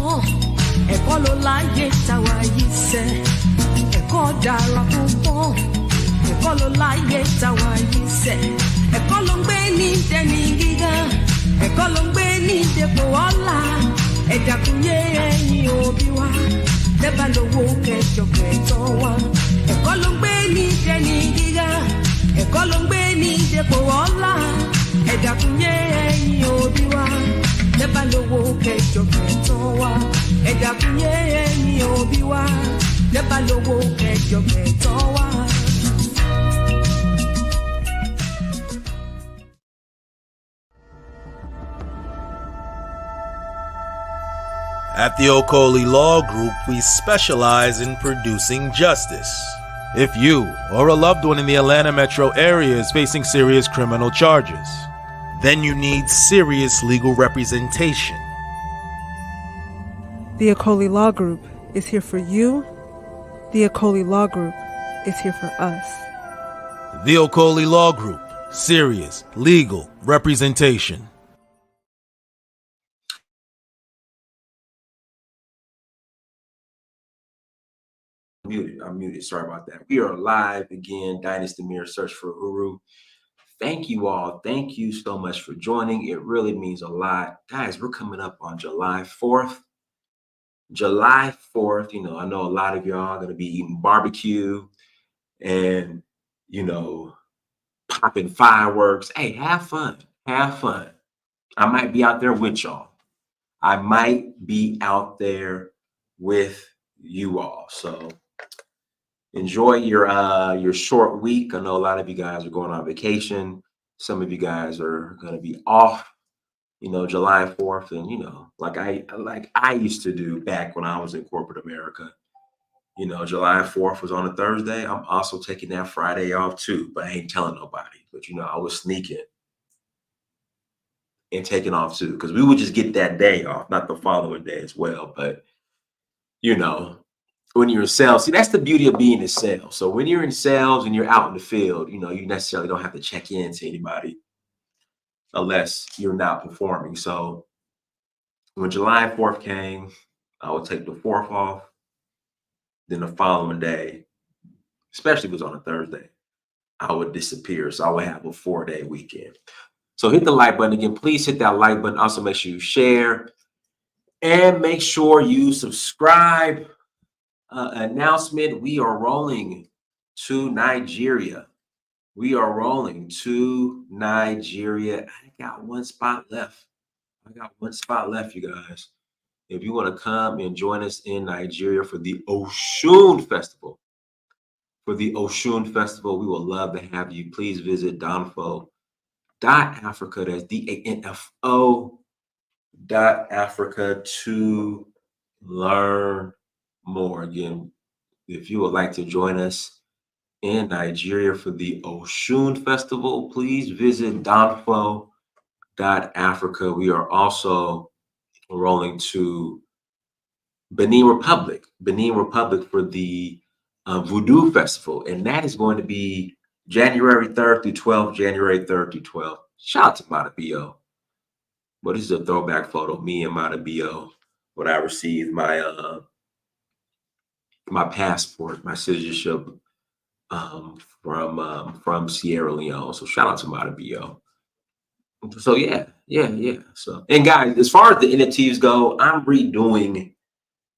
púpọ̀, ẹ̀kọ́ ló láyé táwa yìí sẹ́. Ẹ̀kọ́ dára púpọ̀, ẹ̀kọ́ ló láyé táwa yìí sẹ́. Ẹ̀kọ́ ló ń gbé ní dẹni gíga, ẹ̀kọ́ ló ń gbé ní dépò ọlá. Ẹ dákun yé ẹ̀yin òbí wa, lẹ́bàá lówó kẹjọ kẹtọ́ wa. Ẹ̀kọ́ ló ń gbé ní dẹni gíga, ẹ̀kọ́ ló ń gbé ní dépò ọlá. Ẹ dákun yé ẹ̀yin òbí wa, lẹ́bàá lówó kẹjọ kẹtọ́ wa. Ẹ dákun yé ẹ̀yin òbí wa, lẹ́bàá lówó kẹjọ kẹtọ́ wa. At the Okoli Law Group, we specialize in producing justice. If you or a loved one in the Atlanta metro area is facing serious criminal charges, then you need serious legal representation. The Okoli Law Group is here for you. The Okoli Law Group is here for us. The Okoli Law Group, serious legal representation. I'm muted. Sorry about that. We are live again. Dynasty Mirror, search for Uru. Thank you all. Thank you so much for joining. It really means a lot. Guys, we're coming up on July 4th. July 4th, you know, I know a lot of y'all are going to be eating barbecue and, you know, popping fireworks. Hey, have fun. Have fun. I might be out there with y'all. I might be out there with you all. So enjoy your short week. I know a lot of you guys are going on vacation. Some of you guys are going to be off, you know, July 4th. And, you know, like I used to do back when I was in corporate America, you know, July 4th was on a Thursday. I'm also taking that Friday off too, but I ain't telling nobody. But, you know, I was sneaking and taking off too, because we would just get that day off, not the following day as well. But, you know, when you're in sales, see, that's the beauty of being in sales. So when you're in sales and you're out in the field, you know, you necessarily don't have to check in to anybody unless you're not performing. So when July 4th came, I would take the 4th off. Then the following day, especially if it was on a Thursday, I would disappear. So I would have a 4-day weekend. So hit the like button again. Please hit that like button. Also make sure you share and make sure you subscribe. Announcement: we are rolling to Nigeria. We are rolling to Nigeria. I got one spot left. I got one spot left, you guys. If you want to come and join us in Nigeria for the Oshun Festival, we would love to have you. Please visit Danfo.Africa. That's DANFO.Africa to learn more. Again, if you would like to join us in Nigeria for the Oshun Festival, please visit Danfo.Africa. We are also rolling to Benin Republic for the Voodoo Festival, and that is going to be January 3rd through 12th. Shout out to Mata Bio. But this is a throwback photo, me and Mata Bio, when I received my my passport, my citizenship from Sierra Leone. So shout out to Mata Bio. So yeah. So, and guys, as far as the NFTs go, I'm redoing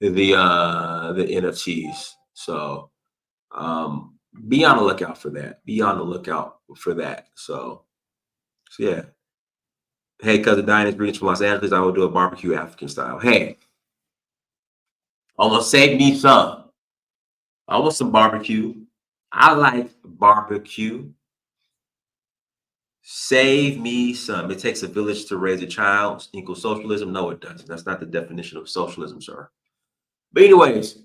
the NFTs. So be on the lookout for that. So yeah. Hey, cousin Diane, greetings from Los Angeles. I will do a barbecue African style. Hey, almost save me some. I want some barbecue. I like barbecue. Save me some. It takes a village to raise a child. Equals socialism? No, it doesn't. That's not the definition of socialism, sir. But anyways,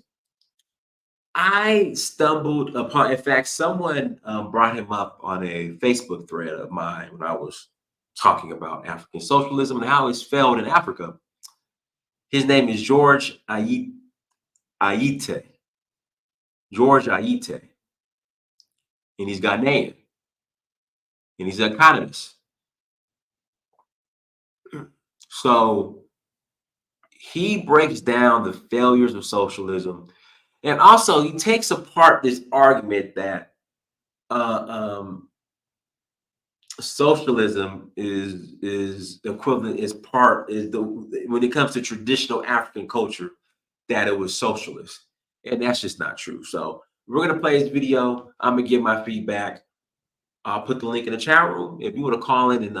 I stumbled upon, in fact, someone brought him up on a Facebook thread of mine when I was talking about African socialism and how it's failed in Africa. His name is George Ayite. George Ayite. And he's Ghanaian. And he's an economist. So He breaks down the failures of socialism, and also he takes apart this argument that uh, um, socialism is equivalent is the when it comes to traditional African culture that it was socialist, and that's just not true. So we're gonna play this video. I'm gonna give my feedback. I'll put the link in the chat room if you want to call in and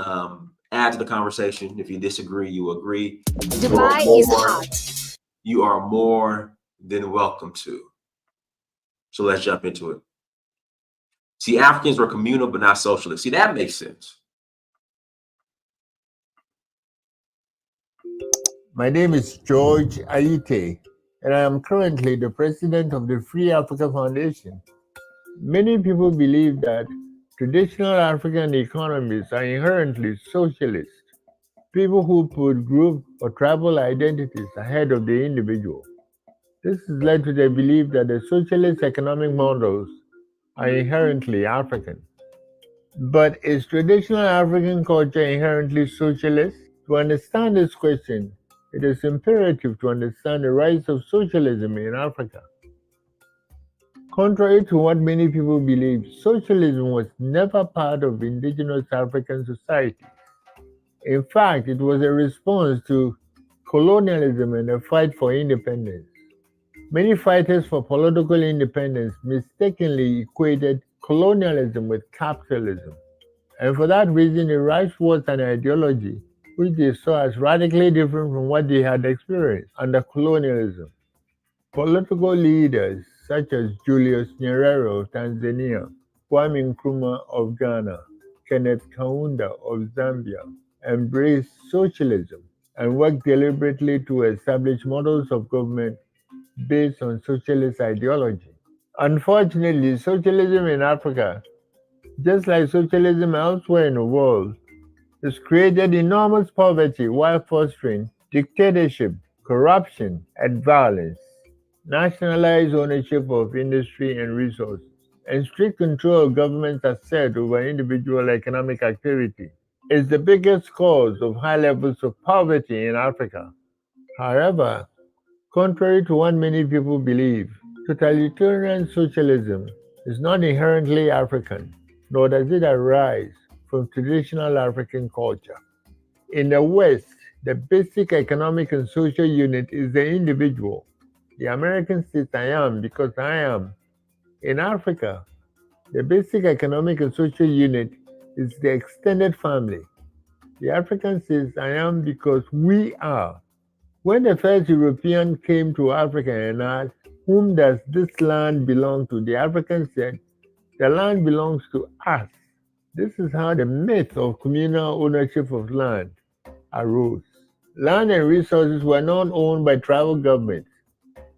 add to the conversation. If you disagree, you agree. Dubai is hot. You are more than welcome to. So let's jump into it. See, Africans were communal but not socialist. See, that makes sense. My name is George Aite, and I am currently the president of the Free Africa Foundation. Many people believe that traditional African economies are inherently socialist, people who put group or tribal identities ahead of the individual. This has led to the belief that the socialist economic models are inherently African. But is traditional African culture inherently socialist? To understand this question, it is imperative to understand the rise of socialism in Africa. Contrary to what many people believe, socialism was never part of indigenous African society. In fact, it was a response to colonialism and a fight for independence. Many fighters for political independence mistakenly equated colonialism with capitalism. And for that reason, the rise was an ideology which they saw as radically different from what they had experienced under colonialism. Political leaders such as Julius Nyerere of Tanzania, Kwame Nkrumah of Ghana, Kenneth Kaunda of Zambia embraced socialism and worked deliberately to establish models of government based on socialist ideology. Unfortunately, socialism in Africa, just like socialism elsewhere in the world, has created enormous poverty while fostering dictatorship, corruption, and violence. Nationalized ownership of industry and resources, and strict control of government assets over individual economic activity is the biggest cause of high levels of poverty in Africa. However, contrary to what many people believe, totalitarian socialism is not inherently African, nor does it arise from traditional African culture. In the West, the basic economic and social unit is the individual. The American says I am because I am. In Africa, the basic economic and social unit is the extended family. The African says I am because we are. When the first European came to Africa and asked, whom does this land belong to? The African said, the land belongs to us. This is how the myth of communal ownership of land arose. Land and resources were not owned by tribal governments,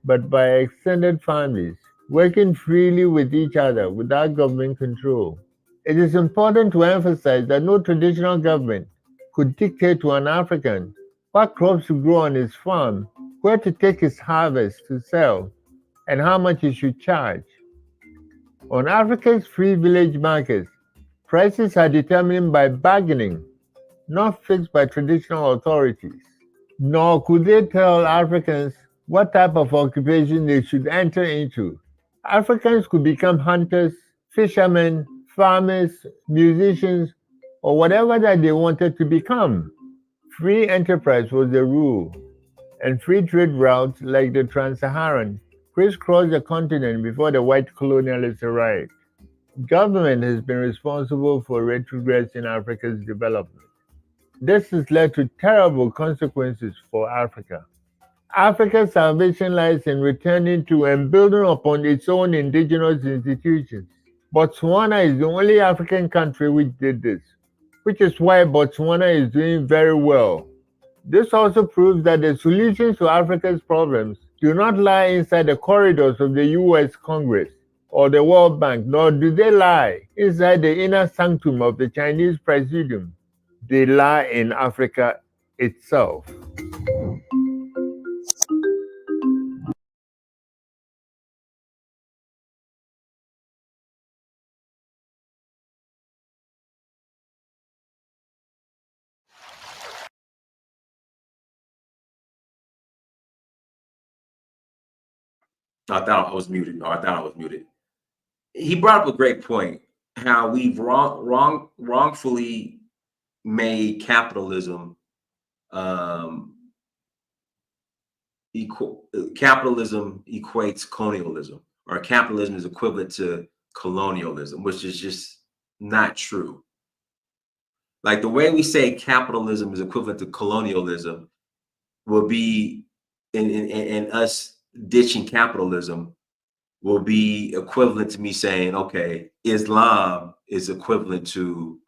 but by extended families, working freely with each other without government control. It is important to emphasize that no traditional government could dictate to an African what crops to grow on his farm, where to take his harvest to sell, and how much he should charge. On Africa's free village markets, prices are determined by bargaining, not fixed by traditional authorities. Nor could they tell Africans what type of occupation they should enter into. Africans could become hunters, fishermen, farmers, musicians, or whatever that they wanted to become. Free enterprise was the rule, and free trade routes like the Trans-Saharan crisscrossed the continent before the white colonialists arrived. Government has been responsible for retrogress in Africa's development. This has led to terrible consequences for Africa. Africa's salvation lies in returning to and building upon its own indigenous institutions. Botswana is the only African country which did this, which is why Botswana is doing very well. This also proves that the solutions to Africa's problems do not lie inside the corridors of the US Congress or the World Bank, nor do they lie inside the inner sanctum of the Chinese Presidium. They lie in Africa itself. I thought I was muted. No, I thought I was muted. He brought up a great point, how we've wrongfully made capitalism capitalism equates colonialism, or capitalism is equivalent to colonialism, which is just not true. Like the way we say capitalism is equivalent to colonialism will be, in us ditching capitalism will be equivalent to me saying, okay, Islam is equivalent to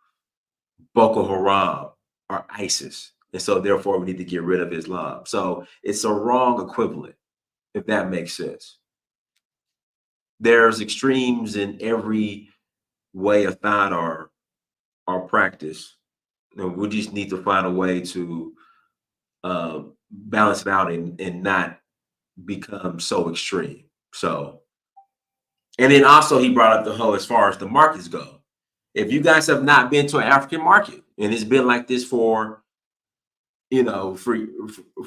Boko Haram or ISIS. And so therefore we need to get rid of Islam. So it's a wrong equivalent, if that makes sense. There's extremes in every way of thought or practice. We just need to find a way to balance it out and not become so extreme. So, and then also he brought up the whole, as far as the markets go. If you guys have not been to an African market, and it's been like this for,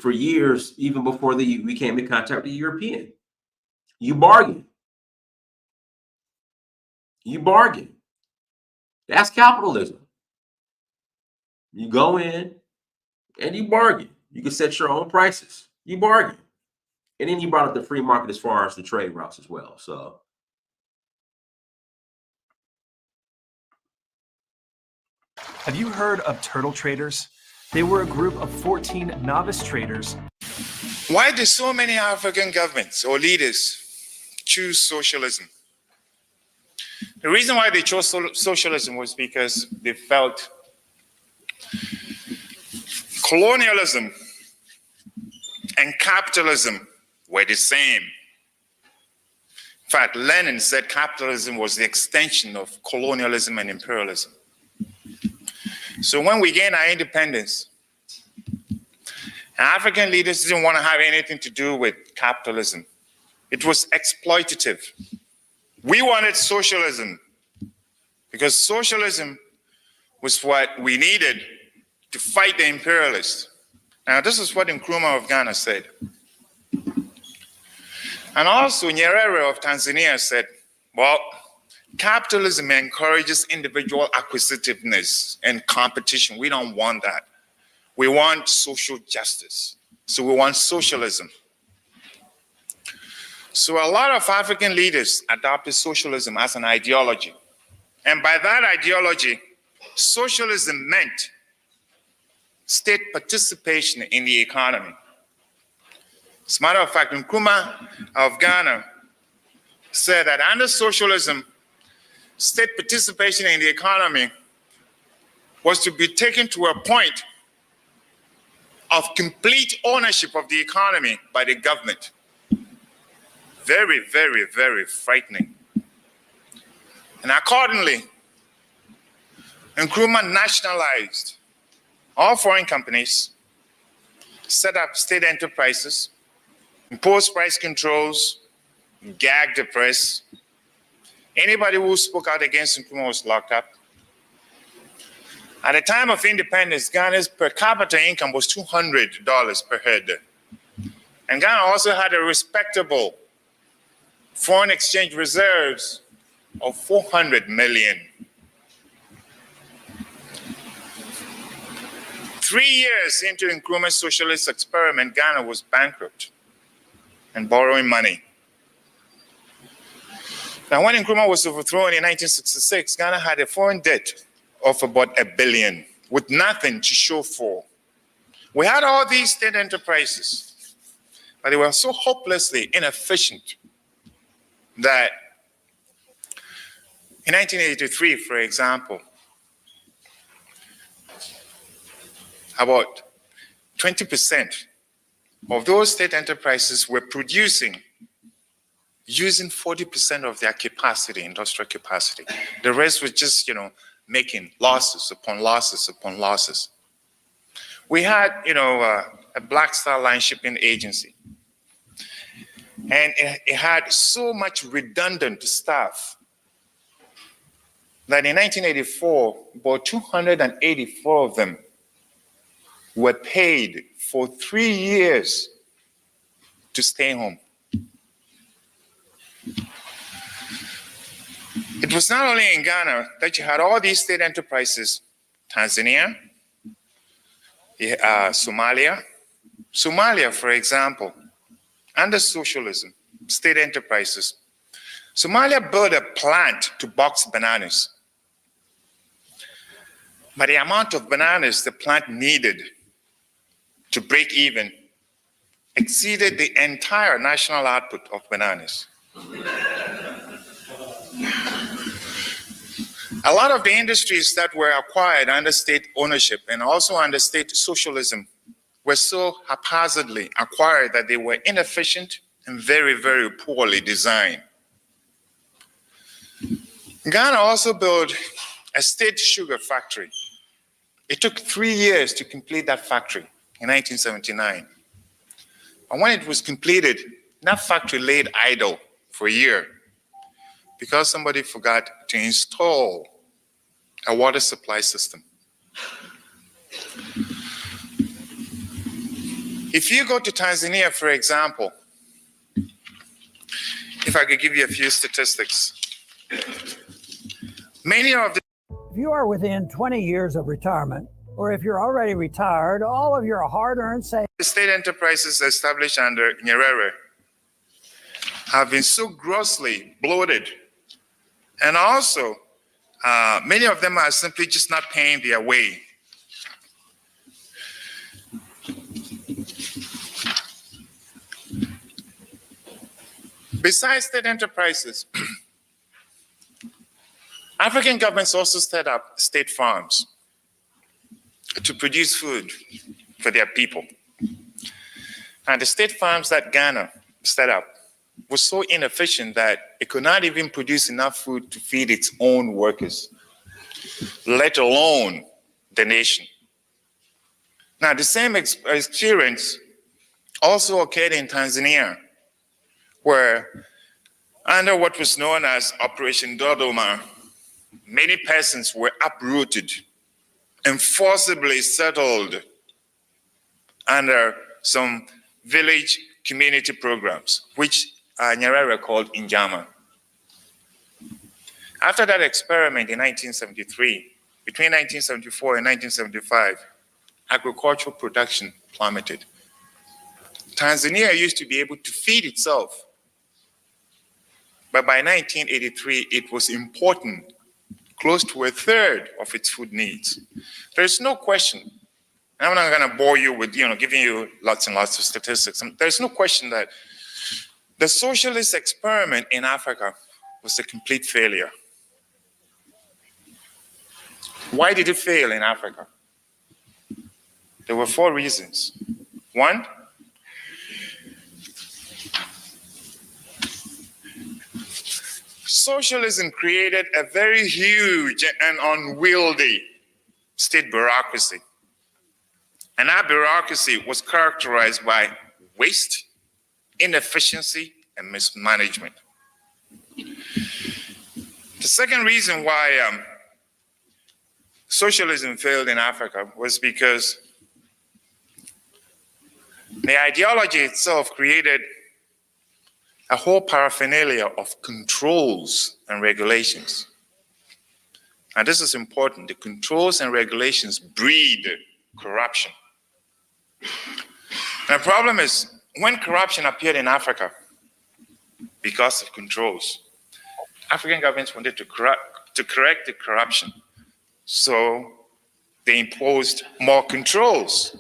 for years, even before we came in contact with the European, you bargain. You bargain. That's capitalism. You go in and you bargain. You can set your own prices. You bargain. And then he brought up the free market as far as the trade routes as well. So, have you heard of turtle traders? They were a group of 14 novice traders. Why do so many African governments or leaders choose socialism? The reason why they chose socialism was because they felt colonialism and capitalism were the same. In fact, Lenin said capitalism was the extension of colonialism and imperialism. So when we gained our independence, African leaders didn't want to have anything to do with capitalism. It was exploitative. We wanted socialism because socialism was what we needed to fight the imperialists. Now, this is what Nkrumah of Ghana said. And also Nyerere of Tanzania said, well, capitalism encourages individual acquisitiveness and competition. We don't want that. We want social justice. So we want socialism. So a lot of African leaders adopted socialism as an ideology. And by that ideology, socialism meant state participation in the economy. As a matter of fact, Nkrumah of Ghana said that under socialism, state participation in the economy was to be taken to a point of complete ownership of the economy by the government. Very, very, very frightening. And accordingly, Nkrumah nationalized all foreign companies, set up state enterprises, imposed price controls, gagged the press. Anybody who spoke out against Nkrumah was locked up. At the time of independence, Ghana's per capita income was $200 per head. And Ghana also had a respectable foreign exchange reserves of 400 million. 3 years into Nkrumah's socialist experiment, Ghana was bankrupt and borrowing money. Now, when Nkrumah was overthrown in 1966, Ghana had a foreign debt of about $1 billion with nothing to show for. We had all these state enterprises, but they were so hopelessly inefficient that in 1983, for example, about 20% of those state enterprises were producing using 40% of their capacity, industrial capacity. The rest was just, making losses upon losses upon losses. We had, a Black Star Line shipping agency. And it had so much redundant staff that in 1984, about 284 of them were paid for 3 years to stay home. It was not only in Ghana that you had all these state enterprises, Tanzania, Somalia. Somalia, for example, under socialism, state enterprises, Somalia built a plant to box bananas. But the amount of bananas the plant needed to break even exceeded the entire national output of bananas. A lot of the industries that were acquired under state ownership and also under state socialism were so haphazardly acquired that they were inefficient and very, very poorly designed. Ghana also built a state sugar factory. It took 3 years to complete that factory in 1979. And when it was completed, that factory laid idle for a year because somebody forgot to install a water supply system. If you go to Tanzania, for example, if I could give you a few statistics, many of the If you are within 20 years of retirement, or if you're already retired, all of your hard-earned savings. state enterprises established under Nyerere have been so grossly bloated, and also many of them are simply just not paying their way. Besides state enterprises, African governments also set up state farms to produce food for their people. And the state farms that Ghana set up was so inefficient that it could not even produce enough food to feed its own workers, let alone the nation. Now, the same experience also occurred in Tanzania, where under what was known as Operation Dodoma, many persons were uprooted and forcibly settled under some village community programs, which Nyerere called Injama. After that experiment in 1973, between 1974 and 1975, agricultural production plummeted. Tanzania used to be able to feed itself, but by 1983, it was importing close to a third of its food needs. There's no question, I'm not going to bore you with giving you lots and lots of statistics. There's no question that the socialist experiment in Africa was a complete failure. Why did it fail in Africa? There were 4 reasons. 1, socialism created a very huge and unwieldy state bureaucracy. And that bureaucracy was characterized by waste, inefficiency, and mismanagement. The second reason why socialism failed in Africa was because the ideology itself created a whole paraphernalia of controls and regulations. And this is important. The controls and regulations breed corruption. The problem is, when corruption appeared in Africa, because of controls, African governments wanted to correct the corruption. So they imposed more controls,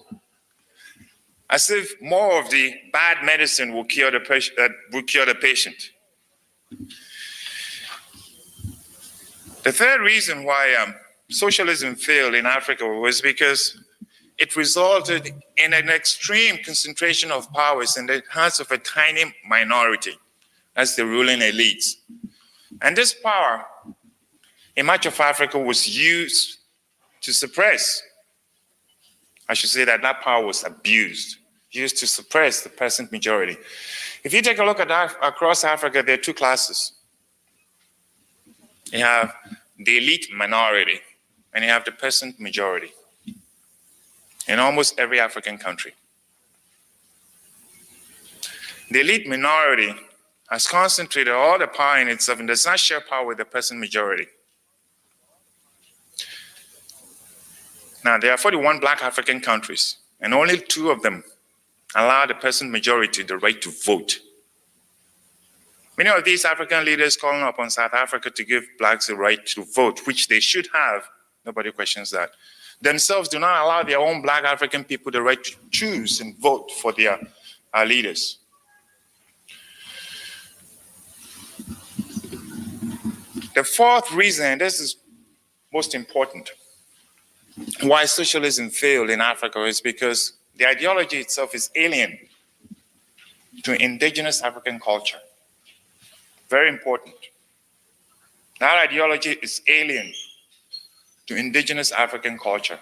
as if more of the bad medicine will cure the patient. The third reason why socialism failed in Africa was because it resulted in an extreme concentration of powers in the hands of a tiny minority. That's the ruling elites. And this power in much of Africa was used to suppress. I should say that that power was abused, used to suppress the peasant majority. If you take a look at across Africa, there are 2 classes. You have the elite minority, and you have the peasant majority in almost every African country. The elite minority has concentrated all the power in itself and does not share power with the peasant majority. Now, there are 41 Black African countries, and only 2 of them allow the peasant majority the right to vote. Many of these African leaders calling upon South Africa to give blacks the right to vote, which they should have, nobody questions that, themselves do not allow their own Black African people the right to choose and vote for their leaders. The fourth reason, and this is most important, why socialism failed in Africa is because the ideology itself is alien to indigenous African culture. Very important. That ideology is alien to indigenous African culture.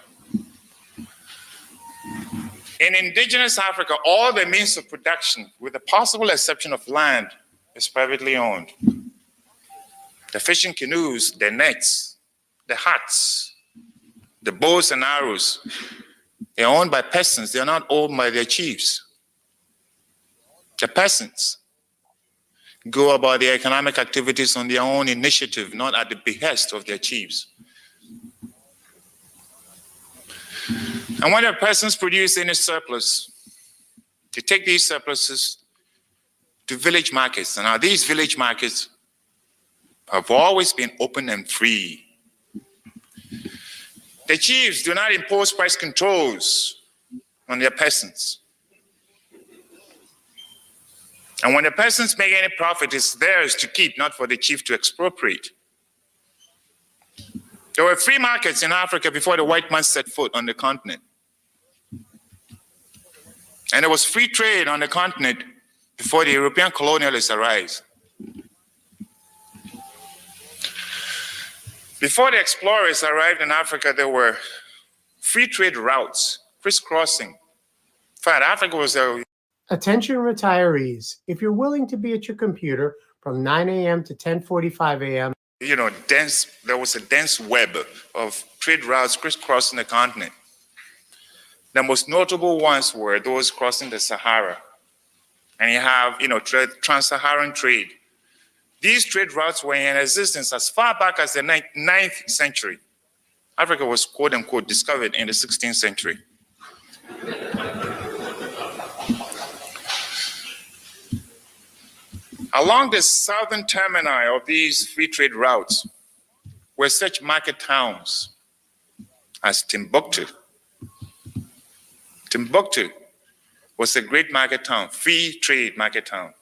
In indigenous Africa, all the means of production, with the possible exception of land, is privately owned. The fishing canoes, the nets, the huts, the bows and arrows, they're owned by peasants. They're not owned by their chiefs. The peasants go about their economic activities on their own initiative, not at the behest of their chiefs. And when the peasants produce any surplus, they take these surpluses to village markets. And now these village markets have always been open and free. The chiefs do not impose price controls on their peasants. And when the peasants make any profit, it's theirs to keep, not for the chief to expropriate. There were free markets in Africa before the white man set foot on the continent. And there was free trade on the continent before the European colonialists arrived. Before the explorers arrived in Africa, there were free trade routes, crisscrossing. In fact, Africa was a... Attention retirees, if you're willing to be at your computer from 9 a.m. to 10:45 a.m. There was a dense web of trade routes crisscrossing the continent. The most notable ones were those crossing the Sahara. And you have, trans-Saharan trade. These trade routes were in existence as far back as the 9th century. Africa was, quote unquote, discovered in the 16th century. Along the southern termini of these free trade routes were such market towns as Timbuktu. Timbuktu was a great market town, free trade market town.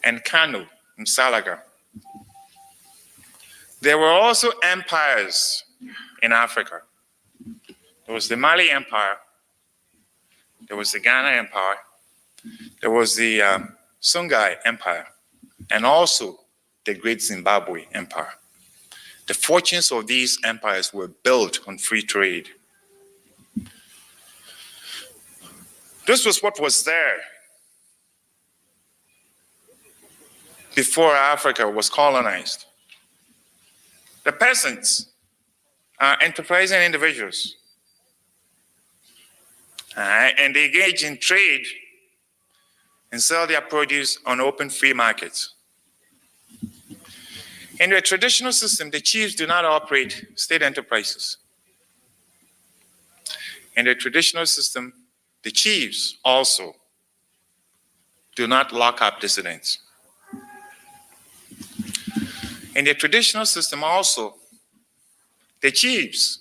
And Kano in Salaga. There were also empires in Africa. There was the Mali Empire. There was the Ghana Empire. There was the Songhai Empire, and also the Great Zimbabwe Empire. The fortunes of these empires were built on free trade. This was what was there before Africa was colonized. The peasants are enterprising individuals, and they engage in trade and sell their produce on open free markets. In the traditional system, the chiefs do not operate state enterprises. In the traditional system, the chiefs also do not lock up dissidents. In the traditional system also, the chiefs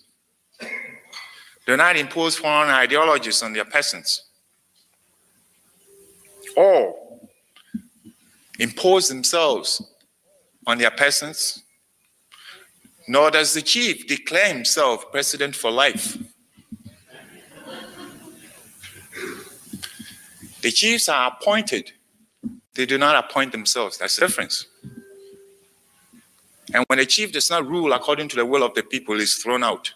do not impose foreign ideologies on their peasants or impose themselves on their peasants, nor does the chief declare himself president for life. The chiefs are appointed. They do not appoint themselves. That's the difference. And when a chief does not rule according to the will of the people, he is thrown out.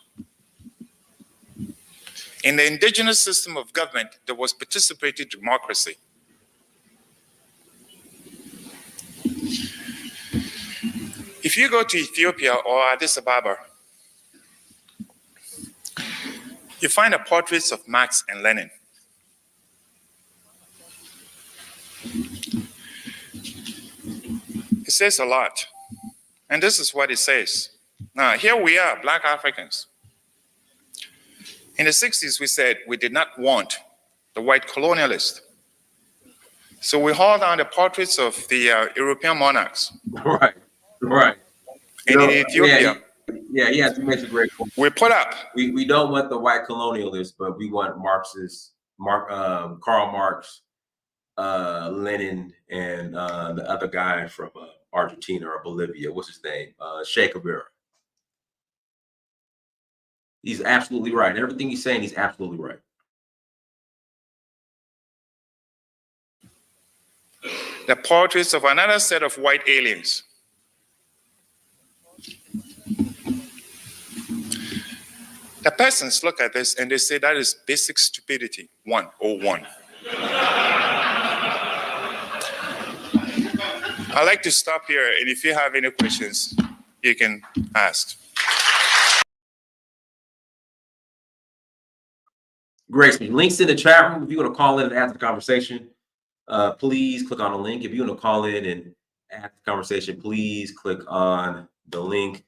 In the indigenous system of government, there was participatory democracy. If you go to Ethiopia or Addis Ababa, you find the portraits of Marx and Lenin. says a lot. And this is what it says. Now, here we are, Black Africans. In the 60s, we said we did not want the white colonialist. So we hauled down the portraits of the European monarchs. Right, right. And in Ethiopia. Yeah, he makes a great point. We put up. We don't want the white colonialists, but we want Karl Marx, Lenin, and the other guy from Argentina or Bolivia. What's his name? Che Guevara. He's absolutely right. Everything he's saying, he's absolutely right. The portraits of another set of white aliens. The peasants look at this and they say that is basic stupidity, 101. I'd like to stop here, and if you have any questions, you can ask. Great. Links in the chat room. If you want to call in and ask the conversation, please click on the link. If you want to call in and ask the conversation, please click on the link.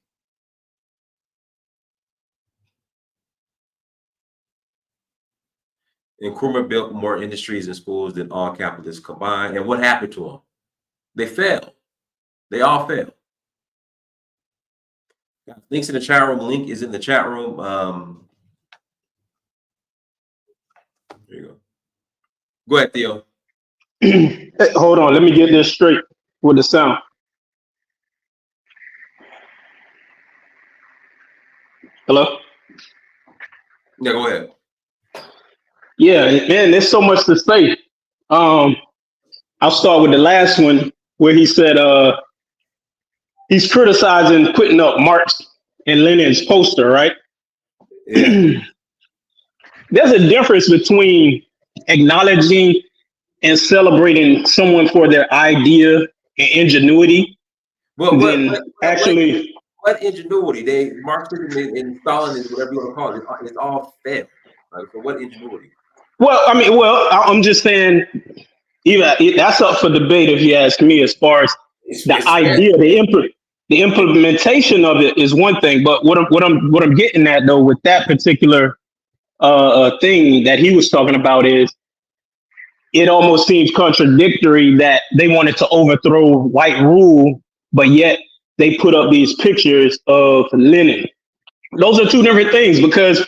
Nkrumah built more industries and schools than all capitalists combined. And what happened to them? They failed. They all failed. Links in the chat room. Link is in the chat room. There you go. Go ahead, Theo. Hey, hold on. Let me get this straight with the sound. Hello? Yeah, go ahead. Yeah, man, there's so much to say. I'll start with the last one where he said he's criticizing putting up Marx and Lenin's poster, right? Yeah. There's a difference between acknowledging and celebrating someone for their idea and ingenuity. Well, what ingenuity? Marxism and Stalinism, whatever you want to call it, it's all failed. Like, so what ingenuity? Well, I'm just saying, that's up for debate if you ask me. As far as the idea, the implementation of it is one thing, but what I'm getting at though with that particular thing that he was talking about is it almost seems contradictory that they wanted to overthrow white rule, but yet they put up these pictures of Lenin. Those are two different things, because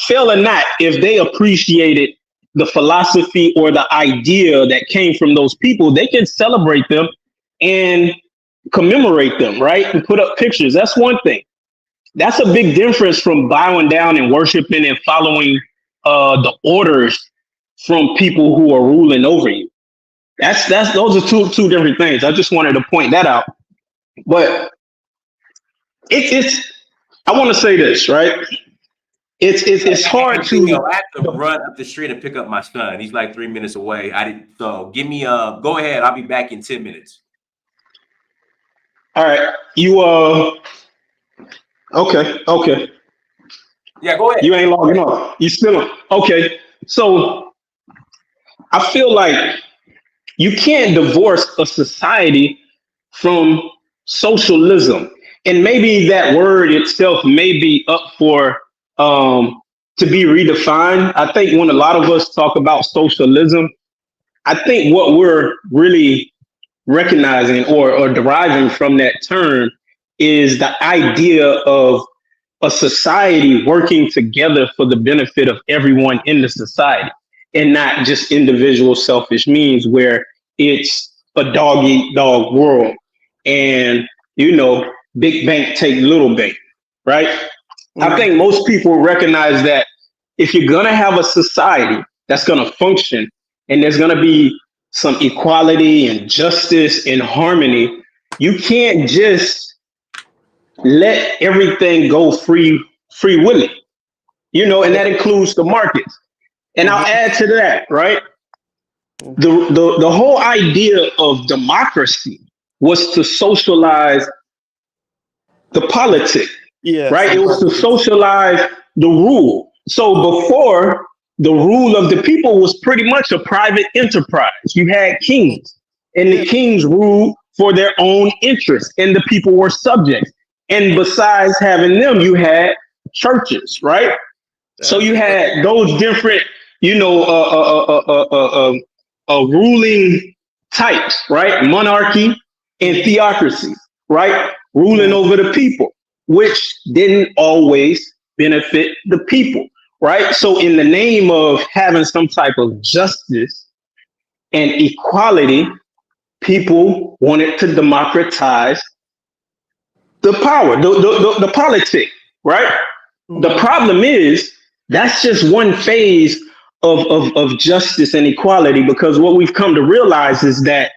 fail or not, if they appreciated the philosophy or the idea that came from those people, they can celebrate them and commemorate them, right? And put up pictures. That's one thing. That's a big difference from bowing down and worshiping and following the orders from people who are ruling over you. Those are two different things. I just wanted to point that out. But I want to say this, right? It's hard to. I have to run up the street and pick up my son. He's like 3 minutes away. So give me go ahead. I'll be back in 10 minutes. All right. Okay. Yeah, go ahead. You ain't logging off. You still okay. So I feel like you can't divorce a society from socialism. And maybe that word itself may be up for to be redefined. I think when a lot of us talk about socialism, I think what we're really recognizing or deriving from that term is the idea of a society working together for the benefit of everyone in the society, and not just individual selfish means where it's a dog eat dog world and, big bank take little bank, right? Mm-hmm. I think most people recognize that if you're going to have a society that's going to function and there's going to be some equality and justice and harmony, you can't just let everything go free willing, and that includes the markets. And I'll add to that, right? The whole idea of democracy was to socialize the politics, right? It was to socialize the rule. So before, the rule of the people was pretty much a private enterprise. You had kings, and the kings ruled for their own interests, and the people were subjects. And besides having them, you had churches, right? So you had those different, ruling types, right? Monarchy and theocracy, right? Ruling over the people, which didn't always benefit the people, right? So in the name of having some type of justice and equality, people wanted to democratize the power, the politic, right? The problem is that's just one phase of justice and equality, because what we've come to realize is that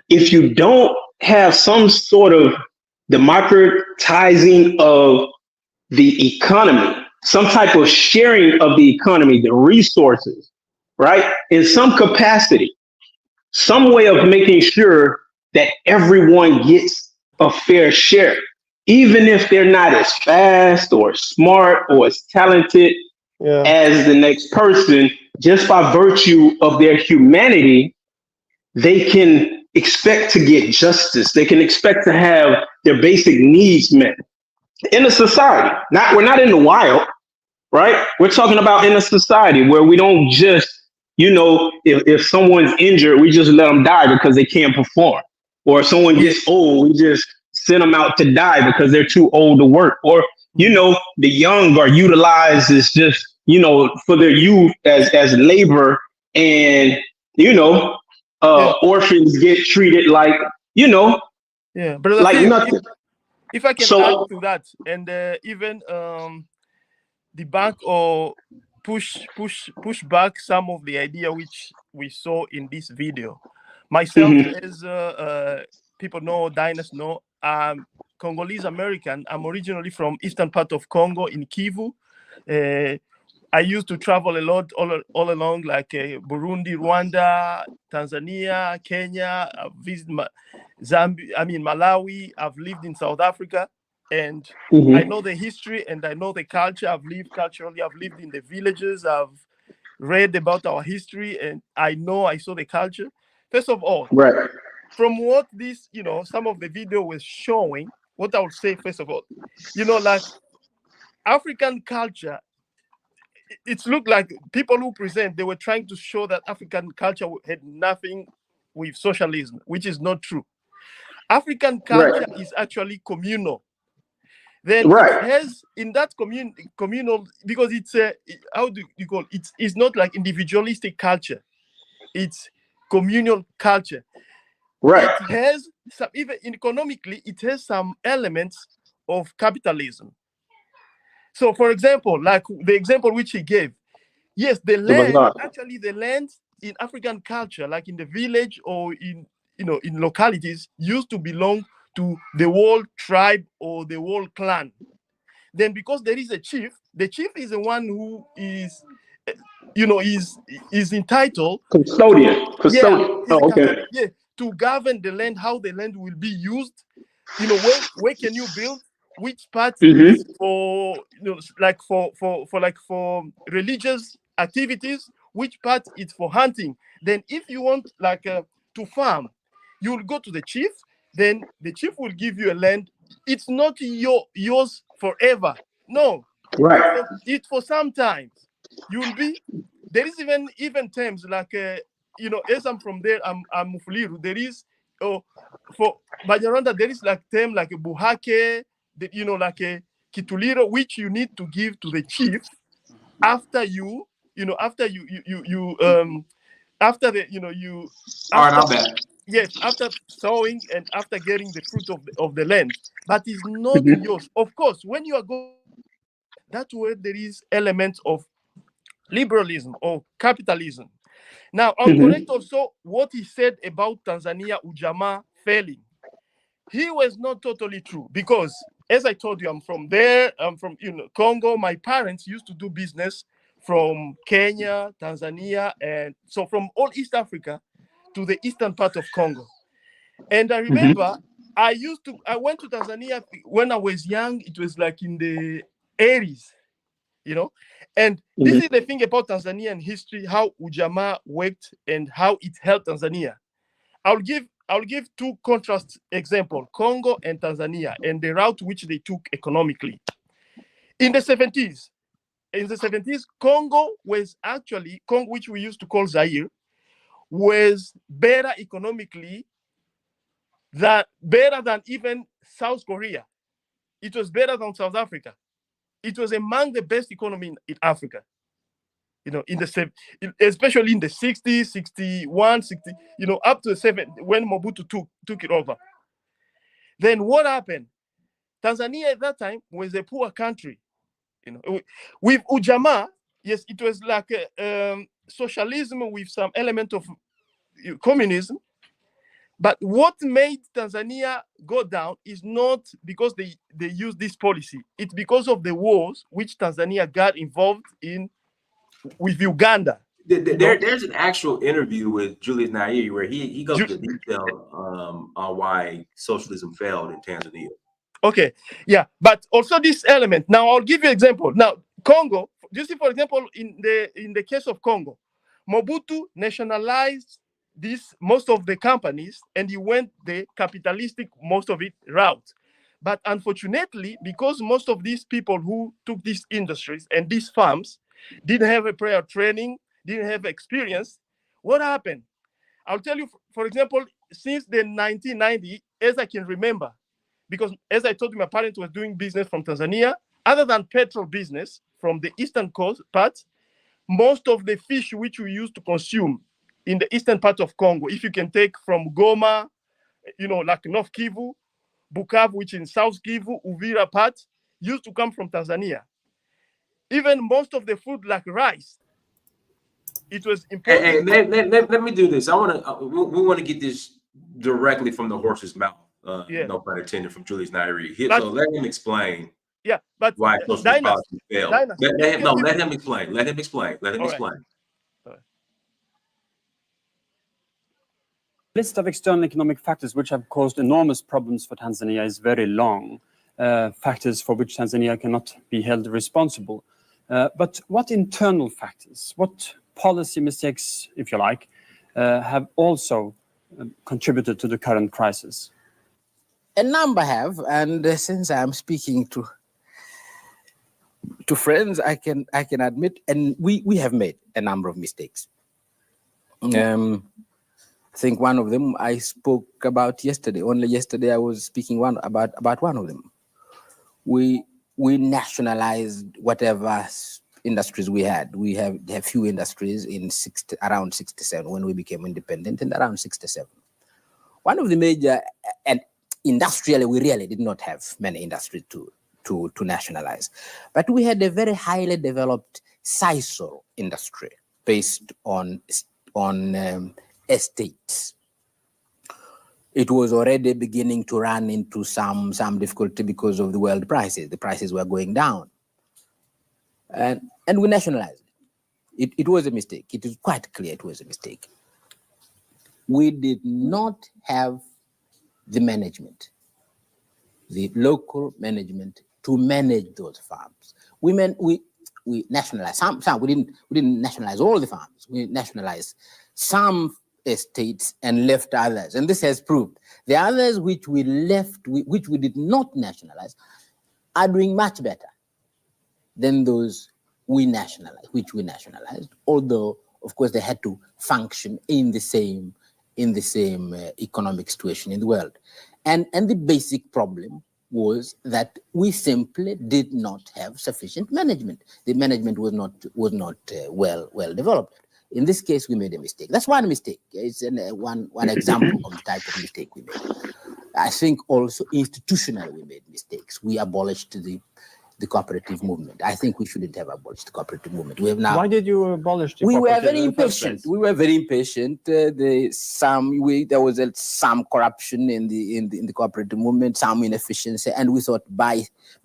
if you don't have some sort of democratizing of the economy, some type of sharing of the economy, the resources, right? In some capacity, some way of making sure that everyone gets a fair share, even if they're not as fast or smart or as talented as the next person, just by virtue of their humanity, they can expect to get justice. They can expect to have their basic needs met in a society. We're not in the wild, right? We're talking about in a society where we don't just, if someone's injured, we just let them die because they can't perform. Or if someone gets old, we just send them out to die because they're too old to work. Or, the young are utilized as just, for their youth as labor, and, orphans get treated like, but like nothing. If I can add to that, and even the bank or push back some of the idea which we saw in this video. Myself, as people know, diners know, I'm Congolese American. I'm originally from eastern part of Congo in Kivu. I used to travel a lot all along, like Burundi, Rwanda, Tanzania, Kenya. I've visited Malawi. I've lived in South Africa, and I know the history and I know the culture. I've lived culturally. I've lived in the villages. I've read about our history, and I saw the culture. First of all, right. From what this, some of the video was showing, what I would say, first of all, like African culture, it looked like people who present, they were trying to show that African culture had nothing with socialism, which is not true. African culture is actually communal. Then it has, in that communal, because it's how do you call it? It's not like individualistic culture. It's communal culture. Right. It has some, even economically, it has some elements of capitalism. So, for example, like the example which he gave, yes, the land in African culture, like in the village or in localities, used to belong to the whole tribe or the whole clan. Then, because there is a chief, the chief is the one who is, is entitled custodian. To govern the land, how the land will be used. Where can you build? Which part is for for religious activities? Which part is for hunting? Then, if you want to farm, you will go to the chief. Then the chief will give you a land. It's not yours forever. No, right. It's for some time. You'll be. There is even terms like as I'm from there, I'm Mufuliru. There is for Banyarwanda, there is like term like a buhake, like a kituliro, which you need to give to the chief after after sowing and after getting the fruit of the land, but it's not yours. Of course, when you are going, that's where there is elements of liberalism or capitalism. Now, I'll correct also what he said about Tanzania Ujamaa failing. He was not totally true, because, as I told you, I'm from there. I'm from Congo. My parents used to do business from Kenya, Tanzania, and so from all East Africa to the eastern part of Congo. And I remember I went to Tanzania when I was young. It was like in the 80s. And this is the thing about Tanzanian history, how Ujamaa worked and how it helped Tanzania. I'll give I'll give two contrast examples, Congo and Tanzania, and the route which they took economically. In the 70s, Congo was actually, Congo, which we used to call Zaire, was better economically, better than even South Korea. It was better than South Africa. It was among the best economy in Africa. Especially in the 60s, 61, 60, up to 7 when Mobutu took it over. Then what happened? Tanzania at that time was a poor country. With Ujamaa, yes, it was like socialism with some element of communism. But what made Tanzania go down is not because they used this policy. It's because of the wars which Tanzania got involved in with Uganda. There's an actual interview with Julius Nyerere where he goes into detail on why socialism failed in Tanzania. Okay, yeah, but also this element. Now I'll give you an example. Now Congo, you see, for example, in the case of Congo, Mobutu nationalized most of the companies, and he went the capitalistic most of it route. But unfortunately, because most of these people who took these industries and these farms didn't have a prior training, didn't have experience, what happened? I'll tell you, for example, since the 1990, as I can remember, because as I told you, my parents were doing business from Tanzania, other than petrol business from the eastern coast part, most of the fish which we used to consume in the eastern part of Congo, if you can take from Goma, like North Kivu, Bukavu, which in South Kivu, Uvira part, used to come from Tanzania. Even most of the food like rice, it was important. Hey, let me do this. We want to get this directly from the horse's mouth. No pun intended, from Julius Nyerere. So let him explain. Yeah, but why socialist policy failed. Let him explain. Let him explain. The list of external economic factors which have caused enormous problems for Tanzania is very long. Factors for which Tanzania cannot be held responsible. But what internal factors, what policy mistakes, if you like, have also contributed to the current crisis? A number have, and since I'm speaking to friends, I can admit, and we have made a number of mistakes. I think one of them I spoke about yesterday. Only yesterday I was speaking about one of them. We nationalized whatever industries we had. We have few industries in around 67 when we became independent, and around 67. One of the major, and industrially we really did not have many industries to nationalize, but we had a very highly developed sisal industry based on estates. It was already beginning to run into some difficulty because of the world prices. The prices were going down. And we nationalized it. It was a mistake. It is quite clear it was a mistake. We did not have the management, the local management to manage those farms. We nationalized some. We didn't nationalize all the farms. We nationalized some estates and left others, and this has proved the others which we left, which we did not nationalize, are doing much better than those we nationalized, although of course they had to function in the same economic situation in the world. And the basic problem was that we simply did not have sufficient management. The management was not well developed. In this case, we made a mistake. That's one mistake. It's one example of the type of mistake we made. I think also institutionally we made mistakes. We abolished the cooperative movement. I think we shouldn't have abolished the cooperative movement. We have now. Why did you abolish the cooperative? We were very impatient. There was some corruption in the cooperative movement, some inefficiency, and we thought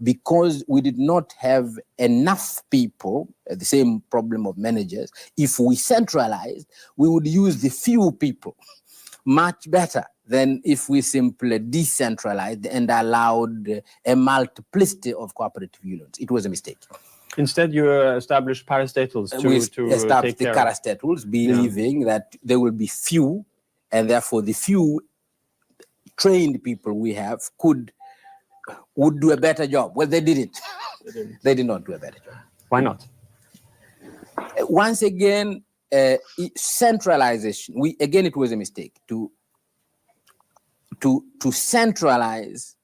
because we did not have enough people, the same problem of managers, if we centralized, we would use the few people much better than if we simply decentralized and allowed a multiplicity of cooperative unions. It was a mistake. Instead, you established parastatals to established take the care parastatals, believing that there will be few, and therefore the few trained people we have would do a better job. Well, they didn't. They did not do a better job. Why not? Once again, centralization. It was a mistake. To centralize,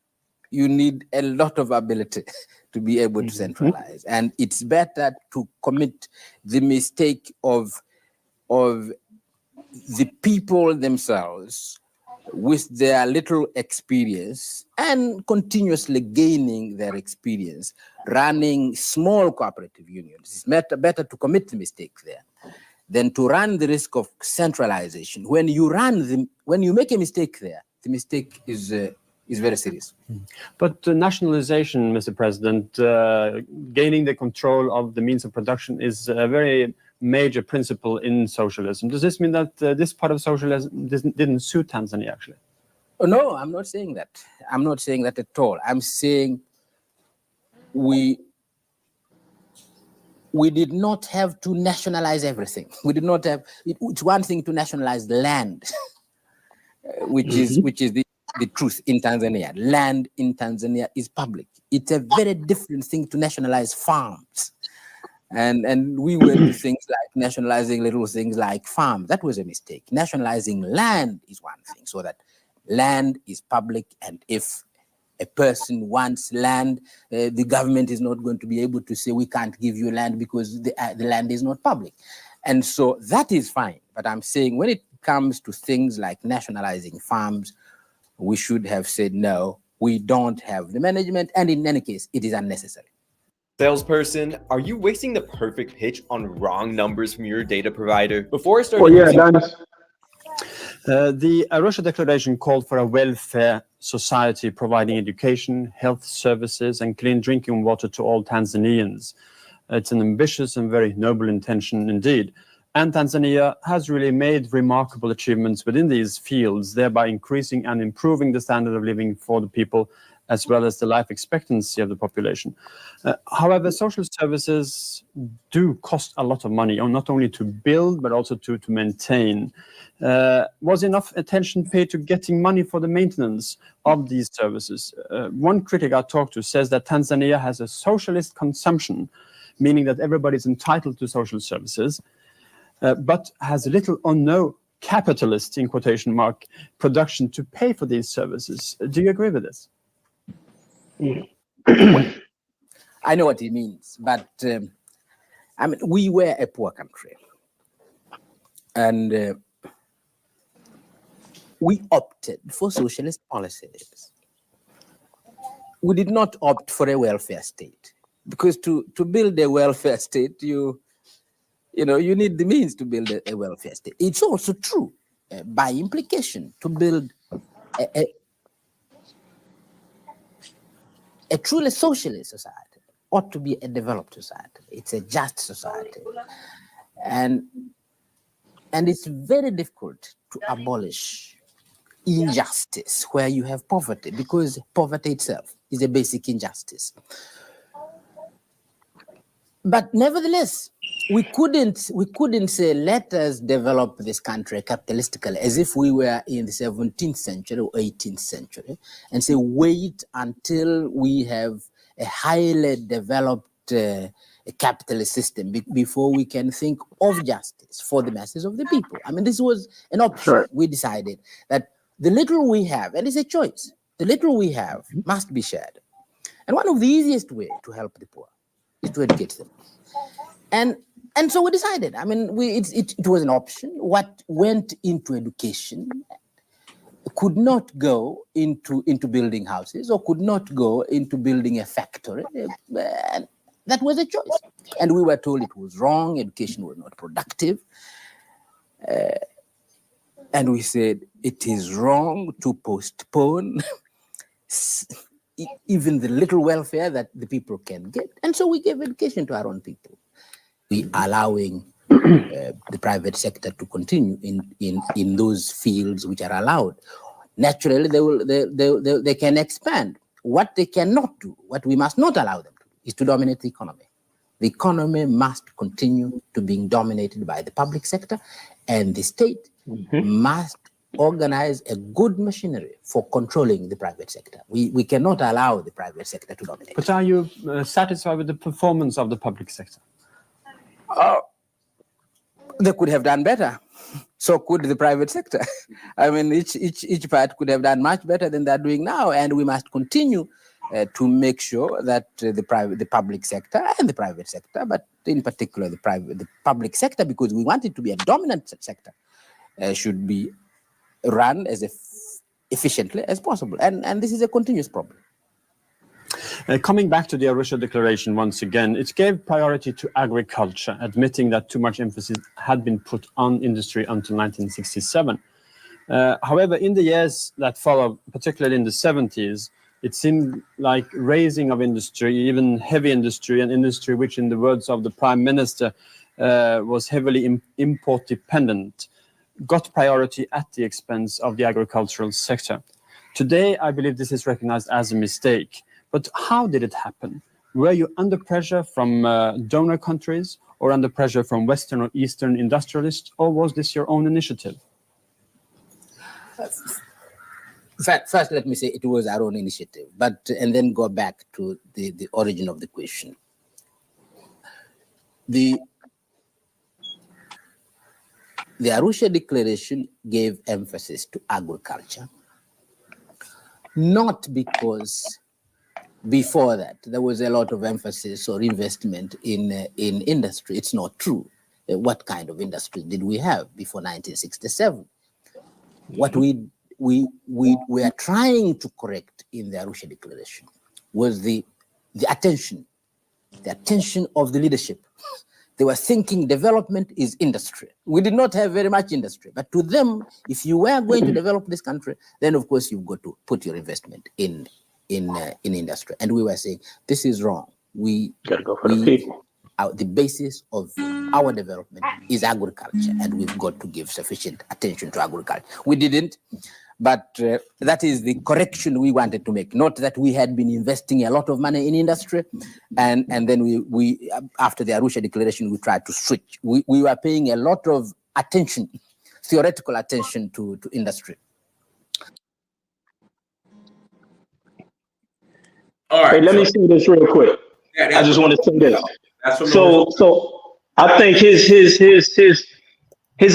you need a lot of ability to be able to centralize, and it's better to commit the mistake of the people themselves with their little experience and continuously gaining their experience, running small cooperative unions. It's better to commit the mistake there than to run the risk of centralization. When you make a mistake there, the mistake is very serious. But nationalization, Mr. President, gaining the control of the means of production is a very major principle in socialism. Does this mean that this part of socialism didn't suit Tanzania, actually? Oh, no, I'm not saying that. I'm not saying that at all. I'm saying we did not have to nationalize everything. We did not have. It's one thing to nationalize land, which is the truth in Tanzania. Land in Tanzania is public. It's a very different thing to nationalize farms. And we went to things like nationalizing little things like farms. That was a mistake. Nationalizing land is one thing, so that land is public, and if a person wants land, the government is not going to be able to say, we can't give you land because the land is not public. And so that is fine. But I'm saying when it comes to things like nationalizing farms, we should have said, no, we don't have the management, and in any case, it is unnecessary. Salesperson, are you wasting the perfect pitch on wrong numbers from your data provider? Before I start, the Arusha Declaration called for a welfare society providing education, health services, and clean drinking water to all Tanzanians. It's an ambitious and very noble intention indeed. And Tanzania has really made remarkable achievements within these fields, thereby increasing and improving the standard of living for the people, as well as the life expectancy of the population. However, social services do cost a lot of money, not only to build, but also to maintain. Was enough attention paid to getting money for the maintenance of these services? One critic I talked to says that Tanzania has a socialist consumption, meaning that everybody is entitled to social services, but has little or no capitalist, in quotation mark, production to pay for these services. Do you agree with this? I know what he means, but I mean, we were a poor country, and we opted for socialist policies. We did not opt for a welfare state, because to build a welfare state, you need the means to build a welfare state. It's also true, by implication, to build a truly socialist society ought to be a developed society. It's a just society. And it's very difficult to abolish injustice where you have poverty, because poverty itself is a basic injustice. But nevertheless, we couldn't say, let us develop this country capitalistically as if we were in the 17th century or 18th century, and say, wait until we have a highly developed capitalist system before we can think of justice for the masses of the people. I mean, this was an option. Sure. We decided that the little we have, and it's a choice, the little we have must be shared. And one of the easiest ways to help the poor is to educate them. And so we decided, I mean, it was an option. What went into education could not go into building houses, or could not go into building a factory. That was a choice. And we were told it was wrong, education was not productive. And we said, it is wrong to postpone even the little welfare that the people can get. And so we gave education to our own people. We allowing the private sector to continue in those fields which are allowed. Naturally, they can expand. What they cannot do, what we must not allow them to do, is to dominate the economy. The economy must continue to being dominated by the public sector, and the state must organize a good machinery for controlling the private sector. We cannot allow the private sector to dominate. But are you satisfied with the performance of the public sector? They could have done better. So could the private sector. I mean, each part could have done much better than they're doing now, and we must continue to make sure that the public sector and the private sector, but in particular the public sector, because we want it to be a dominant sector, should be run as efficiently as possible. And this is a continuous problem. Coming back to the Arusha Declaration once again, it gave priority to agriculture, admitting that too much emphasis had been put on industry until 1967. However, in the years that followed, particularly in the 70s, it seemed like raising of industry, even heavy industry, and industry which, in the words of the Prime Minister, was heavily import dependent, got priority at the expense of the agricultural sector. Today, I believe this is recognized as a mistake. But how did it happen? Were you under pressure from donor countries, or under pressure from Western or Eastern industrialists, or was this your own initiative? First, let me say it was our own initiative, and then go back to the origin of the question. The Arusha Declaration gave emphasis to agriculture, not because before that there was a lot of emphasis or investment in industry. It's not true. What kind of industry did we have before 1967? What we were trying to correct in the Arusha Declaration was the attention of the leadership. They were thinking development is industry. We did not have very much industry, but to them, if you were going to develop this country, then of course you've got to put your investment in industry. And we were saying this is wrong. We gotta go for the people. The basis of our development is agriculture, and we've got to give sufficient attention to agriculture. We didn't, but that is the correction we wanted to make. Not that we had been investing a lot of money in industry, and then we after the Arusha Declaration, we tried to switch. We were paying a lot of attention, theoretical attention to industry. All right. Hey, let me say this real quick. Yeah, I just want to say this. So I think his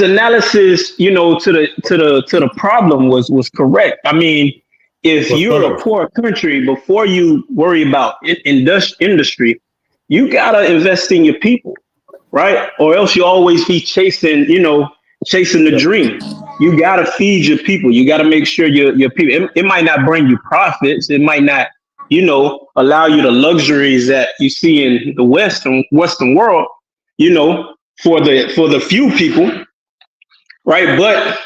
analysis, to the problem was correct. I mean, if you're a poor country, before you worry about industry, you gotta invest in your people, right? Or else you always be chasing the dream. You gotta feed your people. You gotta make sure your people. It might not bring you profits. It might not, allow you the luxuries that you see in the Western world, for the few people, right? But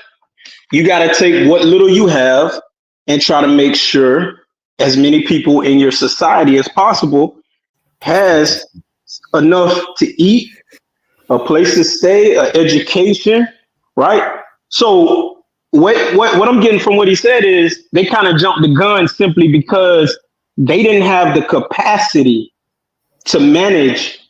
you got to take what little you have and try to make sure as many people in your society as possible has enough to eat, a place to stay, an education, right? So what I'm getting from what he said is they kind of jumped the gun simply because they didn't have the capacity to manage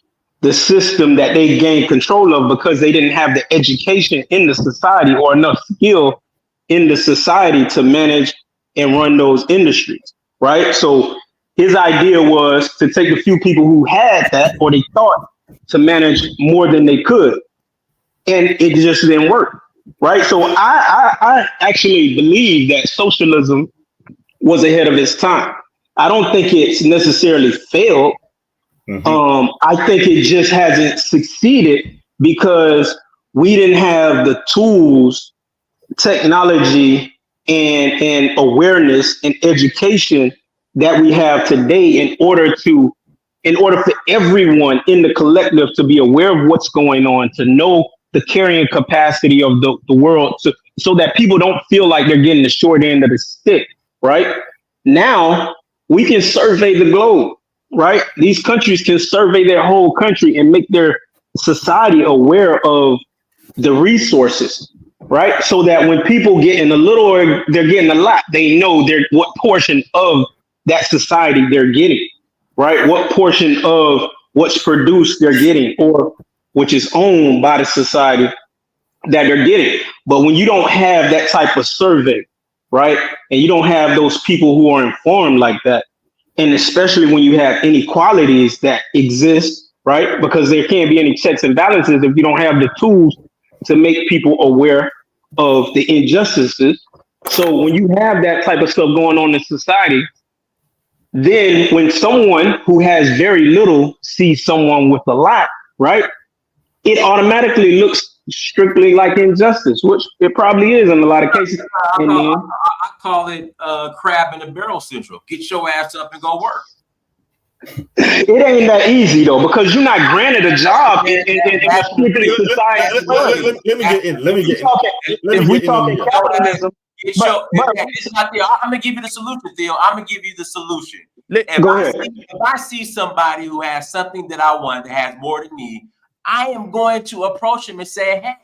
the system that they gained control of, because they didn't have the education in the society or enough skill in the society to manage and run those industries, right? So his idea was to take the few people who had that, or they thought, to manage more than they could. And it just didn't work, right? So I actually believe that socialism was ahead of its time. I don't think it's necessarily failed. I think it just hasn't succeeded because we didn't have the tools, technology, and awareness and education that we have today in order for everyone in the collective to be aware of what's going on, to know the carrying capacity of the world, so that people don't feel like they're getting the short end of the stick, right? Now, we can survey the globe, right? These countries can survey their whole country and make their society aware of the resources, right? So that when people get in a little or they're getting a lot, they know what portion of that society they're getting, right? What portion of what's produced they're getting, or which is owned by the society, that they're getting. But when you don't have that type of survey, right, and you don't have those people who are informed like that, and especially when you have inequalities that exist, right, because there can't be any checks and balances if you don't have the tools to make people aware of the injustices. So when you have that type of stuff going on in society, then when someone who has very little sees someone with a lot, right, it automatically looks strictly like injustice, which it probably is in a lot of cases. I call it crab in the barrel syndrome. Get your ass up and go work. It ain't that easy though, because you're not granted a job in a strictly society. Let me get in. If we talking capitalism, It's not Theo. I'm gonna give you the solution, Theo. I'm gonna give you the solution. If I see somebody who has something that I want that has more than me, I am going to approach him and say, "Hey,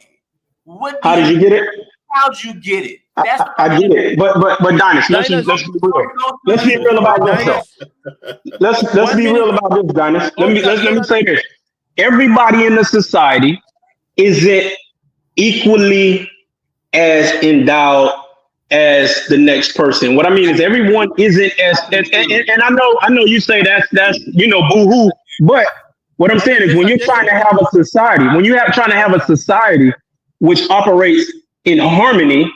how did you get it? How'd you get it?" I get it, but Dynas, let's be real. Let's be real about this. Let's be real about this, Dynas. Let me say this: everybody in the society isn't equally as endowed as the next person. What I mean is everyone isn't as and I know you say that's boo-hoo, but what I'm saying is when you're trying to have a society, trying to have a society which operates in harmony,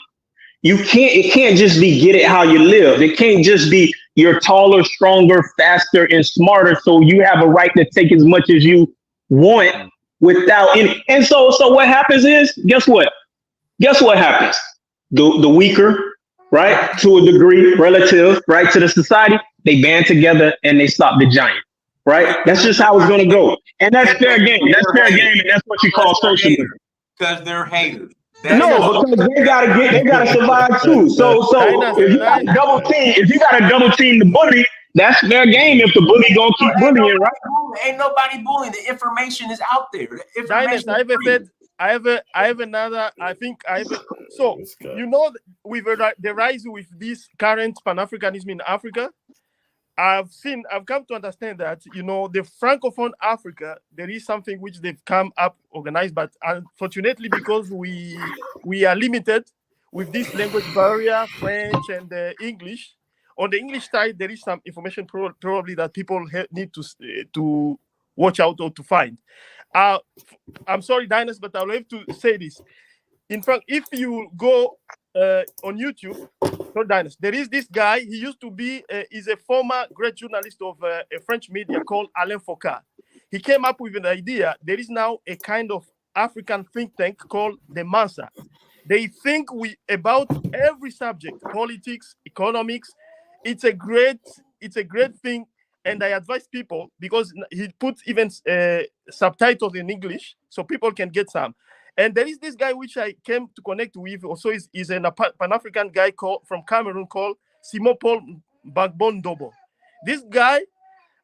it can't just be get it how you live. It can't just be you're taller, stronger, faster, and smarter, so you have a right to take as much as you want without any. And so what happens is, guess what? Guess what happens? The weaker, right, to a degree, relative, right, to the society, they band together and they stop the giant, right? That's just how it's going to go. And that's fair game. That's fair game, and that's what you call socialism. Because they're haters. No, because they gotta survive too. So if you got a double team the bully, that's fair game if the bully gonna keep bullying, right? Ain't nobody bullying. The information is out there. Dynas, I have another. So with the rise with this current Pan-Africanism in Africa, I've come to understand that the Francophone Africa, there is something which they've come up organized, but unfortunately because we are limited with this language barrier, French and English. On the English side, there is some information probably that people need to watch out or to find. I'm sorry, Dynas, but I'll have to say this. In fact, if you go on YouTube, not Dynas, there is this guy. He used to be, he's a former great journalist of a French media called Alain Foucault. He came up with an idea. There is now a kind of African think tank called the Mansa. They think about every subject, politics, economics. It's a great thing. And I advise people, because he puts even subtitles in English so people can get some. And there is this guy which I came to connect with. Also, is a Pan-African guy from Cameroon called Simon Paul Bagbondo. This guy,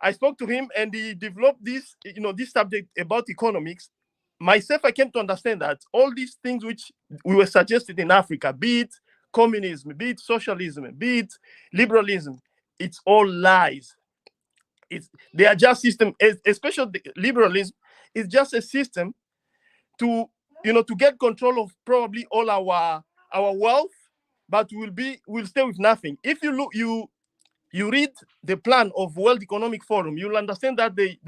I spoke to him, and he developed this subject about economics. Myself, I came to understand that all these things which we were suggested in Africa, be it communism, be it socialism, be it liberalism, it's all lies. They are just system, especially the liberalism is just a system to get control of probably all our wealth, but we'll stay with nothing. If you look, you read the plan of World Economic Forum, you'll understand that they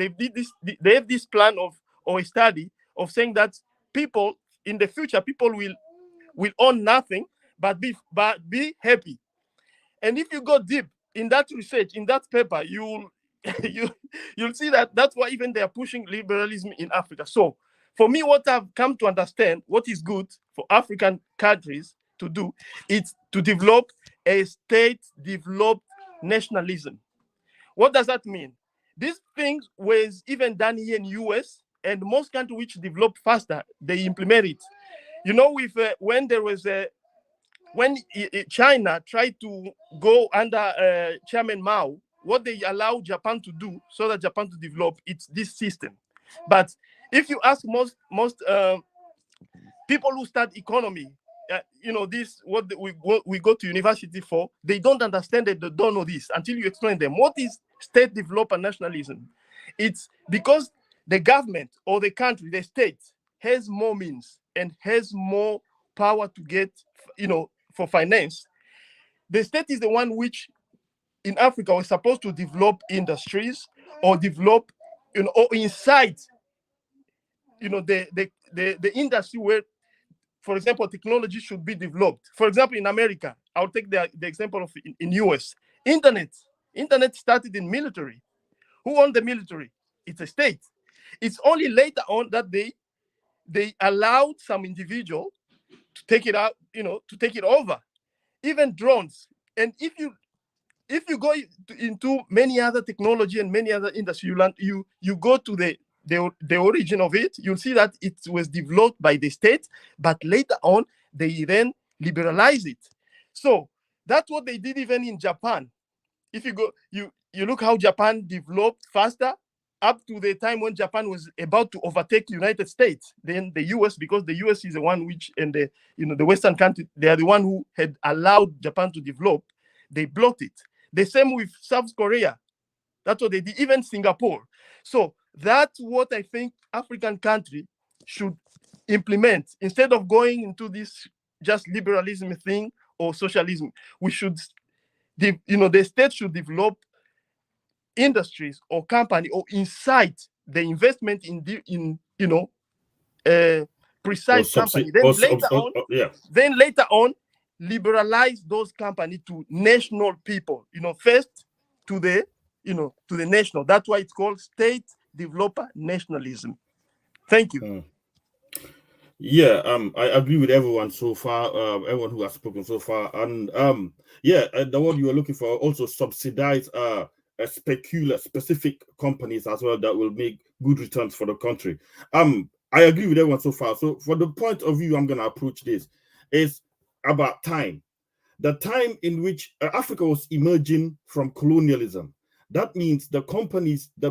have this plan or a study of saying that people in the future, people will own nothing but be happy. And if you go deep in that research, in that paper, you'll see that that's why even they are pushing liberalism in Africa. So for me, what I've come to understand, what is good for African countries to do, is to develop a state-developed nationalism. What does that mean? These things was even done here in US, and most countries which develop faster, they implement it. With when there was when China tried to go under Chairman Mao, what they allowed Japan to do so that Japan to develop, it's this system. But if you ask most people who start economy, this what we go to university for, they don't understand it. They don't know this until you explain them. What is state development nationalism? It's because the government or the country, the state, has more means and has more power to get, for finance. The state is the one which in Africa was supposed to develop industries or develop, or incite, the industry where, for example, technology should be developed. For example, in America, I'll take the example of in US, internet started in military. Who owned the military? It's a state. It's only later on that they allowed some individual to take it out, to take it over. Even drones. And if you go into many other technology and many other industries, you go to the origin of it, you'll see that it was developed by the state, but later on they then liberalize it. So that's what they did even in Japan. If you go, you look how Japan developed faster up to the time when Japan was about to overtake United States, then the US, because the US is the one which, and the Western country, they are the one who had allowed Japan to develop. They blocked it. The same with South Korea. That's what they did, even Singapore. So that's what I think African country should implement instead of going into this just liberalism thing or socialism. We should, the state should develop industries or company or incite the investment in precise company. Then later on, liberalize those companies to national people. First to the national. That's why it's called state developer nationalism. Thank you. Yeah, I agree with everyone so far, everyone who has spoken so far, and the word you are looking for also subsidize specific companies as well that will make good returns for the country. I agree with everyone so far. So for the point of view I'm going to approach this is about time. The time in which Africa was emerging from colonialism. That means the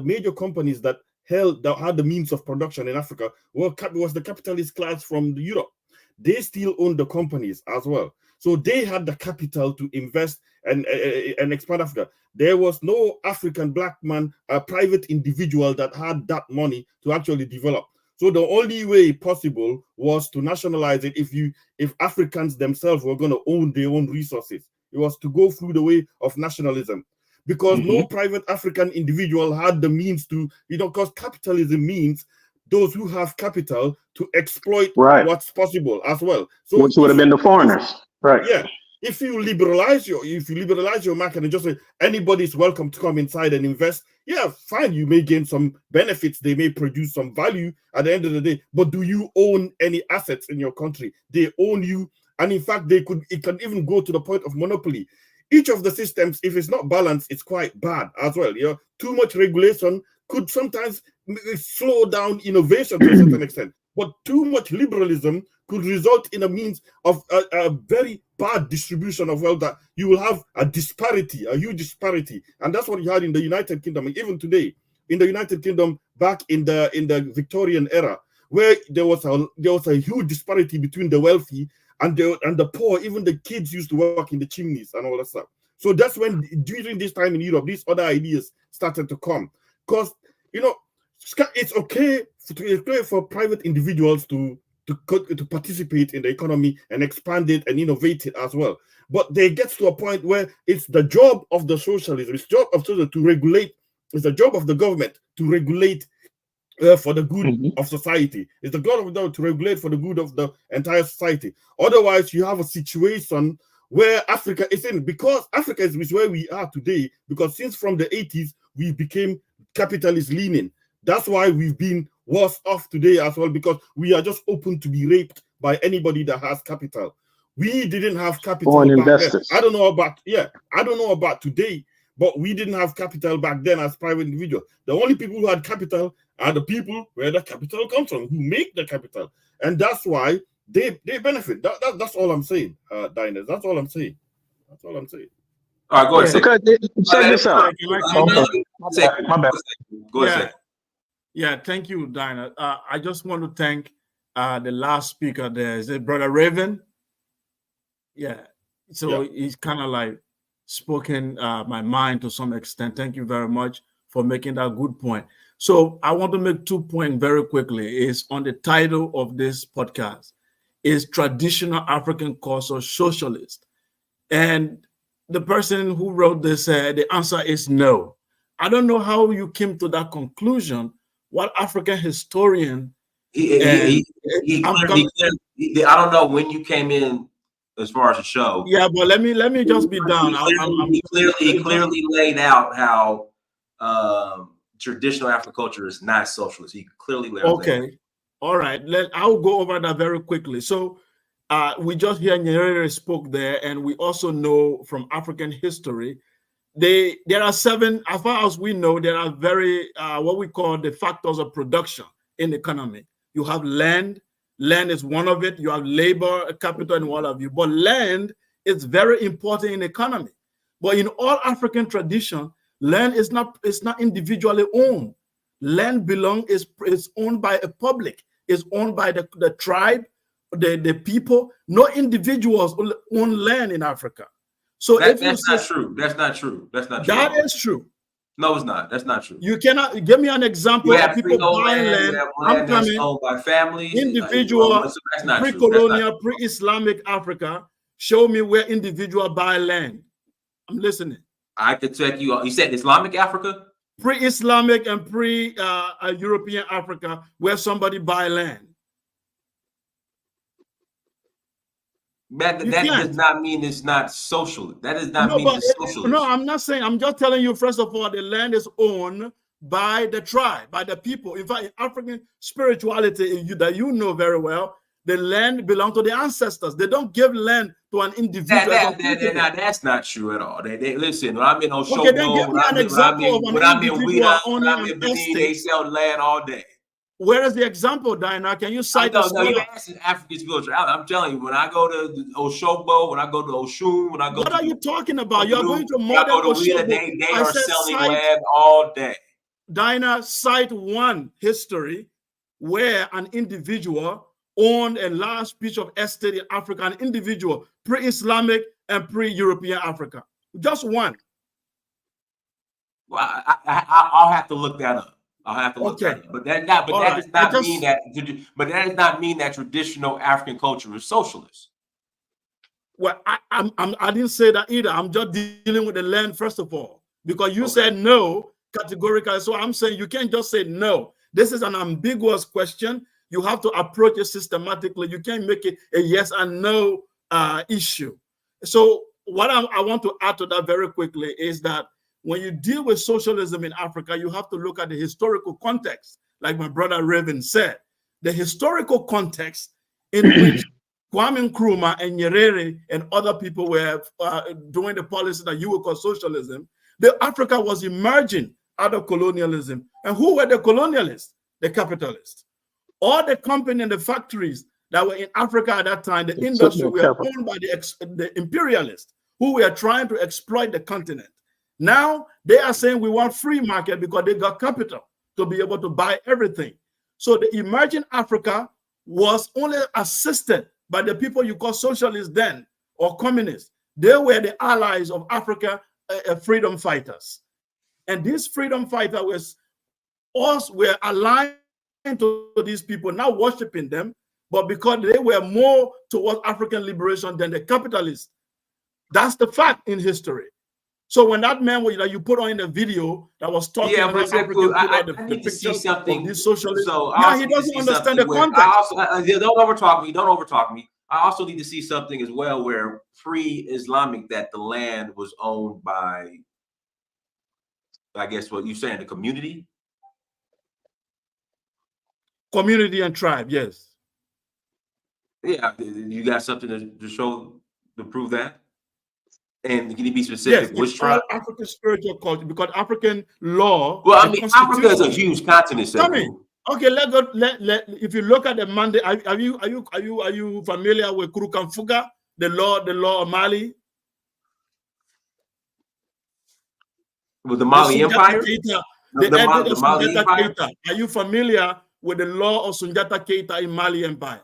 major companies that had the means of production in Africa was the capitalist class from Europe. They still own the companies as well. So they had the capital to invest and expand Africa. There was no African black man, a private individual that had that money to actually develop. So the only way possible was to nationalize it if Africans themselves were going to own their own resources. It was to go through the way of nationalism. Because no private African individual had the means to, because capitalism means those who have capital to exploit what's possible as well. So which would have been the foreigners, right? Yeah. If you liberalize your market and just say anybody's welcome to come inside and invest, yeah, fine, you may gain some benefits, they may produce some value at the end of the day, but do you own any assets in your country? They own you, and in fact, it can even go to the point of monopoly. Each of the systems, if it's not balanced, it's quite bad as well. Too much regulation could sometimes slow down innovation to a certain extent, but too much liberalism could result in a means of a very bad distribution of wealth, that you will have a huge disparity. And that's what you had in the United Kingdom. And even today, in the United Kingdom, back in the Victorian era, where there was a huge disparity between the wealthy and the poor. Even the kids used to work in the chimneys and all that stuff. So that's when, during this time in Europe, these other ideas started to come. Because, it's okay for private individuals to participate in the economy and expand it and innovate it as well. But they get to a point where it's the job of the socialism, it's the job of socialism to regulate, it's the job of the government to regulate for the good of society. It's the job of the government to regulate for the good of the entire society. Otherwise, you have a situation where Africa is in, because Africa is where we are today, because since from the 80s, we became capitalist leaning. That's why we've been worse off today as well, because we are just open to be raped by anybody that has capital. We didn't have capital Foreign back investors. then. I don't know about today, but we didn't have capital back then as private individuals. The only people who had capital are the people where the capital comes from, who make the capital. And that's why they benefit. That's all I'm saying, Diners. That's all I'm saying. All right, go ahead. Check this out. My bad. Go ahead. Yeah, thank you, Dinah. I just want to thank the last speaker there. Is it Brother Raven? Yeah. So he's kind of like spoken my mind to some extent. Thank you very much for making that good point. So I want to make 2 points very quickly. Is on the title of this podcast is Traditional African Culture Socialist. And the person who wrote this, the answer is no. I don't know how you came to that conclusion. What African historian? I don't know when you came in as far as the show. Yeah, but let me just be done. He clearly laid out how traditional African culture is not socialist. He clearly laid out. Okay, all right. I'll go over that very quickly. So we just hear Nyerere spoke there, and we also know from African history, there are 7, as far as we know, there are very what we call the factors of production in the economy. You have land. Land is one of it. You have labor, capital, and all of you. But land is very important in the economy. But in all African tradition, land is not individually owned. Land is owned by a public. It's owned by the tribe, the people. No individuals own land in Africa. So that's not true. That's not true. That's not true. That is true. No, it's not. That's not true. You cannot give me an example of people buying land. I'm coming. Owned by families. Individual, that's not pre-colonial, pre-Islamic Africa. Show me where individual buy land. I'm listening. I could check you. You said Islamic Africa? Pre-Islamic and pre-European Africa, where somebody buy land. That does not mean it's not social. That does not mean it's socialist. No, I'm not saying. I'm just telling you, first of all, the land is owned by the tribe, by the people. In fact, in African spirituality, that you know very well, the land belongs to the ancestors. They don't give land to an individual. That's not true at all. They listen, when I'm in Oshobo, okay, then give me an example of an individual owning an estate. They sell land all day. Where is the example, Diana? Can you cite no, you're asking African spiritual. I'm telling you, when I go to Oshobo, when I go to Oshun, when I go what are you talking about? You're going to modern Oshobo. They are selling land all day. Diana, cite one history where an individual owned a large piece of estate in Africa, an individual, pre-Islamic and pre-European Africa. Just one. Well, I'll have to look that up. I'll have to look at it. But that does not mean that traditional African culture is socialist. Well, I didn't say that either. I'm just dealing with the land, first of all, because you said no categorically. So I'm saying you can't just say no. This is an ambiguous question. You have to approach it systematically. You can't make it a yes and no issue. So what I want to add to that very quickly is that when you deal with socialism in Africa, you have to look at the historical context, like my brother Raven said. The historical context in which Kwame Nkrumah and Nyerere and other people were doing the policy that you would call socialism, Africa was emerging out of colonialism. And who were the colonialists? The capitalists. All the companies and the factories that were in Africa at that time, the industry were owned by the imperialists who were trying to exploit the continent. Now they are saying we want free market because they got capital to be able to buy everything. So the emerging Africa was only assisted by the people you call socialists then or communists. They were the allies of Africa, freedom fighters. And these freedom fighters were aligned to these people, not worshiping them, but because they were more towards African liberation than the capitalists. That's the fact in history. So when that man that you put on in the video that was talking about African I need to see something. These socialists, so he doesn't understand the context. Don't overtalk me. Don't overtalk me. I also need to see something as well where pre-Islamic that the land was owned by, I guess what you're saying, the community? Community and tribe, yes. Yeah, you got something to show to prove that? And can you be specific? Yes, which tribe? African spiritual culture, because African law. Well, I mean, Africa is a huge continent. Okay, if you look at the Monday, are you familiar with Kurukanfuga, the law of Mali? With the Mali Empire? The Mali Empire? Are you familiar with the law of Sunjata Keita in Mali Empire?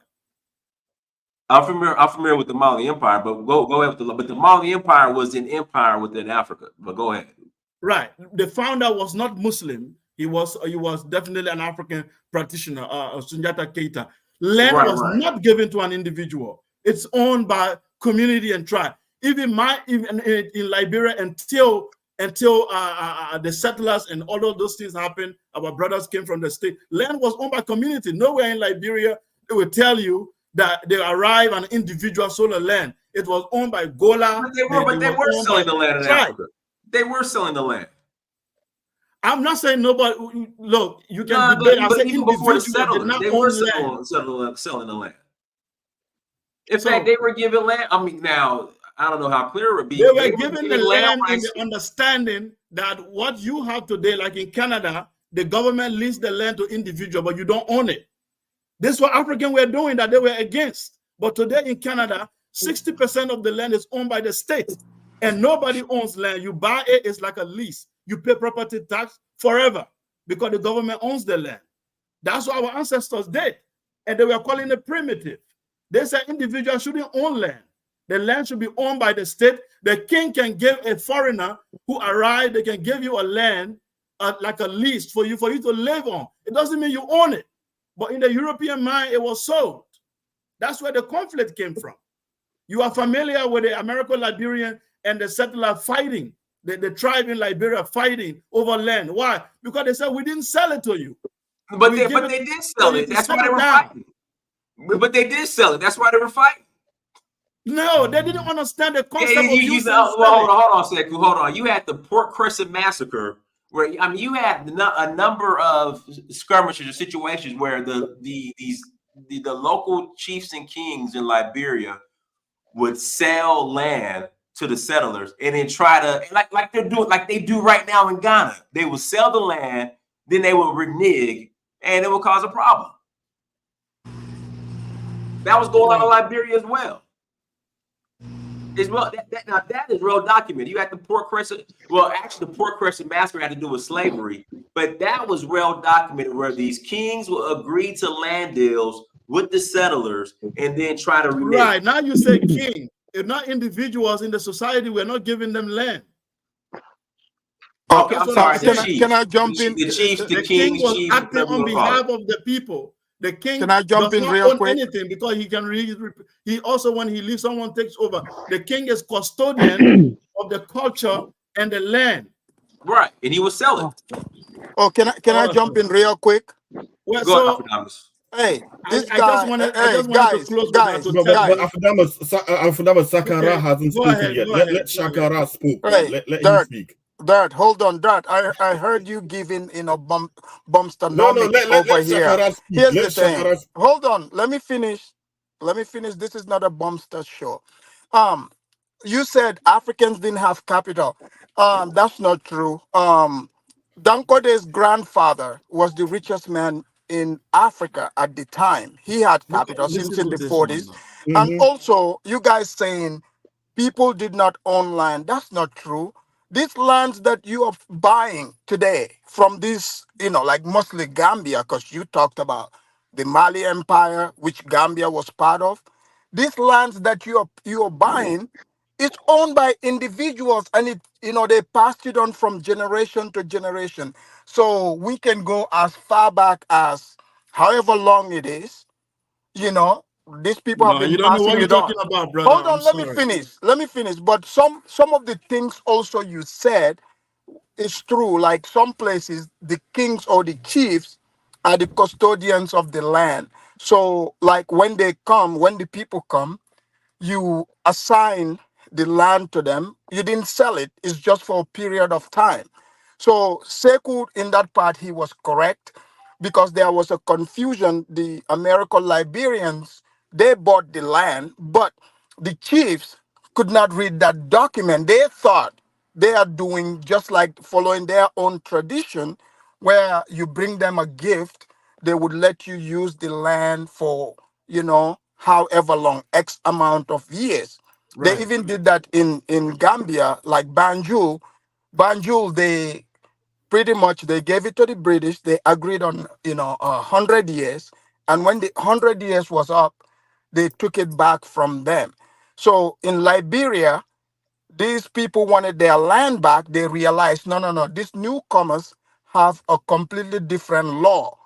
I'm familiar with the Mali Empire, but go ahead with the Mali Empire was an empire within Africa. But go ahead. Right. The founder was not Muslim. He was definitely an African practitioner, Sunjata Keita. Land was not given to an individual. It's owned by community and tribe. Even in Liberia, until the settlers and all of those things happened, our brothers came from the state. Land was owned by community. Nowhere in Liberia they will tell you that they arrived and individual sold the land. It was owned by Gola. But they were selling the land in Africa. They were selling the land. I'm not saying nobody. Look, you can debate. I said even before the settlers, they were selling the land. In fact, they were given land. I mean, now I don't know how clear it would be. They were given the land in the understanding that what you have today, like in Canada, the government leases the land to individual, but you don't own it. This is what Africans were doing that they were against. But today in Canada, 60% of the land is owned by the state, and nobody owns land. You buy it, it's like a lease. You pay property tax forever because the government owns the land. That's what our ancestors did, and they were calling it primitive. They said individuals shouldn't own land. The land should be owned by the state. The king can give a foreigner who arrived, they can give you a land like a lease for you to live on. It doesn't mean you own it. But in the European mind, it was sold. That's where the conflict came from. You are familiar with the American Liberian and the settler fighting, the tribe in Liberia fighting over land. Why? Because they said, we didn't sell it to you. But they did sell it. That's why they were fighting. But they did sell it. That's why they were fighting. No, they didn't understand the concept of hold on a second. Hold on. You had the Port Crescent Massacre, where you had a number of skirmishes or situations where the local chiefs and kings in Liberia would sell land to the settlers and then try to like they do right now in Ghana. They would sell the land, then they would renege, and it would cause a problem. That was going on in Liberia as well. That is real documented. You had the Port Crescent. Well, actually, the Port Crescent Massacre had to do with slavery, but that was well documented, where these kings will agree to land deals with the settlers and then try to renege. Right now, you say king. If not individuals in the society, we're not giving them land. Okay, I'm sorry. Can I jump in? The chiefs, the king was chiefs, acting on behalf of the people. The king can I jump does in not real own quick? anything because he can he also, when he leaves, someone takes over. The king is custodian of the culture and the land. Right, and he was selling. Oh, can I jump in real quick? Well, so hey, this I guy, just wanted to close guys. But Afudama Sakara hasn't spoken yet. Let Shakara speak. Let him speak. Dart, hold on, Dart. I heard you giving bombstonomics over here. Here's the thing. Hold on. Let me finish. This is not a bombster show. You said Africans didn't have capital. That's not true. Dankode's grandfather was the richest man in Africa at the time. He had capital since in the 40s. And also, you guys saying people did not own land. That's not true. These lands that you are buying today from this, like mostly Gambia, because you talked about the Mali Empire, which Gambia was part of. These lands that you are buying, it's owned by individuals, and they passed it on from generation to generation. So we can go as far back as however long it is. These people have been you don't know what passing you're it on. talking about, brother. Hold on, let me finish. But some of the things also you said is true. Like some places, the kings or the chiefs are the custodians of the land. So like when the people come, you assign the land to them. You didn't sell it. It's just for a period of time. So Sekou, in that part, he was correct because there was a confusion. The American Liberians, they bought the land, but the chiefs could not read that document. They thought they are doing just like following their own tradition, where you bring them a gift, they would let you use the land for, however long, X amount of years. Right. They even did that in Gambia, like Banjul. Banjul, they pretty much, they gave it to the British. They agreed on, 100 years. And when the 100 years was up, they took it back from them. So in Liberia, these people wanted their land back, they realized, no, no, no, these newcomers have a completely different law.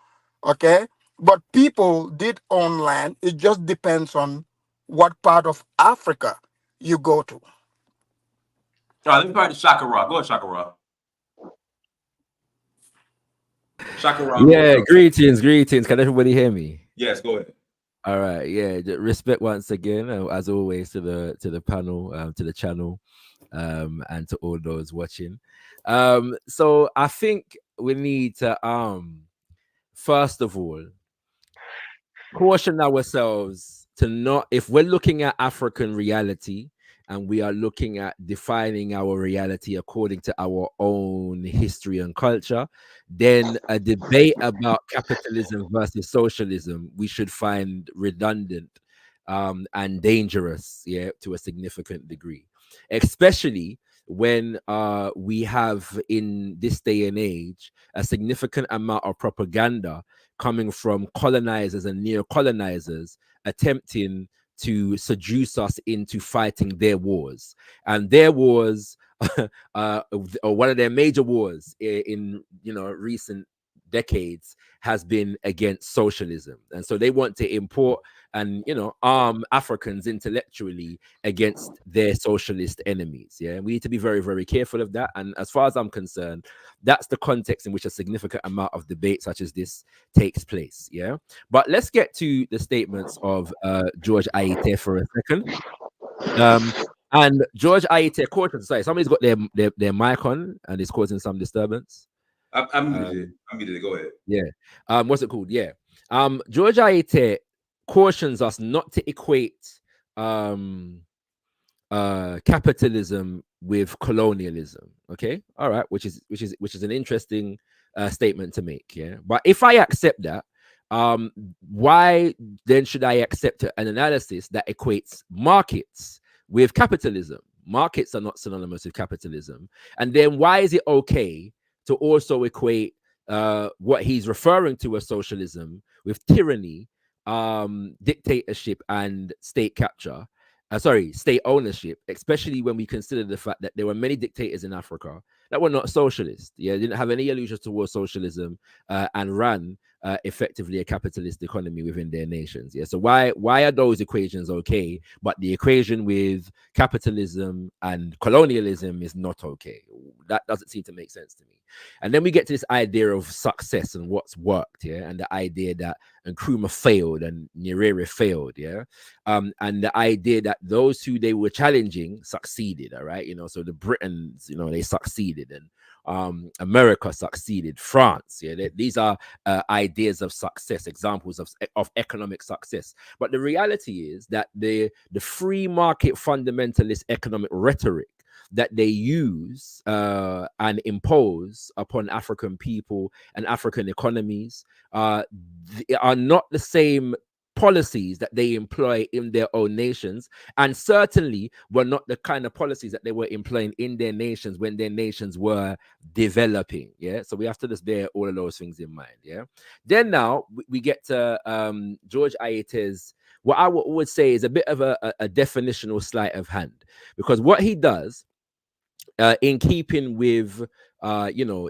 Okay? But people did own land. It just depends on what part of Africa you go to. All right, let me try to Shakara. Go ahead, Shakara. Shakara. Yeah, greetings. Can everybody hear me? Yes, go ahead. All right, yeah. Respect once again, as always, to the panel, to the channel, and to all those watching. So I think we need to first of all caution ourselves to not, if we're looking at African reality and we are looking at defining our reality according to our own history and culture, then a debate about capitalism versus socialism we should find redundant and dangerous, yeah, to a significant degree, especially when we have in this day and age a significant amount of propaganda coming from colonizers and neo-colonizers attempting to seduce us into fighting their wars. And their wars, or one of their major wars in recent decades has been against socialism. And so they want to import and arm Africans intellectually against their socialist enemies. Yeah, we need to be very, very careful of that. And as far as I'm concerned, that's the context in which a significant amount of debate such as this takes place. Yeah, but let's get to the statements of George Aite for a second. And George Aite, sorry, somebody's got their mic on and it's causing some disturbance. I'm muted. Go ahead. Yeah. What's it called? Yeah. George Aite cautions us not to equate capitalism with colonialism. Okay. All right. Which is an interesting statement to make. Yeah. But if I accept that, why then should I accept an analysis that equates markets with capitalism? Markets are not synonymous with capitalism. And then why is it okay to also equate what he's referring to as socialism with tyranny, dictatorship, and state capture? State ownership, especially when we consider the fact that there were many dictators in Africa that were not socialist. Yeah, didn't have any illusions towards socialism and ran effectively a capitalist economy within their nations. Yeah, so why are those equations okay, but the equation with capitalism and colonialism is not okay? That doesn't seem to make sense to me. And then we get to this idea of success and what's worked, yeah, and the idea that Nkrumah failed and Nyerere failed, yeah, and the idea that those who they were challenging succeeded, all right, so the Britons, they succeeded, and America succeeded, France, yeah, these are ideas of success, examples of economic success. But the reality is that the free market fundamentalist economic rhetoric that they use and impose upon African people and African economies are not the same policies that they employ in their own nations, and certainly were not the kind of policies that they were employing in their nations when their nations were developing. Yeah, so we have to just bear all of those things in mind. Yeah, then now we get to George Aite's, what I would say is a bit of a definitional sleight of hand, because what he does, in keeping with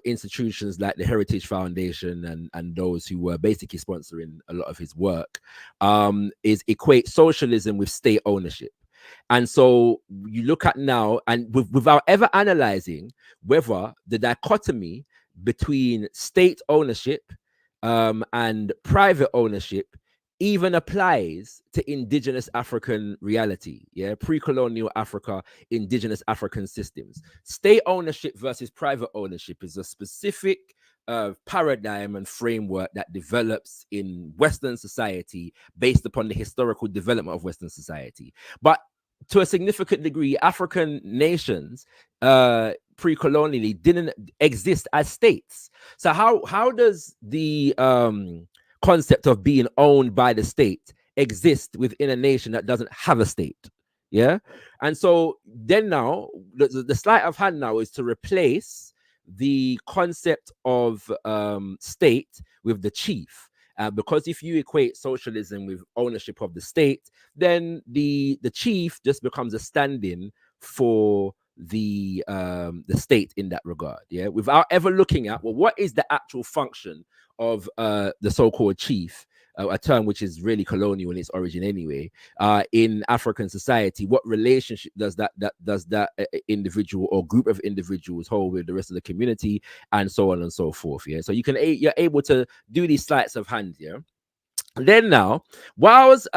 institutions like the Heritage Foundation and those who were basically sponsoring a lot of his work, is equate socialism with state ownership. And so you look at now, and without ever analyzing whether the dichotomy between state ownership and private ownership even applies to indigenous African reality, yeah, pre-colonial Africa, indigenous African systems. State ownership versus private ownership is a specific paradigm and framework that develops in Western society based upon the historical development of Western society. But to a significant degree, African nations pre-colonially didn't exist as states. So how does the concept of being owned by the state exist within a nation that doesn't have a state? Yeah. And so then now the sleight of hand now is to replace the concept of state with the chief, because if you equate socialism with ownership of the state, then the chief just becomes a stand-in for the state in that regard, yeah, without ever looking at, well, what is the actual function of the so-called chief, a term which is really colonial in its origin anyway, in African society. What relationship does that individual or group of individuals hold with the rest of the community, and so on and so forth, yeah? So you're able to do these sleights of hand, yeah? Then now, whilst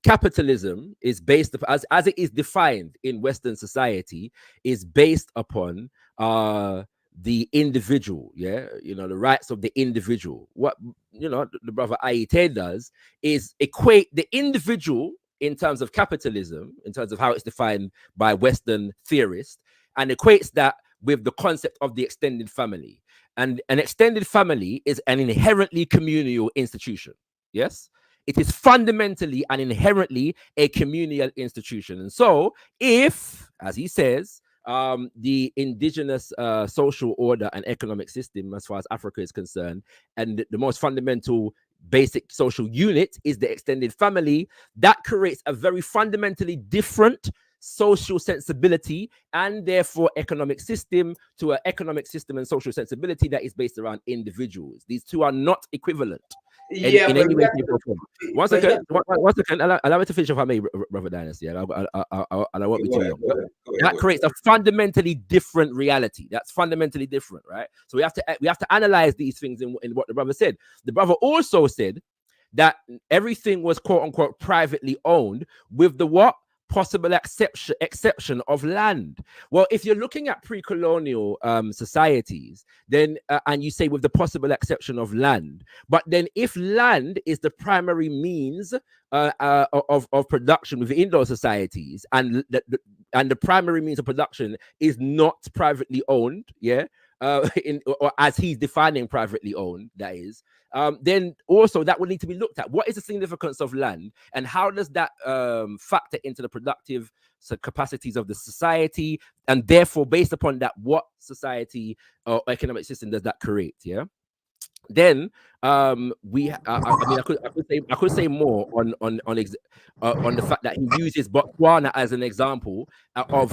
capitalism is based upon, as it is defined in Western society, is based upon the individual, yeah, the rights of the individual. What the brother Aite does is equate the individual in terms of capitalism, in terms of how it's defined by Western theorists, and equates that with the concept of the extended family. And an extended family is an inherently communal institution. Yes, it is fundamentally and inherently a communal institution. And so if, as he says, the indigenous social order and economic system, as far as Africa is concerned, and the most fundamental basic social unit is the extended family, that creates a very fundamentally different social sensibility and therefore economic system to an economic system and social sensibility that is based around individuals. These two are not equivalent. In any way, one second, allow me to finish if I may, Brother Dynasty, and I won't be too long. That creates a fundamentally different reality. That's fundamentally different, right? So we have to analyze these things in what the brother said. The brother also said that everything was quote unquote privately owned, with the what? Possible exception of land. Well, if you're looking at pre-colonial societies, then and you say with the possible exception of land, but then if land is the primary means of production within those societies, and the primary means of production is not privately owned, yeah, or as he's defining privately owned, that is, then also that would need to be looked at. What is the significance of land, and how does that factor into the productive capacities of the society, and therefore based upon that, what society or economic system does that create? Yeah. Then I could say more on the fact that he uses Botswana as an example of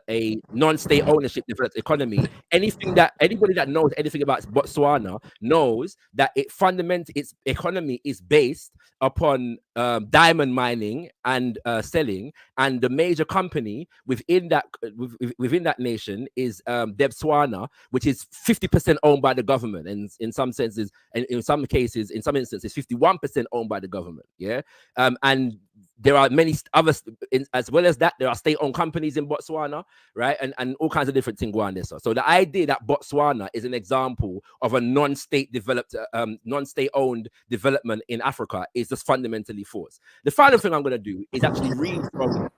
a non-state ownership developed economy. Anybody that knows anything about Botswana knows that its economy is based upon diamond mining and selling, and the major company within that nation is Debswana, which is 50% owned by the government, and in some senses, and in some cases, in some instances, 51% owned by the government. Yeah, and there are many others, as well as that, there are state-owned companies in Botswana, right? And all kinds of different things going on there. So the idea that Botswana is an example of a non-state developed, non-state-owned development in Africa is just fundamentally false. The final thing I'm going to do is actually read from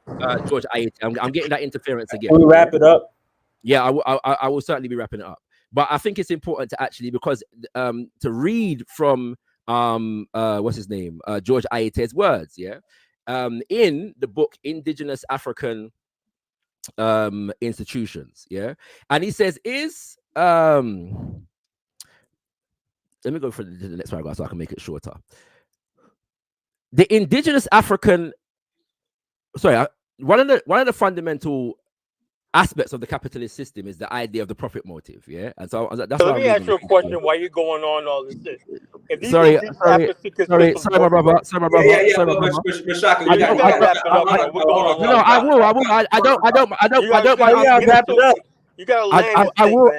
George Aite. I'm getting that interference again. Can we wrap it up? Yeah, I will certainly be wrapping it up. But I think it's important to actually, because to read from what's his name, George Aite's words, yeah, in the book Indigenous African Institutions, yeah, and he says let me go for the next paragraph so I can make it shorter. The indigenous African, one of the fundamental aspects of the capitalist system is the idea of the profit motive, yeah. And so that's. So let me ask you a question. Why you going on all this shit? Sorry, my brother. You gotta land. I will.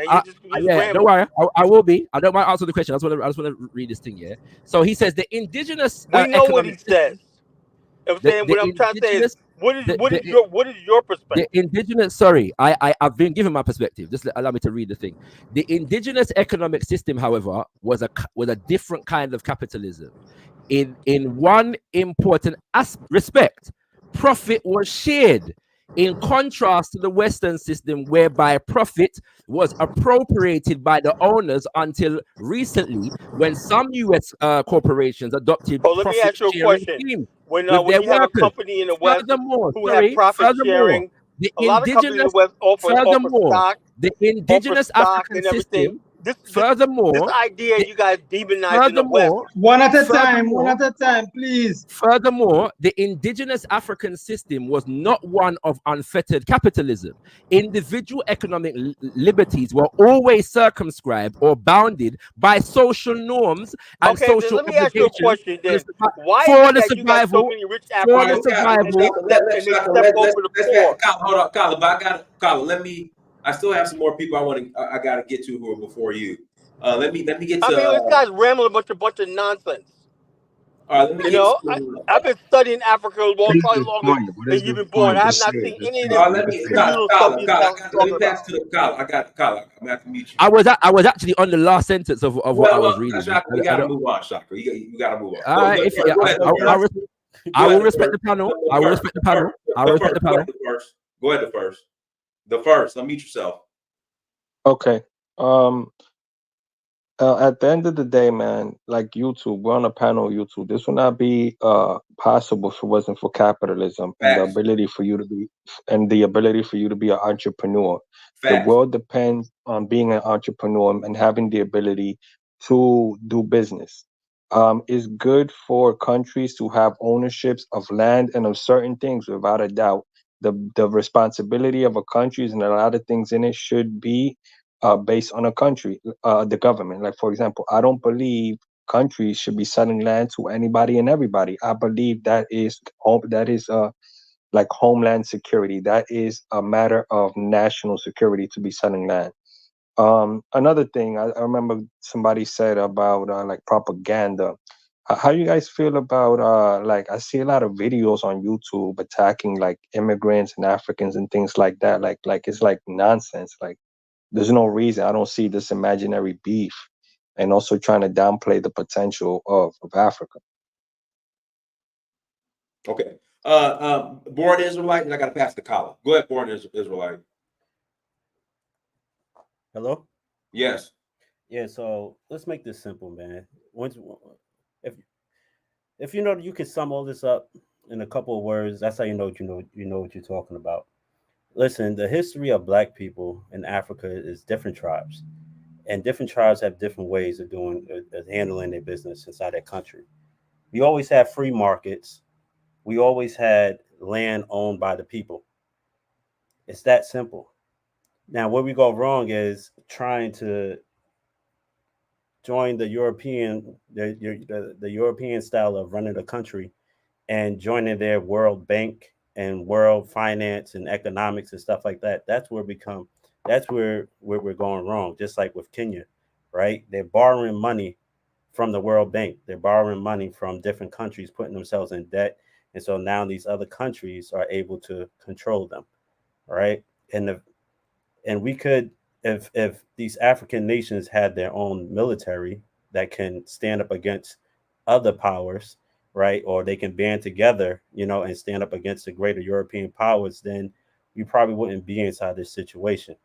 Yeah, don't worry. I will be. I don't mind answering the question. I just want to read this thing. Yeah. So he says the indigenous. We know what he says. What I'm trying to say is, what is your perspective? The indigenous. Sorry, I've been given my perspective. Just allow me to read the thing. The indigenous economic system, however, was a different kind of capitalism. In one important respect, profit was shared. In contrast to the Western system, whereby profit was appropriated by the owners until recently, when some U.S. corporations adopted let me ask you a question. When you have a company in the West who have profit sharing, a lot of companies in the West offer stock, the indigenous African system this Furthermore, idea you guys demonizing the West. One at a time, please. Furthermore, the indigenous African system was not one of unfettered capitalism. Individual economic liberties were always circumscribed or bounded by social norms and Okay, then social let me ask you a obligations question then. Why for is the it that you got so survival, many rich for the Africans survival. and they step over the poor? Hold on, Colin, but I got Colin. I still have some more people I gotta get to who are before you. Let me get to. This guy's rambling a bunch of nonsense. All right, let me get to. I've been studying Africa What is probably the longer point? What than is you've the been born. point? I have Just not say it. seen Just any of say this it. Let me, criminal stuff you're let me talking pass about. to the Colin. I got Colin. I'm gonna have to mute you. I was actually on the last sentence of what I was reading. Shaka, we gotta move on, Shaka. You gotta move on. All right, I will respect the panel. I will respect the panel. I will respect the panel. Go ahead, the first. Unmute yourself. Okay. At the end of the day, man, like YouTube, we're on a panel of YouTube. This would not be possible if it wasn't for capitalism and the ability for you to be an entrepreneur. The world depends on being an entrepreneur and having the ability to do business. It's good for countries to have ownerships of land and of certain things, without a doubt. The responsibility of a country and a lot of things in it should be based on a country, the government. Like, for example, I don't believe countries should be selling land to anybody and everybody. I believe that is like homeland security. That is a matter of national security to be selling land. Another thing I remember somebody said about like propaganda. How you guys feel about like I see a lot of videos on YouTube attacking like immigrants and Africans and things like that. Like it's like nonsense. Like there's no reason. I don't see this imaginary beef, and also trying to downplay the potential of Africa. Okay. Born Israelite, and I gotta pass the Colin. Go ahead, Born Israelite. Hello? Yes. Yeah, so let's make this simple, man. If you know you can sum all this up in a couple of words, that's how you know what you're talking about. Listen, the history of Black people in Africa is different tribes, and different tribes have different ways of handling their business inside their country. We always had free markets. We always had land owned by the people. It's that simple. Now, where we go wrong is trying to join the European style of running the country and joining their World Bank and world finance and economics and stuff like that. That's where we're going wrong. Just like with Kenya, right? They're borrowing money from the World Bank. They're borrowing money from different countries, putting themselves in debt. And so now these other countries are able to control them, right? And we could, if these African nations had their own military that can stand up against other powers, right? Or they can band together, and stand up against the greater European powers, then we probably wouldn't be inside this situation.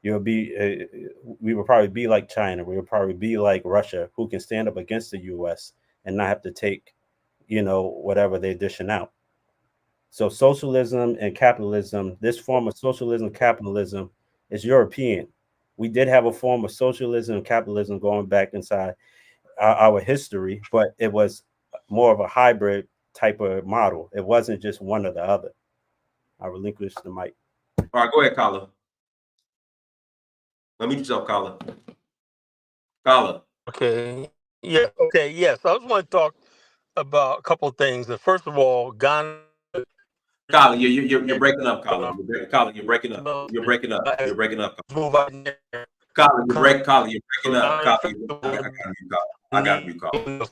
We would probably be like China. We would probably be like Russia, who can stand up against the U.S. and not have to take, whatever they're dishing out. So socialism and capitalism, this form of socialism, capitalism is European. We did have a form of socialism and capitalism going back inside our history, but it was more of a hybrid type of model. It wasn't just one or the other. I relinquish the mic. All right, go ahead, Colin. Let me yourself, Colin. Okay. Yeah. Okay. Yes. I just want to talk about a couple of things. First of all, Ghana. Colin, you're breaking up, Colin. Colin, you're breaking up. You're breaking up. You're breaking up. Colin, you're breaking up. Colin, I got you, Colin.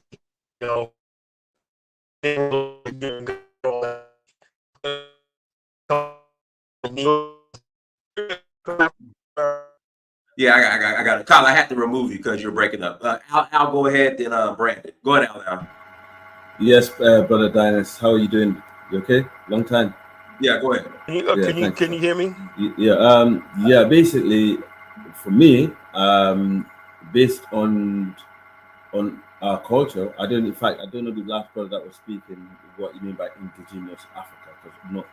Yeah, I got it. Colin, I had to remove you because you're breaking up. Al, go ahead, then Brandon. Go ahead, Al. Yes, Brother Dynas, how are you doing? You okay? Long time. Yeah, go ahead. Can you hear me? Yeah. Basically, for me, based on our culture, I don't know the last brother that was speaking what you mean by indigenous Africa, because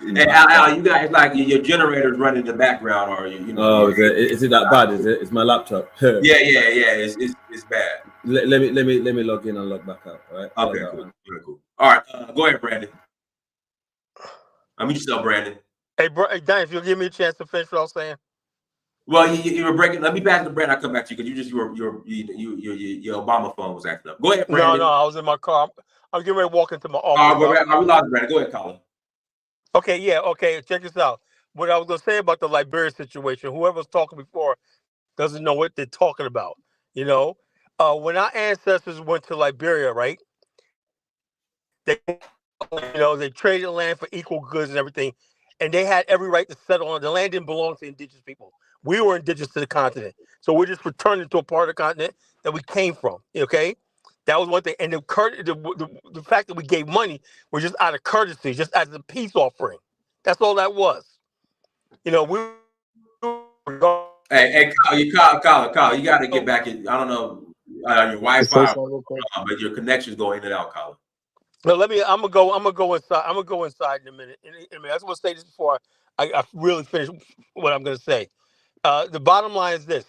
Hey, Al, you guys like your generator's running in the background, or you know? Oh, is it that bad? Is it? It's my laptop. Yeah. It's bad. Let me log in and log back out. All right. Okay, cool. All right, go ahead, Brandon. I'm yourself, Brandon. Hey, Dan, if you'll give me a chance to finish what I was saying. Well, you were breaking. Let me pass the Brandon. I'll come back to you because your Obama phone was acting up. Go ahead, Brandon. No, I was in my car. I'm getting ready to walk into my office. We lost Brandon. Go ahead, Colin. Okay. Check this out. What I was gonna say about the Liberia situation. Whoever was talking before doesn't know what they're talking about. You know, when our ancestors went to Liberia, right? They traded land for equal goods and everything, and they had every right to settle on the land. Didn't belong to indigenous people. We were indigenous to the continent, so we're just returning to a part of the continent that we came from. Okay, that was one thing. And the fact that we gave money was just out of courtesy, just as a peace offering. That's all that was. Hey, Colin, you got to get back in. I don't know your Wi-Fi, but your connection's going in and out, Colin. No, I'm gonna go inside. I'm gonna go inside in a minute. I just want to say this before I really finish what I'm gonna say. The bottom line is this: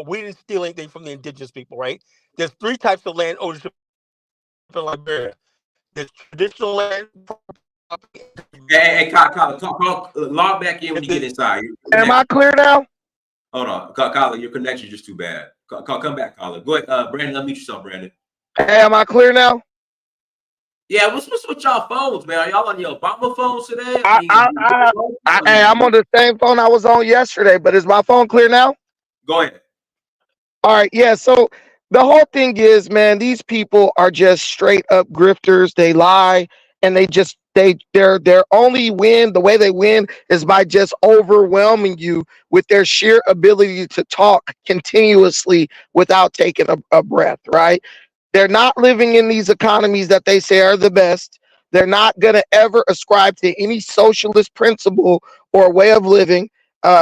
we didn't steal anything from the indigenous people, right? There's 3 types of land ownership in Liberia. There's traditional land. Hey, Colin, log back in when you get inside. Am I clear now? Hold on, Colin, your connection's just too bad. Come back, Colin. Go ahead, Brandon. Unmute yourself, Brandon. Hey, am I clear now? Yeah, what's with y'all phones, man? Are y'all on your Obama phones today? I'm on the same phone I was on yesterday, but is my phone clear now? Go ahead. All right, yeah. So the whole thing is, man, these people are just straight up grifters. They lie, and their only win, the way they win is by just overwhelming you with their sheer ability to talk continuously without taking a breath, right? They're not living in these economies that they say are the best. They're not going to ever ascribe to any socialist principle or way of living.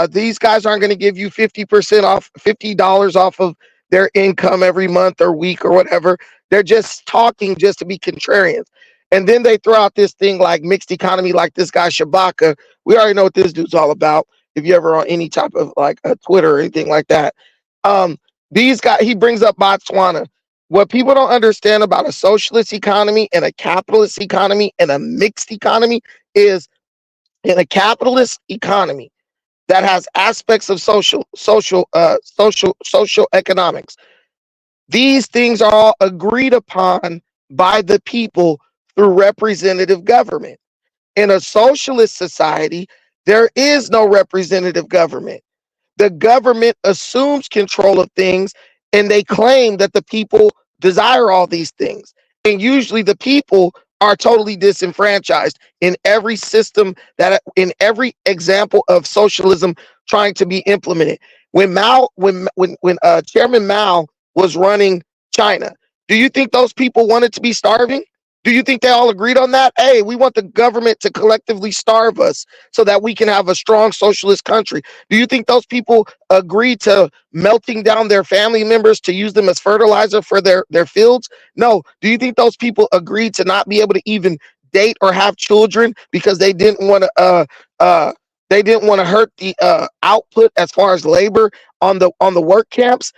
These guys aren't going to give you 50% off, $50 off of their income every month or week or whatever. They're just talking just to be contrarians. And then they throw out this thing like mixed economy, like this guy Shabaka. We already know what this dude's all about. If you're ever on any type of like a Twitter or anything like that. These guys, he brings up Botswana. What people don't understand about a socialist economy and a capitalist economy and a mixed economy is, in a capitalist economy that has aspects of social economics, these things are all agreed upon by the people through representative government. In a socialist society, there is no representative government. The government assumes control of things, and they claim that the people desire all these things. And usually the people are totally disenfranchised in every system, in every example of socialism trying to be implemented. When Chairman Mao was running China, do you think those people wanted to be starving? Do you think they all agreed on that? Hey, we want the government to collectively starve us so that we can have a strong socialist country. Do you think those people agreed to melting down their family members to use them as fertilizer for their fields? No. Do you think those people agreed to not be able to even date or have children because they didn't want to hurt the output as far as labor on the work camps?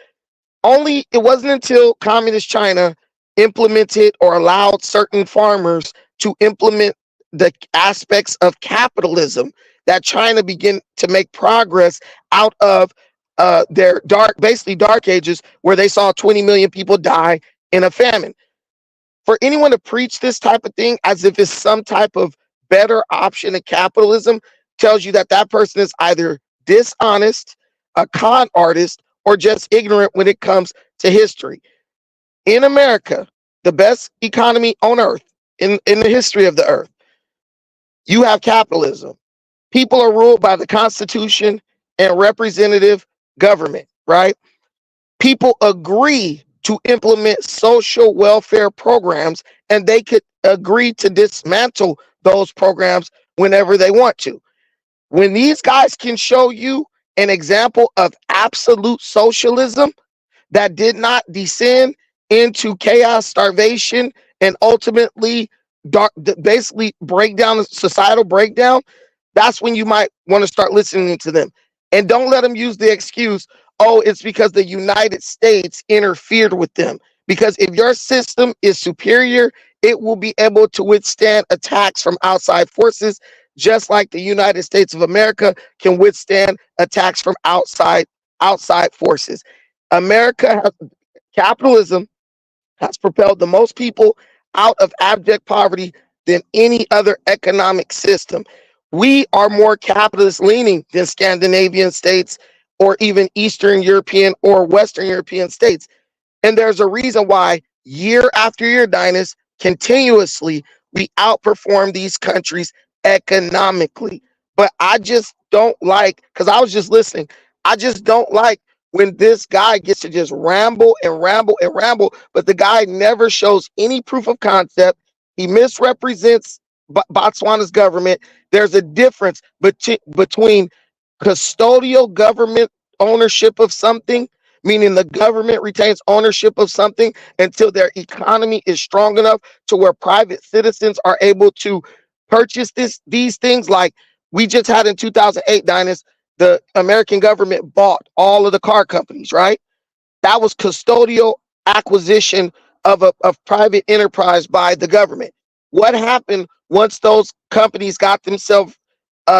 It wasn't until communist China implemented or allowed certain farmers to implement the aspects of capitalism that China began to make progress out of their dark ages, where they saw 20 million people die in a famine. For anyone to preach this type of thing as if it's some type of better option in capitalism tells you that that person is either dishonest, a con artist, or just ignorant when it comes to history. In America, the best economy on earth, in the history of the earth, you have capitalism. People are ruled by the Constitution and representative government, right? People agree to implement social welfare programs, and they could agree to dismantle those programs whenever they want to. When these guys can show you an example of absolute socialism that did not descend into chaos, starvation, and ultimately basically breakdown, societal breakdown, that's when you might want to start listening to them. And don't let them use the excuse, oh, it's because the United States interfered with them. Because if your system is superior, it will be able to withstand attacks from outside forces, just like the United States of America can withstand attacks from outside forces. Capitalism has propelled the most people out of abject poverty than any other economic system. We are more capitalist leaning than Scandinavian states or even Eastern European or Western European states. And there's a reason why year after year, Dinus, continuously we outperform these countries economically. But I just don't like, because I was just listening, I just don't like when this guy gets to just ramble and ramble and ramble, but the guy never shows any proof of concept. He misrepresents Botswana's government. There's a difference between custodial government ownership of something, meaning the government retains ownership of something until their economy is strong enough to where private citizens are able to purchase these things. Like we just had in 2008, Dinus, the American government bought all of the car companies, right? That was custodial acquisition of private enterprise by the government. What happened once those companies got themselves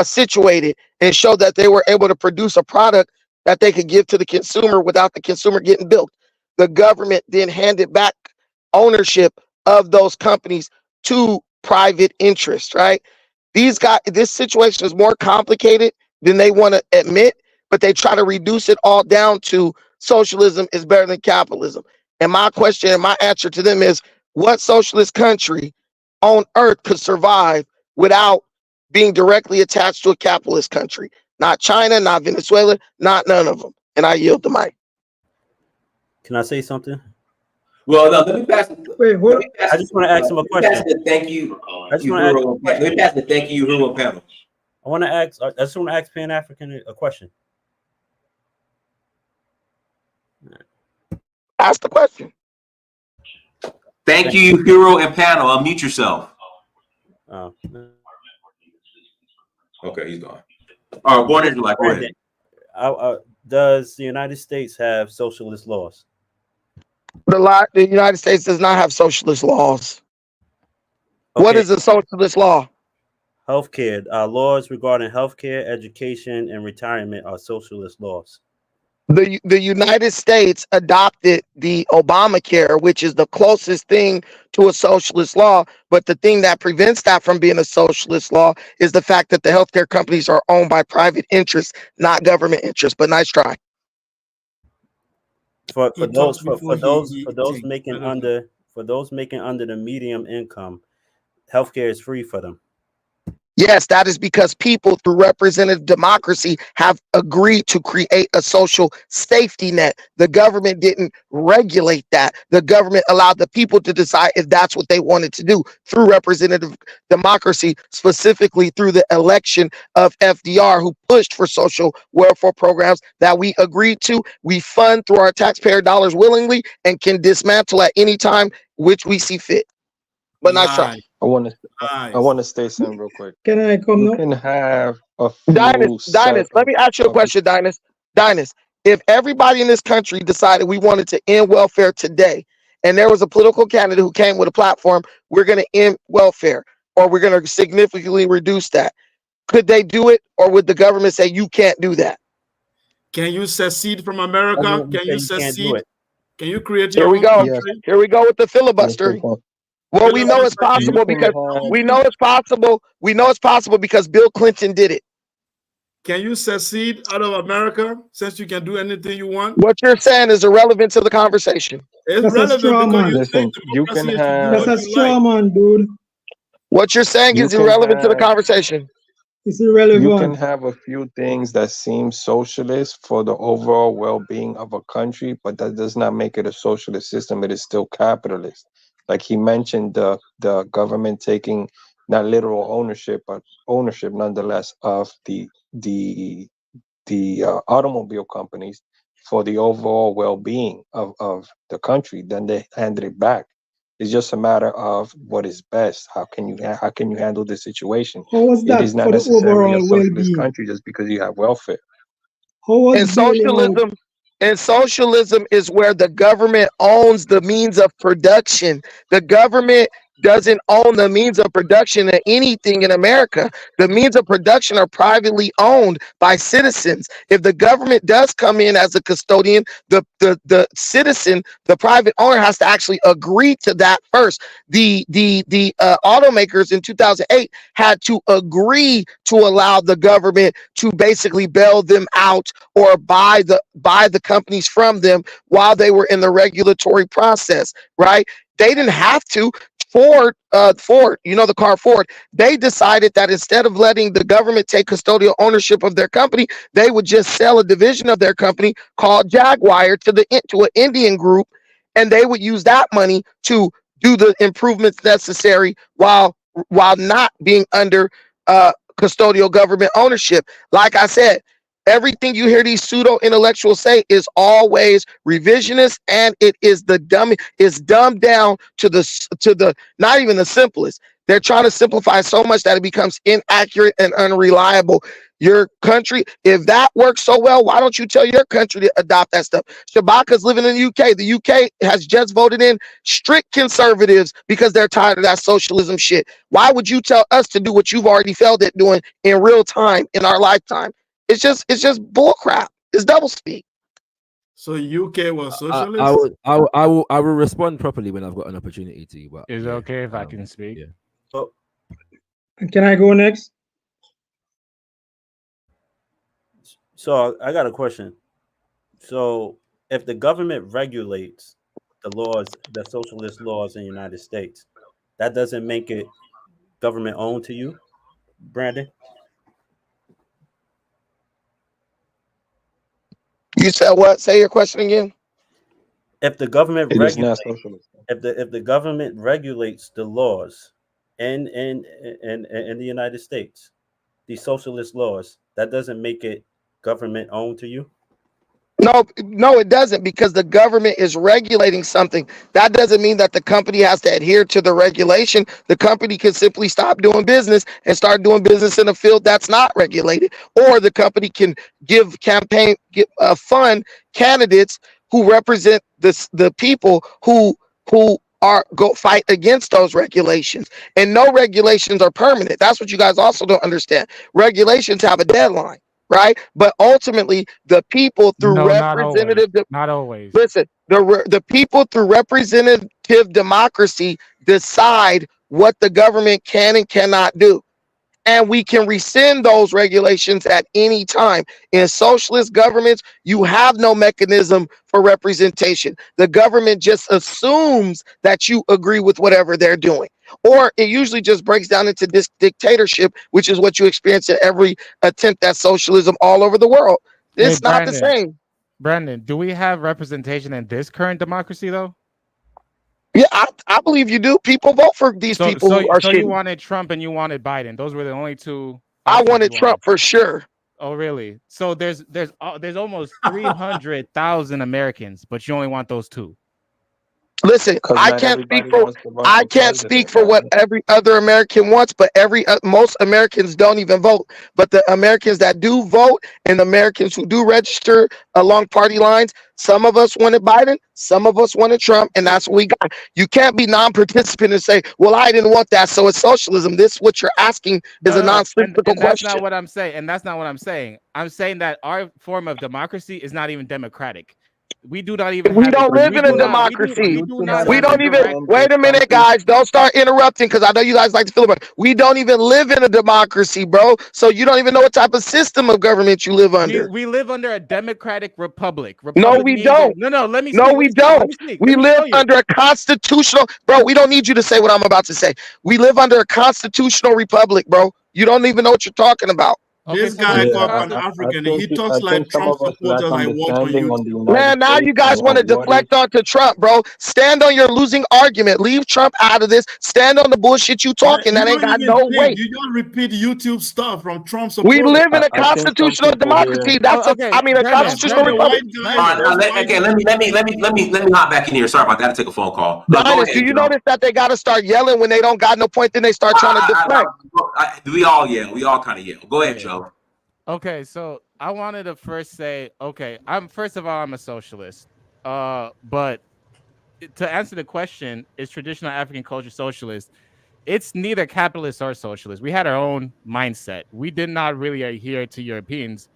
situated and showed that they were able to produce a product that they could give to the consumer without the consumer getting built? The government then handed back ownership of those companies to private interests, right? This situation is more complicated than they want to admit, but they try to reduce it all down to socialism is better than capitalism. And my question and my answer to them is, what socialist country on earth could survive without being directly attached to a capitalist country? Not China, not Venezuela, not none of them. And I yield the mic. Can I say something? Well, no, let me pass. Wait, I just want to ask him a question. Thank you. I just want to ask him a question. Let me pass the thank you, Hero panel. I want to ask. I just want to ask Pan African a question. Ask the question. Thank you, Hero and panel. Unmute yourself. Oh. Okay, he's gone. All right, born into like. Go ahead. Does the United States have socialist laws? The United States does not have socialist laws. Okay. What is a socialist law? Healthcare. Laws regarding healthcare, education, and retirement are socialist laws. The United States adopted the Obamacare, which is the closest thing to a socialist law. But the thing that prevents that from being a socialist law is the fact that the healthcare companies are owned by private interests, not government interests. But nice try. For those making under the medium income, healthcare is free for them. Yes, that is because people through representative democracy have agreed to create a social safety net. The government didn't regulate that. The government allowed the people to decide if that's what they wanted to do through representative democracy, specifically through the election of FDR, who pushed for social welfare programs that we agreed to. We fund through our taxpayer dollars willingly and can dismantle at any time which we see fit. But nice try. I want to say something real quick. Can I come You now? can have a few Dinus, let me ask you a question, Dinus. If everybody in this country decided we wanted to end welfare today, and there was a political candidate who came with a platform, we're going to end welfare, or we're going to significantly reduce that, could they do it, or would the government say you can't do that? Can you secede from America? Can you secede? Can you create your own country? Here we go with the filibustering. Well, we know it's possible because we know it's possible. We know it's possible because Bill Clinton did it. Can you secede out of America since you can do anything you want? What you're saying is irrelevant to the conversation. It's relevant because you can have. That's a straw man, dude. What you're saying is irrelevant to the conversation. It's irrelevant. You can have a few things that seem socialist for the overall well-being of a country, but that does not make it a socialist system. It is still capitalist. Like he mentioned, the government taking not literal ownership, but ownership nonetheless of the automobile companies for the overall well-being of the country. Then they handed it back. It's just a matter of what is best. How can you handle the situation? How was It is that not for the necessarily a overall socialist well-being? country just because you have welfare. How was And bailing out? socialism is where the government owns the means of production. The government doesn't own the means of production of anything in America. The means of production are privately owned by citizens. If the government does come in as a custodian, the citizen, the private owner, has to actually agree to that first. The automakers in 2008 had to agree to allow the government to basically bail them out or buy the companies from them while they were in the regulatory process, right? They didn't have to. Ford, you know, the car Ford, they decided that instead of letting the government take custodial ownership of their company, they would just sell a division of their company called Jaguar to an Indian group, and they would use that money to do the improvements necessary while not being under custodial government ownership. Like I said, everything you hear these pseudo intellectuals say is always revisionist, and it is dumbed down to the not even the simplest. They're trying to simplify so much that it becomes inaccurate and unreliable. Your country, if that works so well, why don't you tell your country to adopt that stuff? Shabaka's living in the UK. The UK has just voted in strict conservatives because they're tired of that socialism shit. Why would you tell us to do what you've already failed at doing in real time in our lifetime? It's just bull crap. It's double speak. So UK was socialist? I will respond properly when I've got an opportunity to. But is it okay if I can speak? Yeah. So, Can I go next? so I got a question. So if the government regulates the laws, the socialist laws in the United States, that doesn't make it government owned to you, Brandon? You said what? Say your question again. If the government It is not regulates, socialist. if the government regulates the laws in the United States, the socialist laws, that doesn't make it government owned to you? No, it doesn't, because the government is regulating something. That doesn't mean that the company has to adhere to the regulation. The company can simply stop doing business and start doing business in a field that's not regulated. Or the company can fund candidates who represent the people who are go fight against those regulations. And no regulations are permanent. That's what you guys also don't understand. Regulations have a deadline, right? But ultimately, the people through Not always. listen, the people through representative democracy decide what the government can and cannot do. And we can rescind those regulations at any time. In socialist governments, you have no mechanism for representation. The government just assumes that you agree with whatever they're doing. Or it usually just breaks down into this dictatorship, which is what you experience at every attempt at socialism all over the world. It's not the same. Brandon, do we have representation in this current democracy, though? Yeah, I believe you do. People vote for these people who are so shitty. you wanted Trump and you wanted Biden. Those were the only two. I wanted Trump for sure. Oh, really? So there's almost 300,000 Americans, but you only want those two. Listen, I can't speak for what every other American wants, but most Americans don't even vote. But the Americans that do vote and the Americans who do register along party lines, some of us wanted Biden, some of us wanted Trump, and that's what we got. You can't be non-participant and say, "Well, I didn't want that, so it's socialism." This what you're asking is a nonsensical question. That's not what I'm saying, and that's not what I'm saying. I'm saying that our form of democracy is not even democratic. We do not even. We don't live in a democracy. We don't even. Wait a minute, guys. Don't start interrupting, because I know you guys like to feel about it. We don't even live in a democracy, bro. So you don't even know what type of system of government you live under. We live under a democratic republic. No, we don't. No, let me. No, we don't. We live under a constitutional. Bro, we don't need you to say what I'm about to say. We live under a constitutional republic, bro. You don't even know what you're talking about. This so guy what called about Pan African, he talks like some Trump of us lack supporters I watch on understanding on the YouTube. United Man, now States you guys want to of what is. deflect onto Trump, bro. Stand on your losing argument. Leave Trump out of this. Stand on the bullshit you Man, talking. you That ain't don't got even no think. weight. You don't repeat YouTube stuff from Trump We supporters. live in a I think some constitutional people democracy. here. That's a, okay, I mean, a Brendan, That's constitutional why the republic. white All guys. right, Those white okay. guys. Let me hop back in here. Sorry about that. I take a phone call. Go Dynasty, ahead, you Joe. notice that they got to start yelling when they don't got no point, then they start trying to deflect. We all yell. We all kind of yell. Go ahead, Joe. Okay, so I wanted to first say, okay, first of all, I'm a socialist. But to answer the question, is traditional African culture socialist? It's neither capitalist or socialist. We had our own mindset. We did not really adhere to Europeans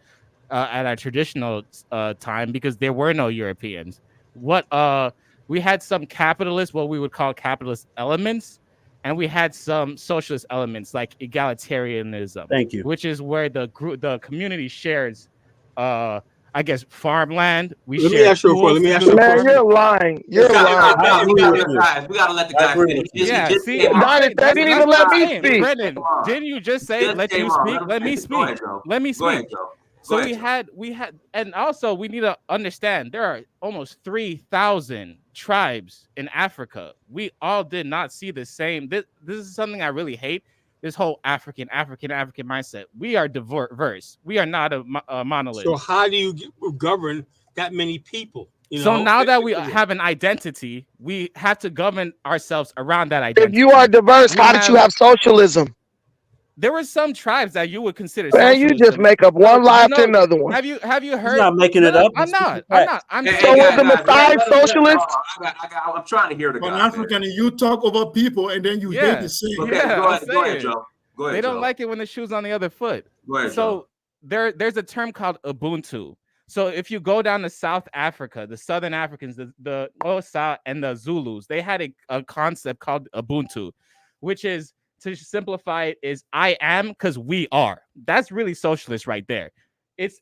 at our traditional time because there were no Europeans. We had some capitalist, what we would call capitalist elements, and we had some socialist elements like egalitarianism. Thank you. Which is where the community shares, I guess, farmland. Let me ask you a question. Let me ask you a Man, question. you're lying. You're We lying. gotta let the guy finish. Yeah, Just see, came off. Dynasty, they didn't even what let I'm me saying. speak. Brendan, didn't you just say Just let came you on. speak? Let me Go speak. ahead, Joe. Let me Go ahead, speak. Joe. So Go ahead, we had, and also we need to understand there are almost 3,000 tribes in Africa. We all did not see the same. This is something I really hate. This whole African mindset. We are diverse. We are not a monolith. So how do you govern that many people? You So know, now that we have an identity, we have to govern ourselves around that If identity. you are diverse, how did you have socialism? There were some tribes that you would consider Man, you socialism. just make up one lie after another one. Have you heard? He's not making it up. I'm He's not. speaking I'm So was the Messiah socialist? I'm trying to hear the Pan guy. African, you talk over people and then you hate the same. Okay, go ahead, Joe. Go ahead, They don't Joe. like it when the shoe's on the other foot. Go ahead, So there's a term called Ubuntu. So if you go down to South Africa, the Southern Africans, the Xhosa and the Zulus, they had a concept called Ubuntu, which is, to simplify it, is I am because we are. That's really socialist right there. It's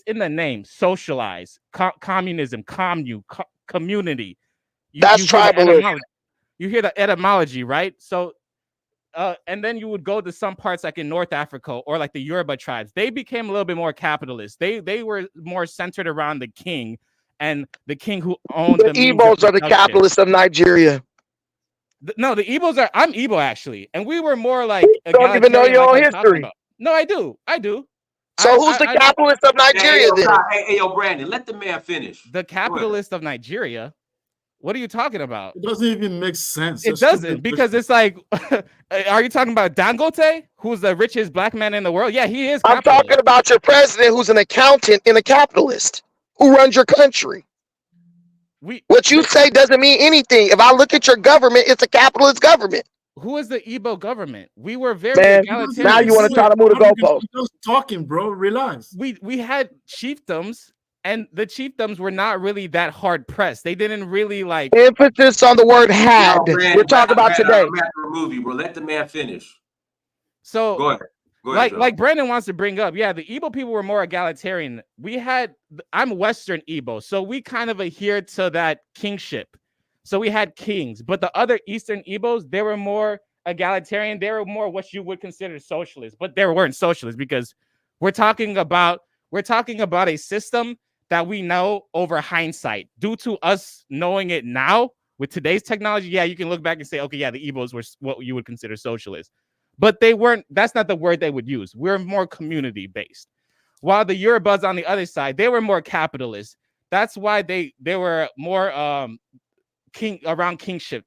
in the name. Socialize, communism, community. That's tribalism. You hear the etymology, right? So and then you would go to some parts like in North Africa or like the Yoruba tribes. They became a little bit more capitalist. They were more centered around the king and the king who owned The means of Igbos are the production. capitalists of Nigeria. No, the Igbos are. I'm Igbo actually, and we were more like. You don't even know your own history. No, I do. So who's the capitalist of Nigeria then? Hey, yo, Brandon, let the man finish. The capitalist of Nigeria. What are you talking about? It doesn't even make sense. It doesn't, because it's like, are you talking about Dangote, who's the richest black man in the world? Yeah, he is. I'm talking about your president, who's an accountant and a capitalist, who runs your country. What you say doesn't mean anything. If I look at your government, it's a capitalist government. Who is the Igbo government? We were very Man, egalitarian. now you want to try to move the goalpost. Just talking, bro. Relax. We had chiefdoms, and the chiefdoms were not really that hard pressed. They didn't really like emphasis on the word had. We're talking about today. I'm gonna remove you, bro. Let the man finish. So go ahead. Go ahead, Joe. like Brandon wants to bring up, yeah, the Igbo people were more egalitarian. I'm Western Igbo, so we kind of adhered to that kingship. So we had kings, but the other Eastern Igbos, they were more egalitarian. They were more what you would consider socialist, but they weren't socialist because we're talking about a system that we know over hindsight. Due to us knowing it now with today's technology, yeah, you can look back and say, okay, yeah, the Igbos were what you would consider socialist, but they weren't. That's not the word they would use. We're more community based, while the Yorubas on the other side, they were more capitalist. That's why they were more around kingship.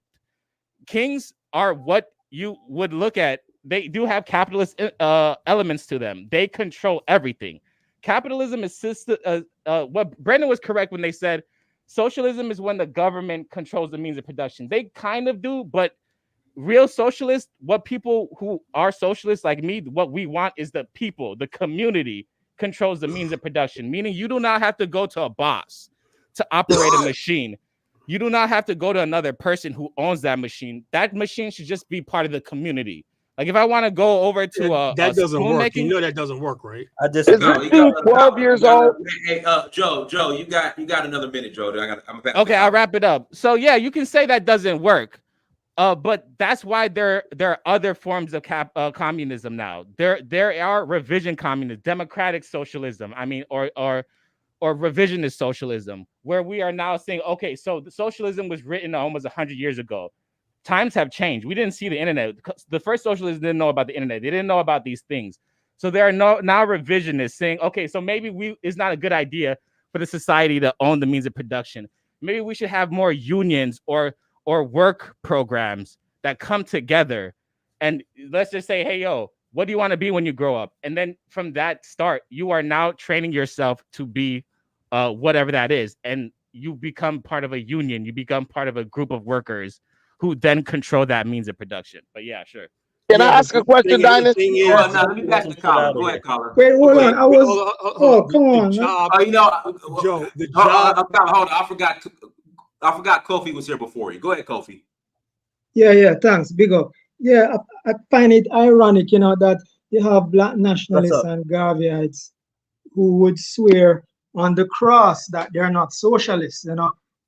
Kings are what you would look at. They do have capitalist elements to them. They control everything. Capitalism is what Brendan was correct when they said socialism is when the government controls the means of production. They kind of do, but real socialists, what people who are socialists like me, what we want is the people, the community controls the means of production, meaning you do not have to go to a boss to operate a machine. You do not have to go to another person who owns that machine. That machine should just be part of the community. Like if I want to go over to that doesn't work. making, You know that doesn't work, right? I disagree. Is this dude 12 years old? Hey, Joe, you got another minute, Joe. Okay, I'll wrap it up. So yeah, you can say that doesn't work, But that's why there are other forms of communism now. There are revision communism, democratic socialism. I mean, or revisionist socialism, where we are now saying, okay, so the socialism was written almost 100 years ago. Times have changed. We didn't see the internet. The first socialists didn't know about the internet. They didn't know about these things. So there are now revisionists saying, okay, so maybe it's not a good idea for the society to own the means of production. Maybe we should have more unions or work programs that come together. And let's just say, hey, yo, what do you want to be when you grow up? And then from that start, you are now training yourself to be whatever that is. And you become part of a union. You become part of a group of workers who then control that means of production. But yeah, sure. Can I ask a question, Dynasty? Let me pass the collar. Go ahead, collar. Wait, hold on. I was. Oh, come on. Joe, the job. Hold on. I forgot Kofi was here before you. Go ahead, Kofi. Yeah. Thanks. Big up. Yeah, I find it ironic, that you have black nationalists and Garveyites who would swear on the cross that they're not socialists,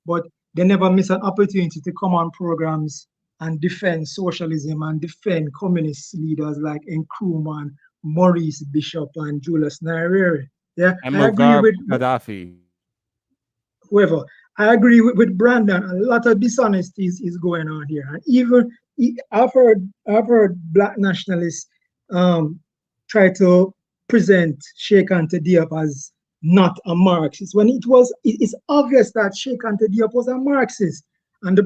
but they never miss an opportunity to come on programs and defend socialism and defend communist leaders like Nkrumah, Maurice Bishop, and Julius Nyerere. Yeah, and Muammar Gaddafi. Whoever. I agree with Brandon. A lot of dishonesty is going on here, and even I've heard black nationalists try to present Sheikh Anta Diop as not a Marxist when it's obvious that Sheikh Anta Diop was a Marxist, and the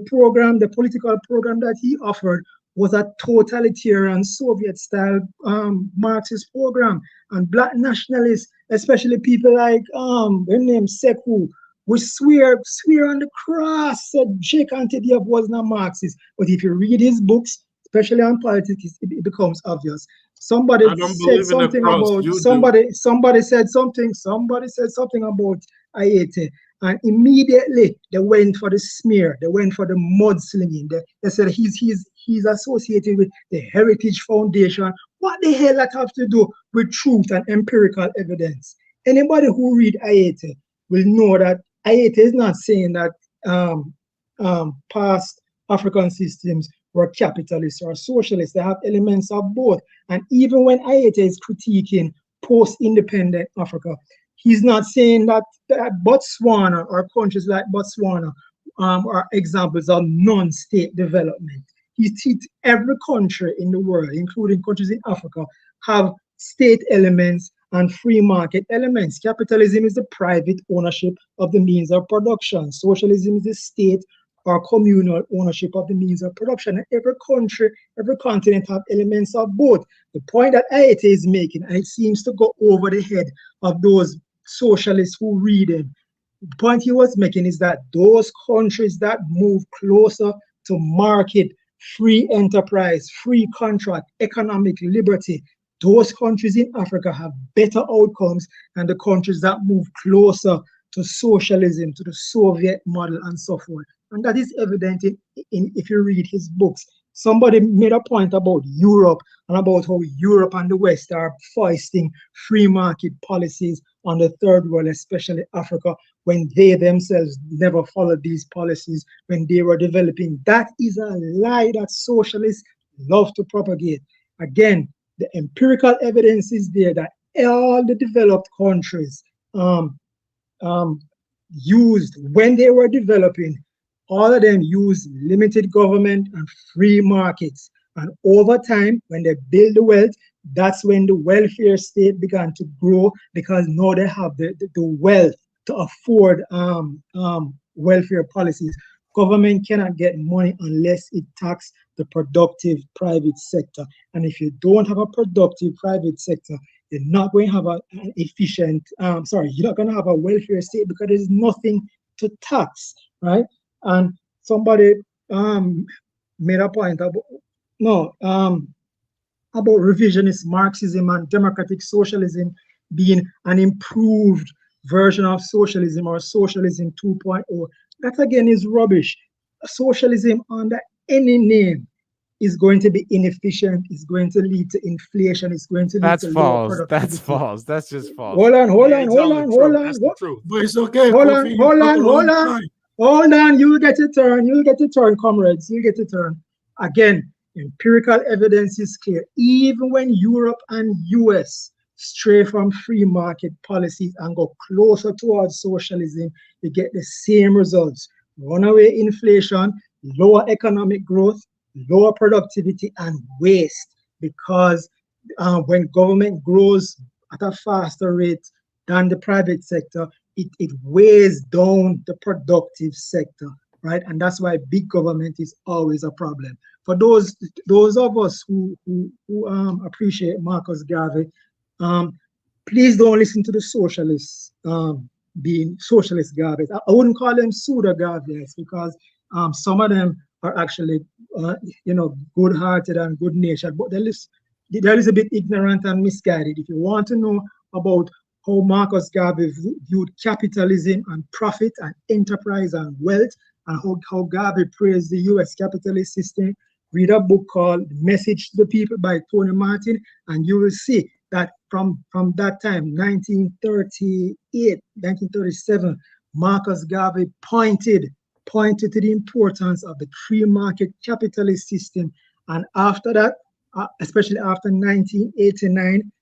political program that he offered was a totalitarian Soviet-style Marxist program. And black nationalists, especially people like their name Sekou, we swear on the cross said Sheikh Anta Diop was not Marxist. But if you read his books, especially on politics, it becomes obvious. Somebody said something about somebody said something about Ayete, and immediately they went for the smear, they went for the mudslinging. They said he's associated with the Heritage Foundation. What the hell that have to do with truth and empirical evidence? Anybody who read Ayete will know that Ayete is not saying that past African systems were capitalist or socialist. They have elements of both. And even when Ayete is critiquing post-independent Africa, he's not saying that Botswana or countries like Botswana are examples of non-state development. Every country in the world, including countries in Africa, have state elements and free market elements. Capitalism is the private ownership of the means of production. Socialism is the state or communal ownership of the means of production. And every country, every continent have elements of both. The point that Ayete is making, and it seems to go over the head of those socialists who read him, the point he was making is that those countries that move closer to market, free enterprise, free contract, economic liberty, those countries in Africa have better outcomes than the countries that move closer to socialism, to the Soviet model, and so forth. And that is evident in if you read his books. Somebody made a point about Europe and about how Europe and the West are foisting free market policies on the third world, especially Africa, when they themselves never followed these policies when they were developing. That is a lie that socialists love to propagate. Again, the empirical evidence is there that all the developed countries used when they were developing, all of them use limited government and free markets. And over time, when they build the wealth, that's when the welfare state began to grow, because now they have the wealth to afford welfare policies. Government cannot get money unless it taxes the productive private sector. And if you don't have a productive private sector, you're not going to have an efficient, you're not going to have a welfare state, because there's nothing to tax, right? And somebody made a point about revisionist Marxism and democratic socialism being an improved version of socialism or socialism 2.0. That again is rubbish. Socialism under any name is going to be inefficient, is going to lead to inflation, it's going to lead to lower productivity. That's false. That's just false. Hold on. That's the truth. But it's okay. Hold on. You'll get a turn. Comrades. You'll get a turn. Again, empirical evidence is clear. Even when Europe and US stray from free market policies and go closer towards socialism, you get the same results. Runaway inflation, lower economic growth, lower productivity, and waste. Because when government grows at a faster rate than the private sector, it weighs down the productive sector, right? And that's why big government is always a problem. For those of us who appreciate Marcus Garvey, please don't listen to the socialists being socialist Garvey. I wouldn't call them pseudo Garveyites, because some of them are actually good-hearted and good-natured, but they're a little bit ignorant and misguided. If you want to know about how Marcus Garvey viewed capitalism and profit and enterprise and wealth, and how Garvey praised the US capitalist system, read a book called Message to the People by Tony Martin, and you will see that from that time, 1938, 1937, Marcus Garvey pointed to the importance of the free market capitalist system. And after that, especially after 1989,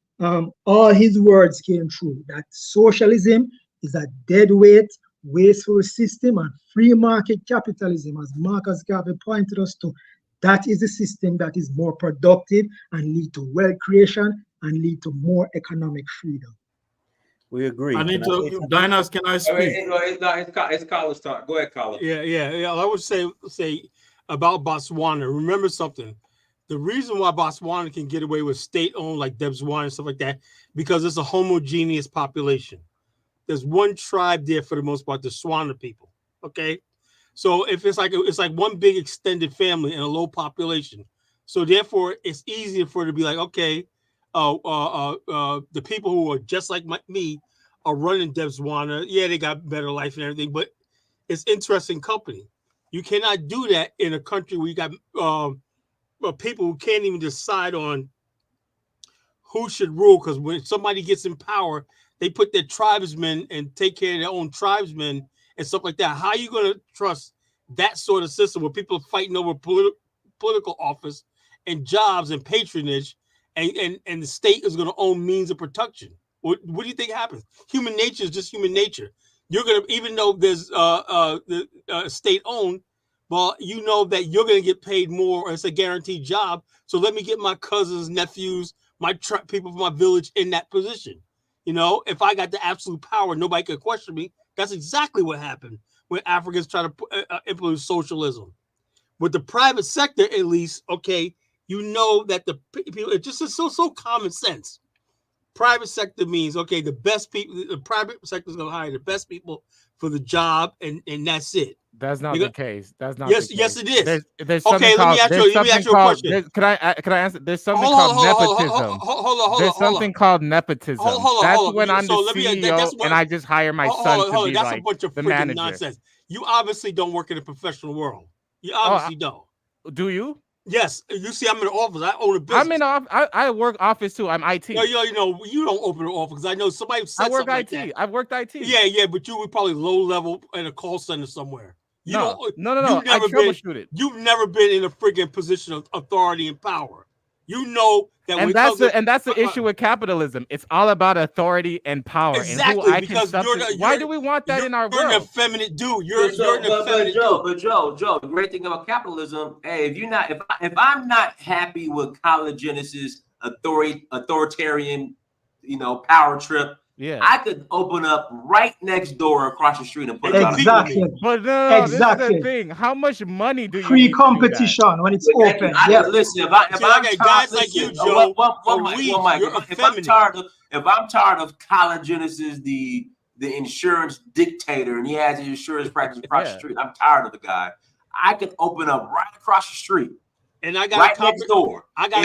all his words came true, that socialism is a deadweight, wasteful system, and free market capitalism, as Marcus Garvey pointed us to, that is the system that is more productive and lead to wealth creation and lead to more economic freedom. We agree. I need to, Dinas, can I speak? It's Carla's talk. Go ahead, Carla. Yeah. I would say about Botswana. Remember something. The reason why Botswana can get away with state-owned like Debswana and stuff like that, because it's a homogeneous population. There's one tribe there for the most part, the Swana people. Okay, so if it's like one big extended family and a low population, so therefore it's easier for it to be like, okay, the people who are just like me are running Debswana. Yeah, they got better life and everything, but it's interesting company. You cannot do that in a country where you got people who can't even decide on who should rule, because when somebody gets in power, they put their tribesmen and take care of their own tribesmen and stuff like that. How are you going to trust that sort of system where people are fighting over political office and jobs and patronage, and the state is going to own means of protection? What do you think happens? Human nature is just human nature. You're going to, even though there's the state owned, well, you know that you're going to get paid more, or it's a guaranteed job. So let me get my cousins, nephews, my people from my village in that position. You know, if I got the absolute power, nobody could question me. That's exactly what happened when Africans try to implement socialism. With the private sector, at least, okay, you know that the people, it just is so common sense. Private sector means, okay, the best people, the private sector is going to hire the best people for the job, and that's it. That's not the case. That's not. Yes, the case. yes, it is. There's okay, let me ask you a question. Can I answer? There's something called nepotism. There's something called nepotism. That's when I'm the CEO and I just hire my son to be that's like a bunch of the freaking manager. nonsense. You obviously don't work in the professional world. You obviously don't. Do you? Yes, you see, I'm in the office. I own a business. I'm in I work office too. I'm IT. Yo, you know, you don't open an office. I know somebody said I work something IT. like that. I've worked IT. Yeah, but you were probably low level in a call center somewhere. No. I troubleshoot it. You've never been in a freaking position of authority and power. You know that, and that's the issue with capitalism. It's all about authority and power. Exactly, and who I because can why do we want that in our world? You're an effeminate dude. But Joe, the great thing about capitalism, hey, if I'm not happy with collagenesis, authoritarian, power trip, I could open up right next door across the street and put exactly. But no, this is the thing. How much money do you free competition when it's open? Listen, if I'm tired of collagenesis, the insurance dictator, and he has his insurance practice across the street, I'm tired of the guy. I could open up right across the street. And I got right next door. I got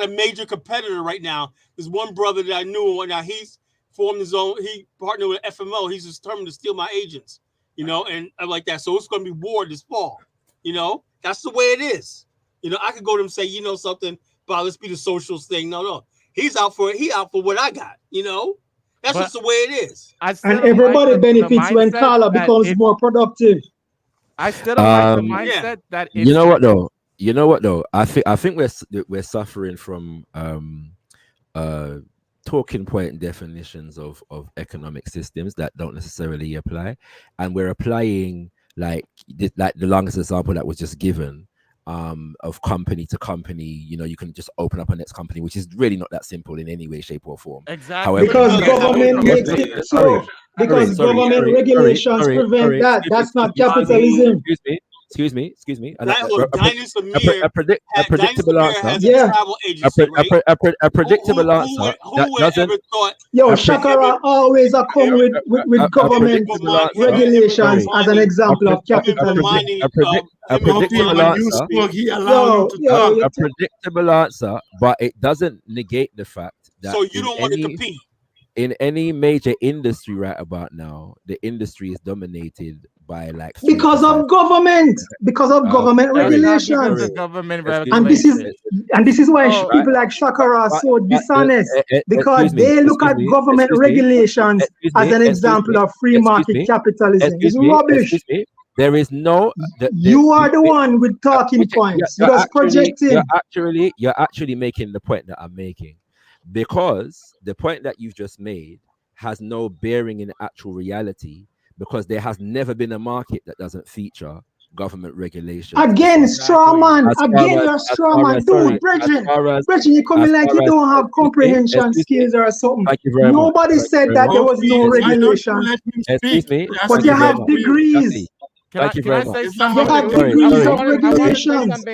a major competitor right now. There's one brother that I knew, and now he's formed his own. He partnered with FMO. He's determined to steal my agents, and I'm like that. So it's going to be war this fall. That's the way it is. I could go to him and say, something, but let's be the socialist thing. No. He's out for what I got. That's just the way it is. And everybody benefits when Carla becomes more productive. I still don't like the mindset that it's you know what though. You know what though. I think we're suffering from talking point definitions of economic systems that don't necessarily apply, and we're applying like the longest example that was just given of company to company. You know, you can just open up a next company, which is really not that simple in any way, shape, or form. Exactly. Because government makes it so. Because government regulations prevent that. That's not capitalism. Excuse me. And Look, Dinus Amir a predictable answer. has a travel agency, right? A predictable answer. Who would ever thought? Yo, Shakara always come with government regulations as an example of capitalism. A predictable answer. A predictable answer, but it doesn't negate the fact that. So you don't want to compete. In any major industry right about now, the industry is dominated by like because of government regulations. And this is why people like Shakara are so dishonest, because they look at government regulations as an example of free market capitalism. It's rubbish. There is no. You are the one with talking points. You're just projecting. You're actually making the point that I'm making. Because the point that you've just made has no bearing in actual reality, because there has never been a market that doesn't feature government regulation. Again, straw man. Again, you're straw man. Dude, Bridget, you come in like you don't have comprehension skills or something. Nobody said that there was no regulation. Excuse me. But you have degrees. Thank you very much. You have degrees of regulations.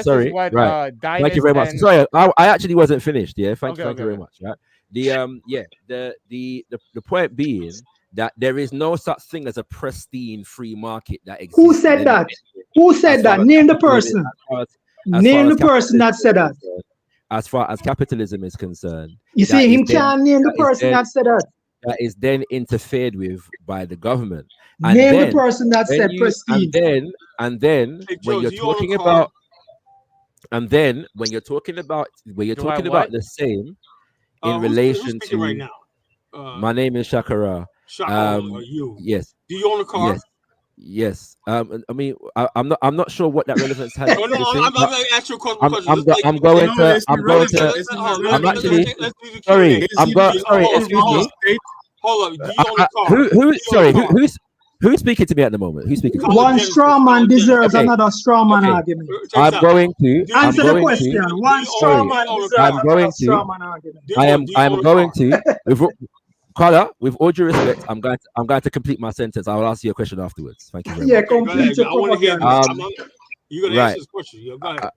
Sorry. Right. Thank you very much. Sorry, I actually wasn't finished. Yeah. Thank you very much. Right. The point being that there is no such thing as a pristine free market that exists. Who said that? Who said that? Name the person. Name the person that said that. As far as capitalism is concerned, you see, him can't name the person that said that. That is then interfered with by the government. And name the person that said pristine. And then when you're talking about, the same in relation to right now. My name is Shakara. You. Yes. Do you own a car? Yes. I mean, I'm not sure what that relevance has. I'm going to ask you a question. Excuse me. Hold up. Do you own a car? Who's speaking to me at the moment? Who's speaking to me? One straw man deserves another straw man argument. I'm going to answer the question. One straw man deserves another straw man argument. I'm going to. Carla, with all due respect, I'm going to complete my sentence. I will ask you a question afterwards. Thank you very much. Complete your propaganda. You're gonna answer this question. Go ahead.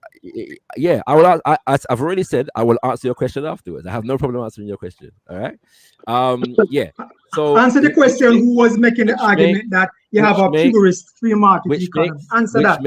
Yeah, I will. I've already said I will answer your question afterwards. I have no problem answering your question. All right. Yeah. So answer the question. Who was making the argument that you have a purist free market economy? Answer that.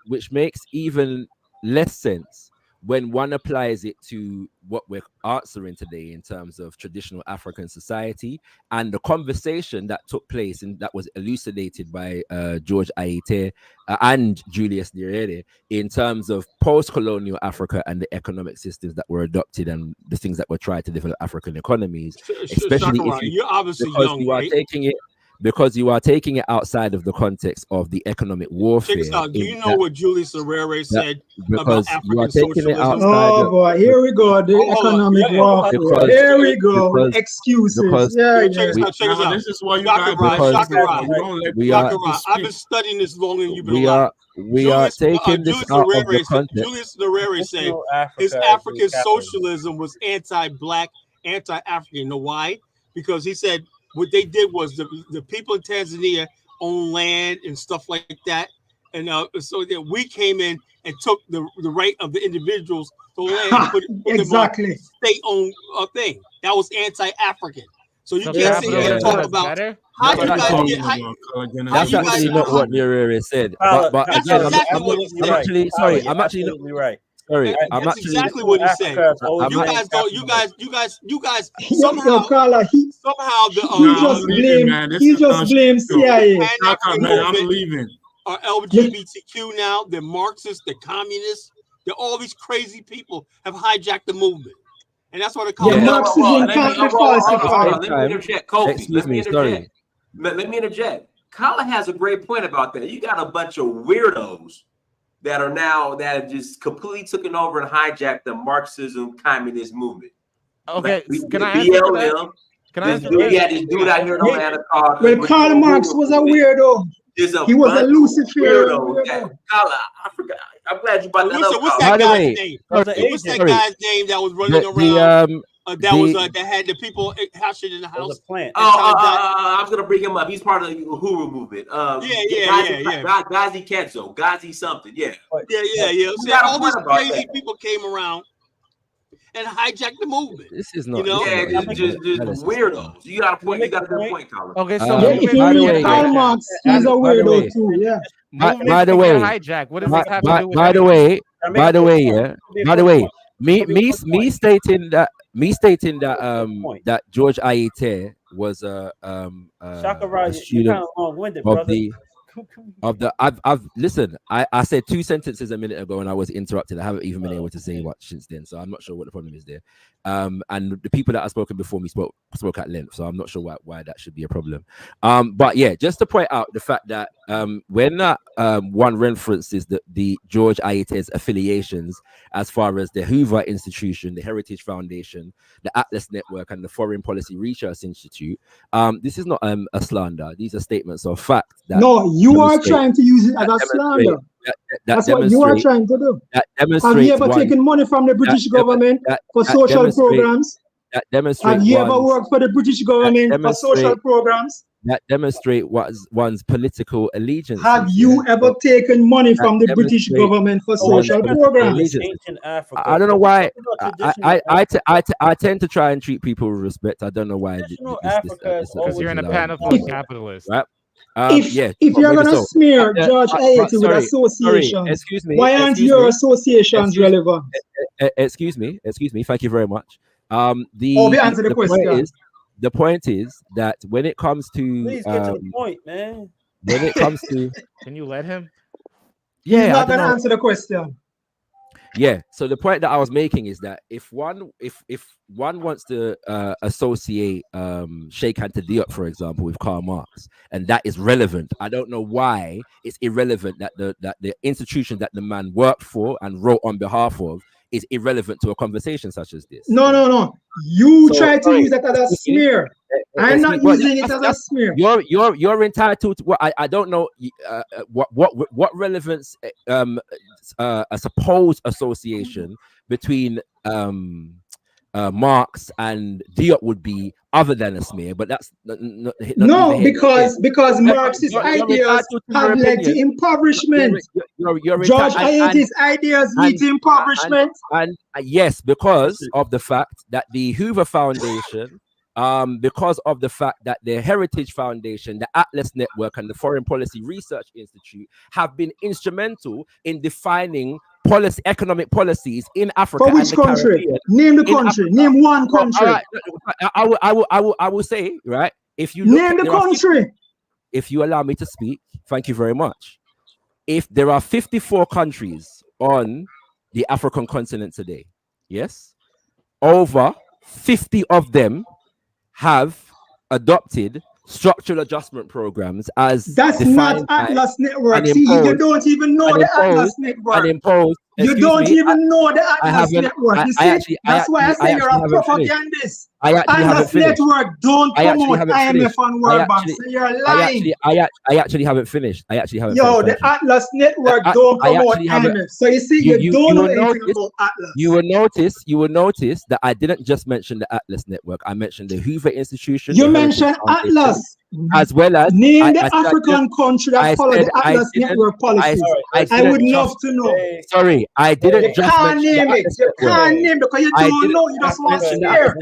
Which makes even less sense when one applies it to what we're answering today in terms of traditional African society and the conversation that took place and that was elucidated by George Aite and Julius Nyerere in terms of post-colonial Africa and the economic systems that were adopted and the things that were tried to develop African economies, especially if you're obviously young, you are taking it. Because you are taking it outside of the context of the economic warfare. Check this out. Do you know what Julius Nyerere said about African socialism? Oh boy, here we go. The economic warfare. Here we go. Excuses. Check this out. This is why you guys. I've been studying this longer than you've been alive. We are taking this out of the context. Julius Nyerere said his African socialism was anti-black, anti-African. You know why? Because he said what they did was the people in Tanzania own land and stuff like that, and so that we came in and took the right of the individuals to land and put exactly them on state-owned thing. That was anti-African. So you can't sit here and talk about how you guys get. That's actually not what Nyerere said. But again, I'm actually sorry. I'm actually not right. Sorry, that's exactly what he said. You guys. Somehow, he just blames CIA. I'm leaving. Are LGBTQ now? They're Marxists. They're communists. They're all these crazy people have hijacked the movement, and that's what they call Marxism can't be falsified. Let me interject, Kofi. Excuse me, sorry. Let me interject. Kala has a great point about that. You got a bunch of weirdos that have just completely taken over and hijacked the Marxism communist movement. Okay, Like, can I answer to that? BLM. Can I This answer? dude out here in Atlanta called. Well, Karl Marx was a weirdo. He was a Luciferian weirdo. Kala, I forgot. I'm glad you brought that up. What's Kala. that guy's name? What's that guy's name that was running around? That had the people house in the house. Plant. I was gonna bring him up. He's part of the Uhuru movement. Ghazi Kenzo, Ghazi something. Yeah. So all these crazy people came around and hijacked the movement. This is not. Just weirdos. You got a point. You got a good point, Colin. Okay, so if you read Karl Marx, he's a weirdo too. Yeah. By the way, hijack. What does this have to do with? By the way, me stating that that George Ayete was a student I've listened. I said 2 sentences a minute ago and I was interrupted. I haven't even been able to say much since then, so I'm not sure what the problem is there. And the people that have spoken before me spoke at length, so I'm not sure why that should be a problem. But yeah, just to point out the fact that when one references the George Ayete's affiliations as far as the Hoover Institution, the Heritage Foundation, the Atlas Network, and the Foreign Policy Research Institute, this is not a slander. These are statements of fact. No, you are trying to use it as a slander. That's what you are trying to do. Have you ever taken money from the British government for social programs? Have you ever worked for the British government for social programs? That demonstrate one's political allegiance. Have you ever taken money from the British government for social programs? I don't know why. I tend to try and treat people with respect. I don't know why. Because you're in a panel full of capitalists. Right? If you're gonna smear George Ayete with associations, excuse me, why aren't your associations relevant? Excuse me. Thank you very much. Answer the question. The point is that when it comes to, please get to the point, man. When it comes to, can you let him? Yeah, he's not gonna answer the question. Yeah. So the point that I was making is that if one wants to associate Sheikh Anta Diop, for example, with Karl Marx, and that is relevant, I don't know why it's irrelevant that the institution that the man worked for and wrote on behalf of is irrelevant to a conversation such as this. No. You try to use that as a smear. I'm not using it as a smear. You're entitled to. Well, I don't know what relevance a supposed association between Marx and Diop would be other than a smear, but that's because Marx's ideas have led to impoverishment. George Ayete's ideas lead to impoverishment. And yes, because of the fact that the Hoover Foundation, because of the fact that the Heritage Foundation, the Atlas Network, and the Foreign Policy Research Institute have been instrumental in defining economic policies in Africa. For which country? Name the country. Name one country. I will say, right, if you name the country. If you allow me to speak, thank you very much. If there are 54 countries on the African continent today, yes, over 50 of them have adopted structural adjustment programs as that's not Atlas Network. See, you don't even know the Atlas Network. You don't even know the Atlas Network. You see, that's why I say you're a propagandist. Atlas Network don't promote IMF and World Bank. So you're lying. I actually haven't finished. Yo, the Atlas Network don't promote IMF. So you see, you don't know anything about Atlas. You will notice that I didn't just mention the Atlas Network. I mentioned the Hoover Institution. You mentioned Atlas. As well as name the African country that follow the Atlas Network policy. I would love to know. Sorry, I didn't just name it. You can't name it because you don't know. You just want to hear.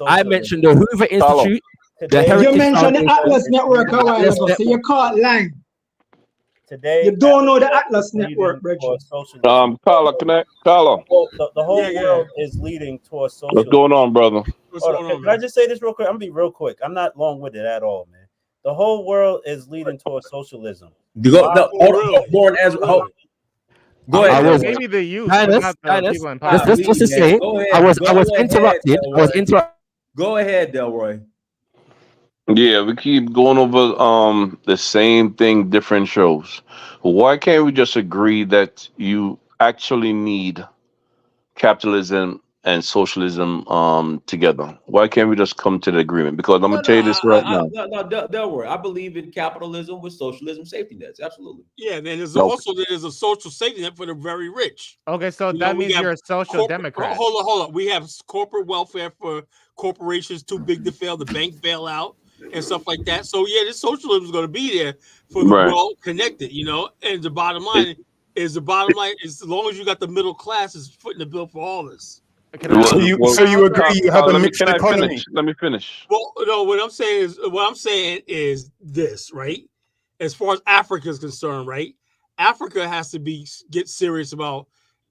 I mentioned the Hoover Institute. You mentioned the Atlas Network a while ago, so you can't lie. Today, you don't know the Atlas Network, Bridget. Carla, connect. Carla. The whole world is leading towards socialism. What's going on, brother? Can I just say this real quick? I'm gonna be real quick. I'm not long-winded at all, man. The whole world is leading towards socialism. Go ahead. Maybe the youth, people in power. Just to say, I was interrupted. Go ahead, Delroy. Yeah, we keep going over the same thing, different shows. Why can't we just agree that you actually need capitalism and socialism together? Why can't we just come to the agreement? Because I'm No, gonna no, tell you this right now. don't worry. I believe in capitalism with socialism safety nets. Absolutely. Yeah, then Okay. there's a social safety net for the very rich. Okay, so You know, that we means have you're a social democrat. Hold on. We have corporate welfare for corporations too big to fail, the bank bailout and stuff like that. So yeah, this socialism is going to be there for the Right. well connected. You know, and the bottom line is as long as you got the middle class is footing the bill for all this. So you agree you have a mixed economy? Let me finish. Well, no, what I'm saying is this, right? As far as Africa is concerned, right? Africa has to get serious about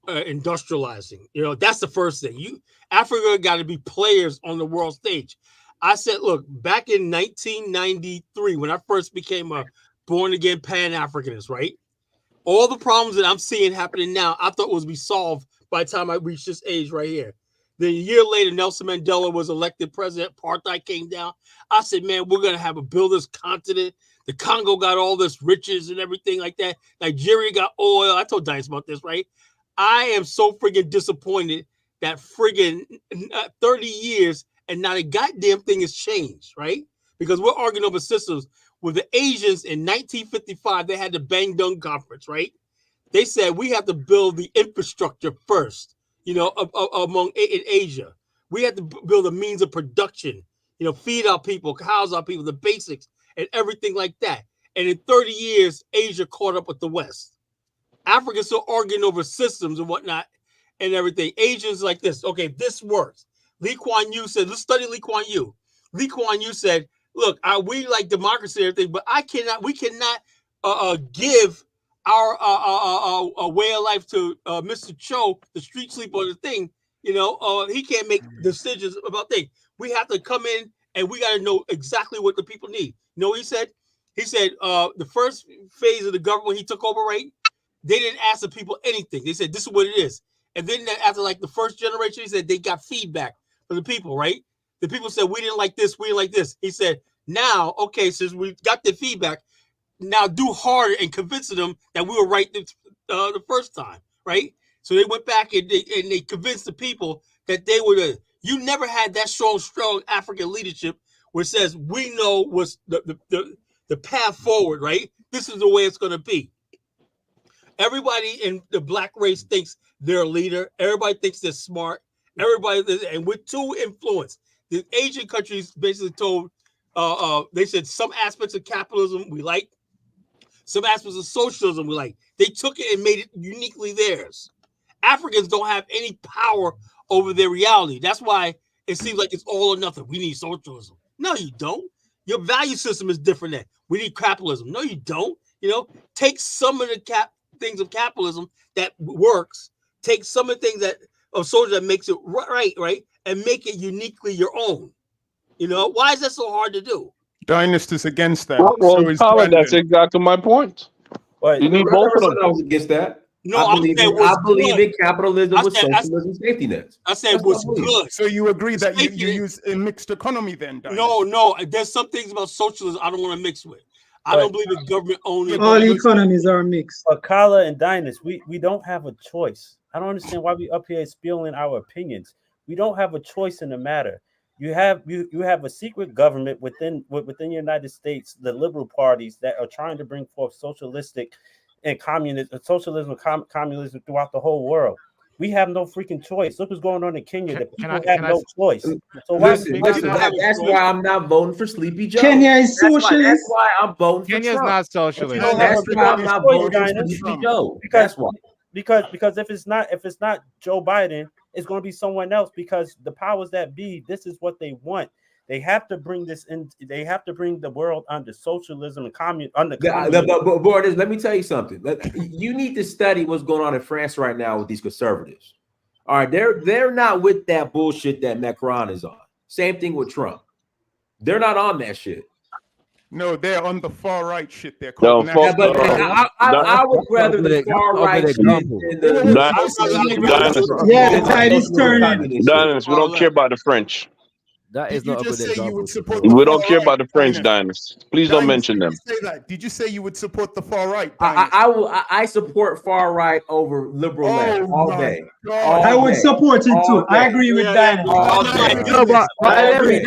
industrializing. You know, that's the first thing. Africa got to be players on the world stage. I said, look, back in 1993, when I first became a born-again Pan-Africanist, right? All the problems that I'm seeing happening now, I thought was be solved by the time I reached this age right here. Then a year later, Nelson Mandela was elected president. Apartheid came down. I said, man, we're going to build this continent. The Congo got all this riches and everything like that. Nigeria got oil. I told Dice about this, right? I am so friggin' disappointed that friggin' 30 years and not a goddamn thing has changed, right? Because we're arguing over systems. With the Asians in 1955, they had the Bang Dung Conference, right? They said we have to build the infrastructure first, you know, in Asia. We have to build a means of production, you know, feed our people, house our people, the basics and everything like that. And in 30 years, Asia caught up with the West. Africa's still arguing over systems and whatnot and everything. Asians like this. Okay, this works. Lee Kuan Yew said, let's study Lee Kuan Yew. Lee Kuan Yew said, look, we like democracy and everything, but we cannot give our way of life to Mr. Cho, the street sleeper or the thing. You know, he can't make decisions about things. We have to come in and we got to know exactly what the people need. You know what he said? He said the first phase of the government when he took over, right? They didn't ask the people anything. They said, this is what it is. And then after like the first generation, he said they got feedback from the people, right? The people said, we didn't like this, we didn't like this. He said, now, okay, since we got the feedback, now do harder and convincing them that we were right the first time, right? So they went back and they convinced the people that they were you never had that strong African leadership where it says, we know what's the path forward, right? This is the way it's going to be. Everybody in the black race thinks they're a leader. Everybody thinks they're smart. And we're too influenced. The Asian countries basically told, they said some aspects of capitalism we like, some aspects of socialism we like. They took it and made it uniquely theirs. Africans don't have any power over their reality. That's why it seems like it's all or nothing. We need socialism. No, you don't. Your value system is different than we need capitalism. No, you don't. You know, take some of the things of capitalism that works, take some of the things of socialism that makes it right, and make it uniquely your own. You know, why is that so hard to do? Dynasty's against that. Well, So is Colin, Brandon. that's exactly my point. But You need both of them. I was against that. No, I believe in capitalism with socialism safety nets. I said what's good. So you agree that you use a mixed economy then? Dynasty? No. There's some things about socialism I don't want to mix with. I don't believe in government owning. All economies are mixed. But Kala and Dynas, we don't have a choice. I don't understand why we up here spilling our opinions. We don't have a choice in the matter. You have a secret government within the United States, the liberal parties that are trying to bring forth socialistic and socialism, communism throughout the whole world. We have no freaking choice. Look what's going on in Kenya. The people have no choice. So listen, that's why I'm not voting for Sleepy Joe. Kenya is socialist. That's why I'm voting for Kenya's Trump. not socialist. That's why I'm not voting for Sleepy Joe. That's why. Because if it's not Joe Biden, it's going to be someone else. Because the powers that be, this is what they want. They have to bring this in. They have to bring the world under socialism and communism. But Borders, let me tell you something. You need to study what's going on in France right now with these conservatives. All right, they're not with that bullshit that Macron is on. Same thing with Trump. They're not on that shit. No, they're on the far right shit. They're I would rather the far right shit than the Yeah, the tide is turning. Dynas, we don't care about the French. That is Did you not a just good say you example. would support the We far don't care right, about the French Dynast? dynasty. Please don't Dynast, mention did them. you say that? Did you say you would support the far right, I support far right over liberal left Oh all my day. God. I would support it too. All I day. agree with Yeah, Dynast. All Pan day. No, but All Larry, day.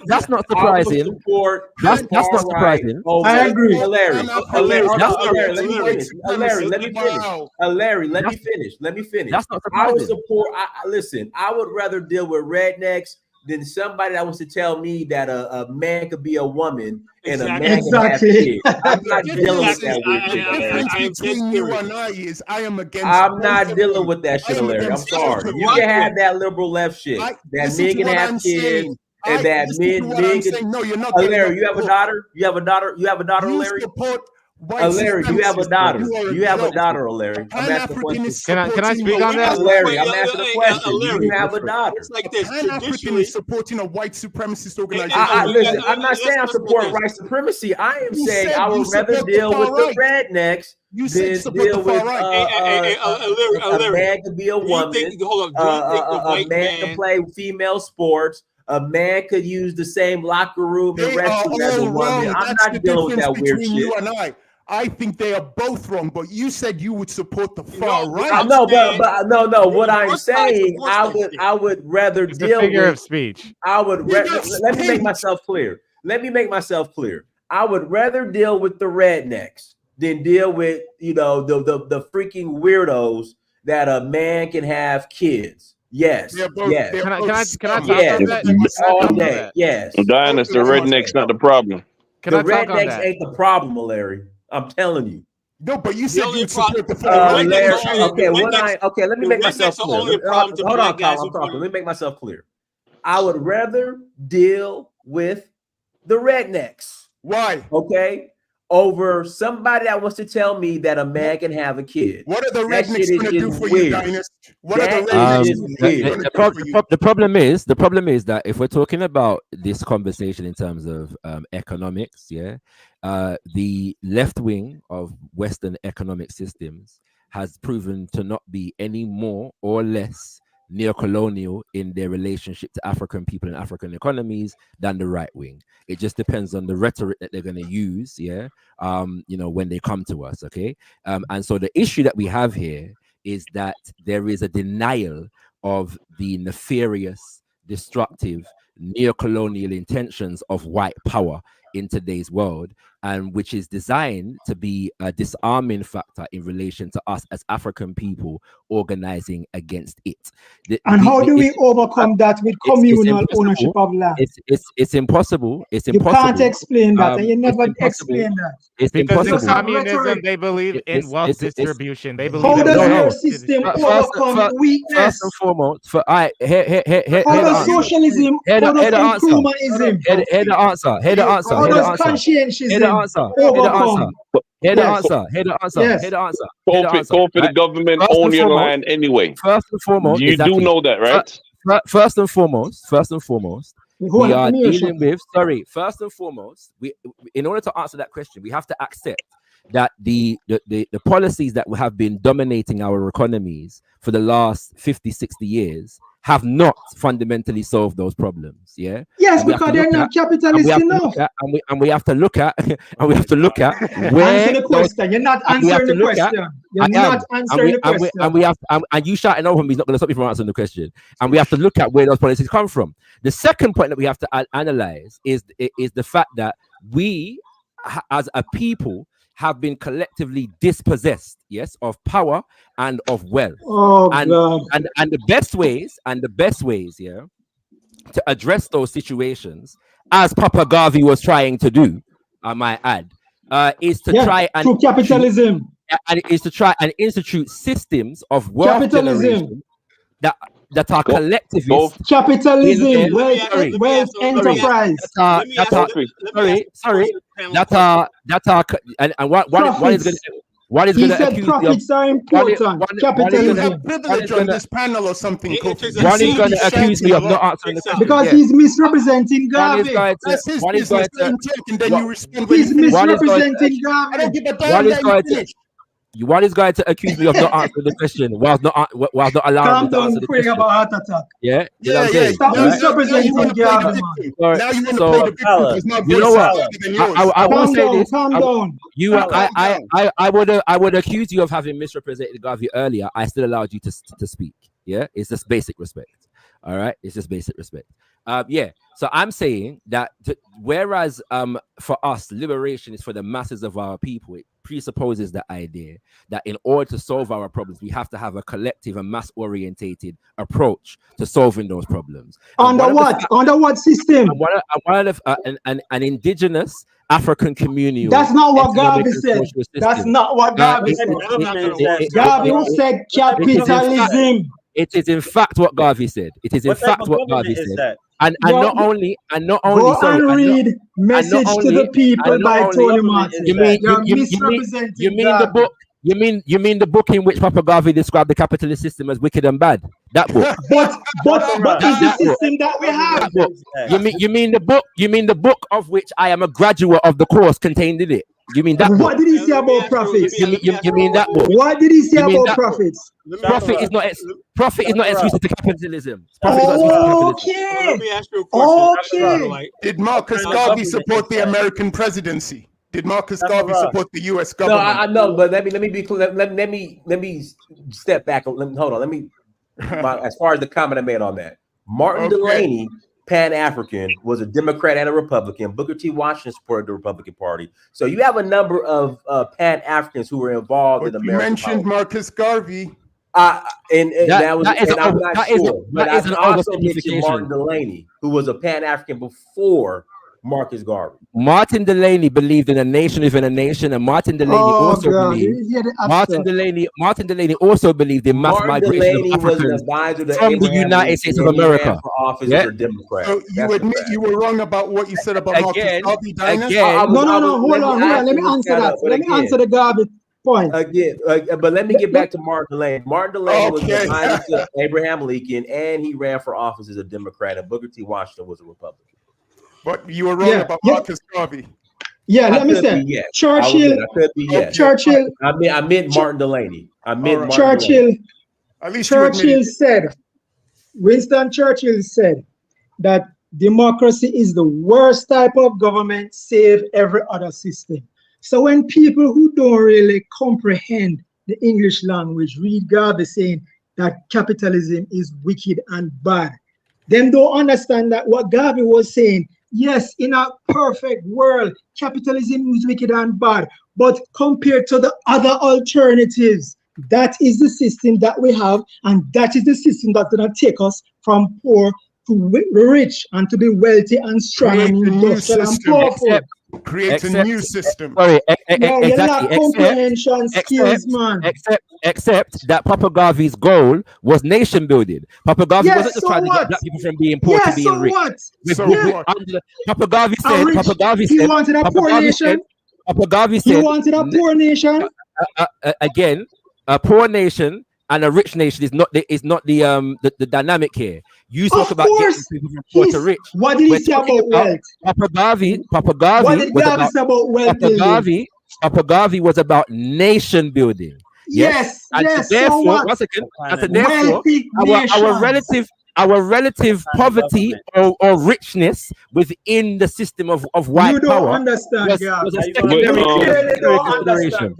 that's not I will surprising. support That's the not far right surprising. over I agree. Larry. Pan-African Larry, let me white finish. Larry, let me finish. Wow. Larry, let me That's finish. Let me finish. that's not I would surprising. support. Listen, I would rather deal with rednecks than somebody that wants to tell me that a man could be a woman and a man can have Exactly. kids. I'm not The dealing with difference is that weird shit, the Larry. difference between you and I is I am against I'm both not of dealing them. with that I shit, am Larry. I'm against both sorry. of You them. can have that liberal left shit. That Listen men to can what have I'm kids saying. and that Listen to men what I'm can. saying. No, you're not getting Larry, the you have a book. daughter? You have a daughter? You have a daughter, You Larry? support white Larry, do you have a supremacists. daughter? You are Do you have a joke. daughter, Larry? I'm asking a question. Pan-Africanist Can I supporting speak a on that? Larry, I'm asking a question. Do Larry, you have a daughter? it's like A this. Pan-Africanist Traditionally, supporting a white supremacist organization. Listen, I'm not saying I support white supremacy. I am You saying said I you would rather support the deal far with the right. rednecks You said you than support the deal far with right. a Larry, man could be a do you think? woman. Hold on. Do you think the A white man can man? play female sports. A man could use the same locker room and They are restroom as a all woman. wrong. I'm That's the not dealing with difference that weird between shit. you and I. I think they are both wrong, but you said you would support the far right. I know, but no. What I'm saying, I would rather It's a deal figure of with. speech. I would Figure of let me make speech. myself clear. Let me make myself clear. I would rather deal with the rednecks than deal with the freaking weirdos that a man can have kids. Yes, They're both. yes, They're Can I both can I can I scum. talk on yes, that? Can I all talk on day. that? Yes, Dynasty, the all redneck's day. not the problem. Can The I talk on rednecks that? ain't the problem, Larry. I'm telling you. No, but you The said only you'd problem, support the far right. Larry, rednecks are only, let me the make myself rednecks are clear. only a problem to Hold black on, guys Kyle. who I'm talking. voted. Let me make myself clear. I would rather deal with the rednecks. Why? Okay. Over somebody that wants to tell me that a man can have a kid. What are the That rednecks shit going to is do for weird. you, Dynast? What are the That rednecks is just weird. The problem is that if we're talking about this conversation in terms of economics, the left wing of Western economic systems has proven to not be any more or less neocolonial in their relationship to African people and African economies than the right wing. It just depends on the rhetoric that they're going to use, when they come to us, okay? And so the issue that we have here is that there is a denial of the nefarious, destructive, neocolonial intentions of white power in today's world, and which is designed to be a disarming factor in relation to us as African people organizing against it. And how do we overcome that with communal ownership of land? It's impossible. It's You impossible. can't explain that, and you never It's impossible. explain that. It's Because in impossible. communism, they believe in wealth distribution. They believe How in does wealth your distribution. system overcome weakness? First and foremost, here How does socialism, how does improvement-ism? Hear the answer. Hear the answer. How Hear the does answer. conscientism Hear the answer. overcome? Hear the Yes. answer. Hear the answer. Yes. Hear the answer. Call for the government own your land anyway. First and foremost, You do know that, right? First and foremost, we are dealing with. First and foremost, in order to answer that question, we have to accept that the policies that have been dominating our economies for the last 50, 60 years have not fundamentally solved those problems. Yeah. Yes, And we have because to they're look not capitalist enough. and we have to look at where Answer the question. You're not answering the question. You're not answering the question. And we have and you shouting over him, he's not going to stop you from answering the question. And we have to look at where those policies come from. The second point that we have to analyze is the fact that we, as a people, have been collectively dispossessed, of power and of wealth. And the best ways, to address those situations, as Papa Garvey was trying to do, I might add, is to try and through capitalism, and is to try and institute systems of wealth generation that are collectivist. Capitalism, wealth enterprise. What is going to accuse profits are important. Capitalism. You have privilege on this panel or something. One is going to accuse me of not answering the question. Because he's misrepresenting Garvey. That's his business. Let him talk and then you respond. He's misrepresenting Garvey. I don't give a damn that you finish. One is going to accuse me of not answering the question whilst not allowing me to answer the question. About heart attack. Yeah, you know what I'm saying? Stop misrepresenting Gavin. Now you want to play the victim because my voice is louder than yours. I will say this. Calm down. I would accuse you of having misrepresented Garvey earlier. I still allowed you to speak. Yeah, it's just basic respect. All right, it's just basic respect. Yeah. So I'm saying that whereas for us, liberation is for the masses of our people, it presupposes the idea that in order to solve our problems, we have to have a collective and mass-orientated approach to solving those problems. Under what system? An indigenous African community. That's not what Garvey said. That's not what Garvey said. Garvey said capitalism. It is in fact what Garvey said. It is in fact what Garvey said. And not only go and read Message to the People by Tony Martin. You mean the book? You mean the book in which Papa Garvey described the capitalist system as wicked and bad? That book. But is the system that we have? You mean the book? You mean the book of which I am a graduate of the course contained in it? You mean that? What did he say about profits? You mean that book? What did he say about profits? Profit is not exclusive to capitalism. Okay. Let me ask you a question. Okay. Did Marcus Garvey support the American presidency? Did Marcus Garvey support the U.S. government? No, I know, but let me be clear. Let me step back. Hold on. As far as the comment I made on that, Martin Delaney, Pan-African, was a Democrat and a Republican. Booker T. Washington supported the Republican Party. So you have a number of Pan-Africans who were involved in American You mentioned politics. Marcus Garvey. I'm also mentioned Martin Delaney, who was a Pan-African before Marcus Garvey. Martin Delaney believed in a nation within a nation, and Martin Delaney Martin Delaney also believed in mass migration of Africans from the United States of America. So you admit you were wrong about what you said about Marcus Garvey, Dinus? No, hold on. Let me answer that. Let me answer the Garvey point. But let me get back to Martin Delaney. Martin Delaney was behind Abraham Lincoln, and he ran for office as a Democrat, and Booker T. Washington was a Republican. But you were wrong about Marcus Garvey. Yeah, let me say. Churchill. I meant Martin Delaney. Churchill said, Winston Churchill said that democracy is the worst type of government, save every other system. So when people who don't really comprehend the English language read Garvey saying that capitalism is wicked and bad, them don't understand that what Garvey was saying. Yes, in a perfect world, capitalism is wicked and bad. But compared to the other alternatives, that is the system that we have. And that is the system that's going to take us from poor to rich and to be wealthy and strong and industrial and powerful. Create a new system. Sorry, comprehension skills, man. Except that Papa Garvey's goal was nation building. Papa Garvey wasn't just trying to get black people from being poor to being rich. Papa Garvey said, he wanted a poor nation. Papa Garvey said, he wanted a poor nation. Again, a poor nation and a rich nation is not the dynamic here. You talk about getting people from poor to rich. What did he say about wealth? Papa Garvey what did Garvey say about wealth? Papa Garvey was about nation building. Yes. Therefore, so what? Once again, therefore, our relative poverty or richness within the system of white you don't power understand, was a secondary consideration.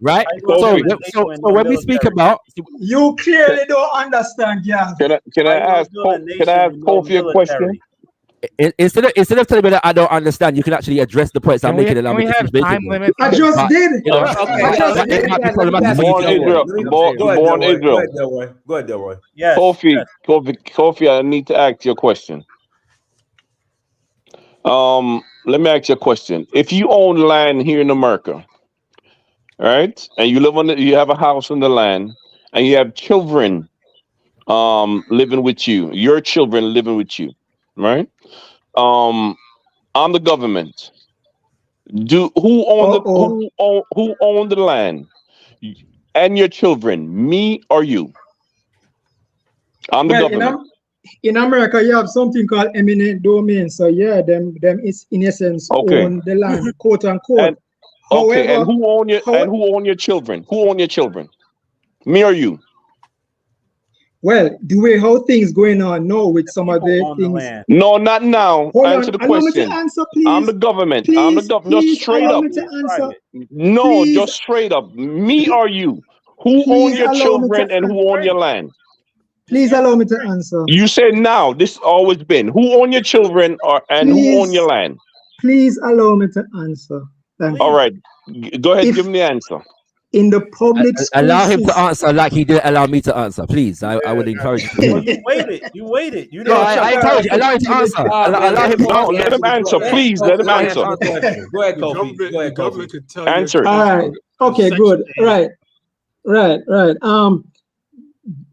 Right? So when we speak about, you clearly don't understand, yeah. Can I ask Kofi a question? Instead of telling me that I don't understand, you can actually address the points I'm making. I just did. Born Israel. Go ahead, Delroy. Yes. Kofi, I need to ask you a question. Let me ask you a question. If you own land here in America, right, and you you have a house on the land, and you have children living with you, your children living with you, right? I'm the government. Who own the land and your children, me or you? I'm the government. In America, you have something called eminent domain. So yeah, them is in essence own the land, quote unquote. Okay, and However, who own your children? Who own your children? Me or you? well, the way how things going on now with some of the things. No, not now. Hold Answer on, the allow me to question. answer, I'm please. the government. I'm the government. Just Please straight allow up. me to answer. No, Please, just straight up. Me or you? Who own please your allow me children to. and who own your land? Please allow me to answer. You said now. This always been. Who own your children and who own your land? Please allow me to answer. Thank All you. right. Go ahead. If Give me the answer. in the public school Allow him to system, answer like he didn't allow me to answer, please. I would encourage you to do Oh, that. you waited. You waited. You No, didn't. I encourage you. Allow him to answer. Allow him to No, answer. let him answer. Please, let him answer. Go ahead, Kofi. Go The ahead, government Kofi. could tell you. Answer it. all right. Okay, good. Right.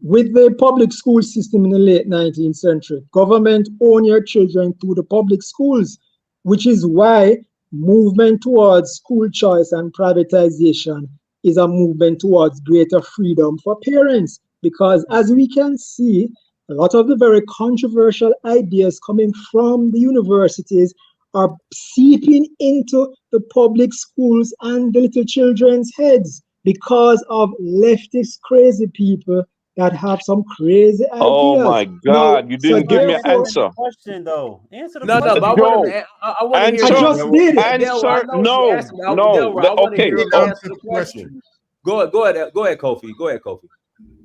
With the public school system in the late 19th century, government own your children through the public schools, which is why movement towards school choice and privatization is a movement towards greater freedom for parents. Because as we can see, a lot of the very controversial ideas coming from the universities are seeping into the public schools and the little children's heads because of leftist crazy people that have some crazy ideas. Oh my God! You didn't give me an answer. Question though. Answer the No, question. but I want him to. I want to hear. Answer. I just did it. Answer. No. No. I want to Okay. hear him answer the question. Go ahead, Kofi. Go ahead, Kofi.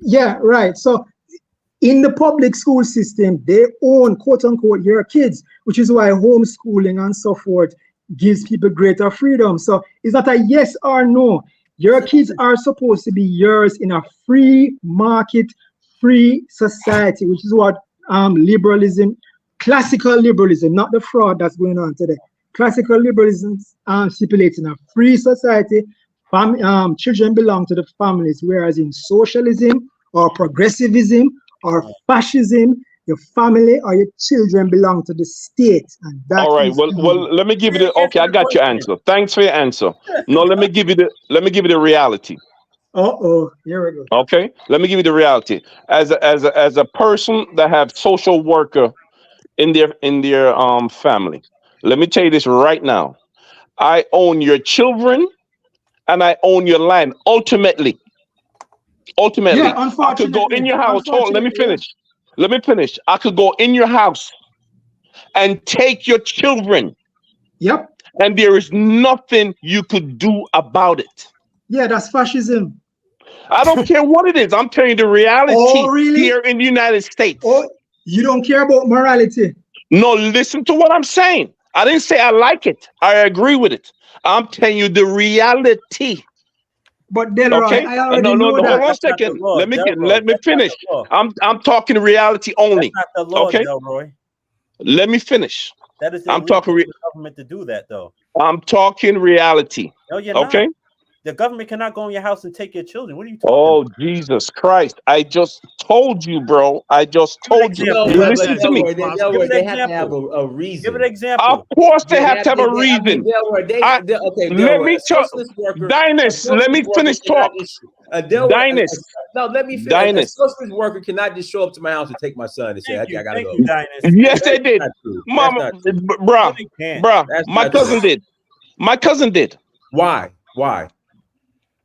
Yeah, right. So in the public school system, they own, quote unquote, your kids, which is why homeschooling and so forth gives people greater freedom. So it's not a yes or no. Your kids are supposed to be yours in a free market, free society, which is what liberalism, classical liberalism, not the fraud that's going on today. Classical liberalism stipulates in a free society, children belong to the families, whereas in socialism or progressivism or fascism, your family or your children belong to the state. And that All right. is Well, let me give you the. Okay, I got your answer. Thanks for your answer. No, let me give you the reality. Here we go. Okay, let me give you the reality. As a person that have social worker in their family, let me tell you this right now. I own your children and I own your land. Ultimately, Yeah, I could go in your house. Hold, let me unfortunately, finish. Let me finish. I could go in your house and take your children. Yep. And there is nothing you could do about it. Yeah, that's fascism. I don't care what it is. I'm telling you the reality here in the United States. Oh, you don't care about morality? No, listen to what I'm saying. I didn't say I like it. I agree with it. I'm telling you the reality. But Delroy, okay? I already know Hold that. on a second. Let me finish. I'm talking reality only. That's not the law, okay? Delroy. Let me finish. That is I'm talking for the government to do that, though. I'm talking reality. No, you're okay? not. The government cannot go in your house and take your children. What are you talking about? Jesus Christ. I just told you, bro. I just told you. No, You listen to me. They have to have a reason. Give an example. Of course they have to have a reason. Let me talk. Dynast, let me finish talk. Dynast. No, let me finish. A Dynast. socialist worker cannot just show up to my house and take my son and say, I gotta go. Yes, they did. Mama, bruh, my cousin did. My cousin did. Why?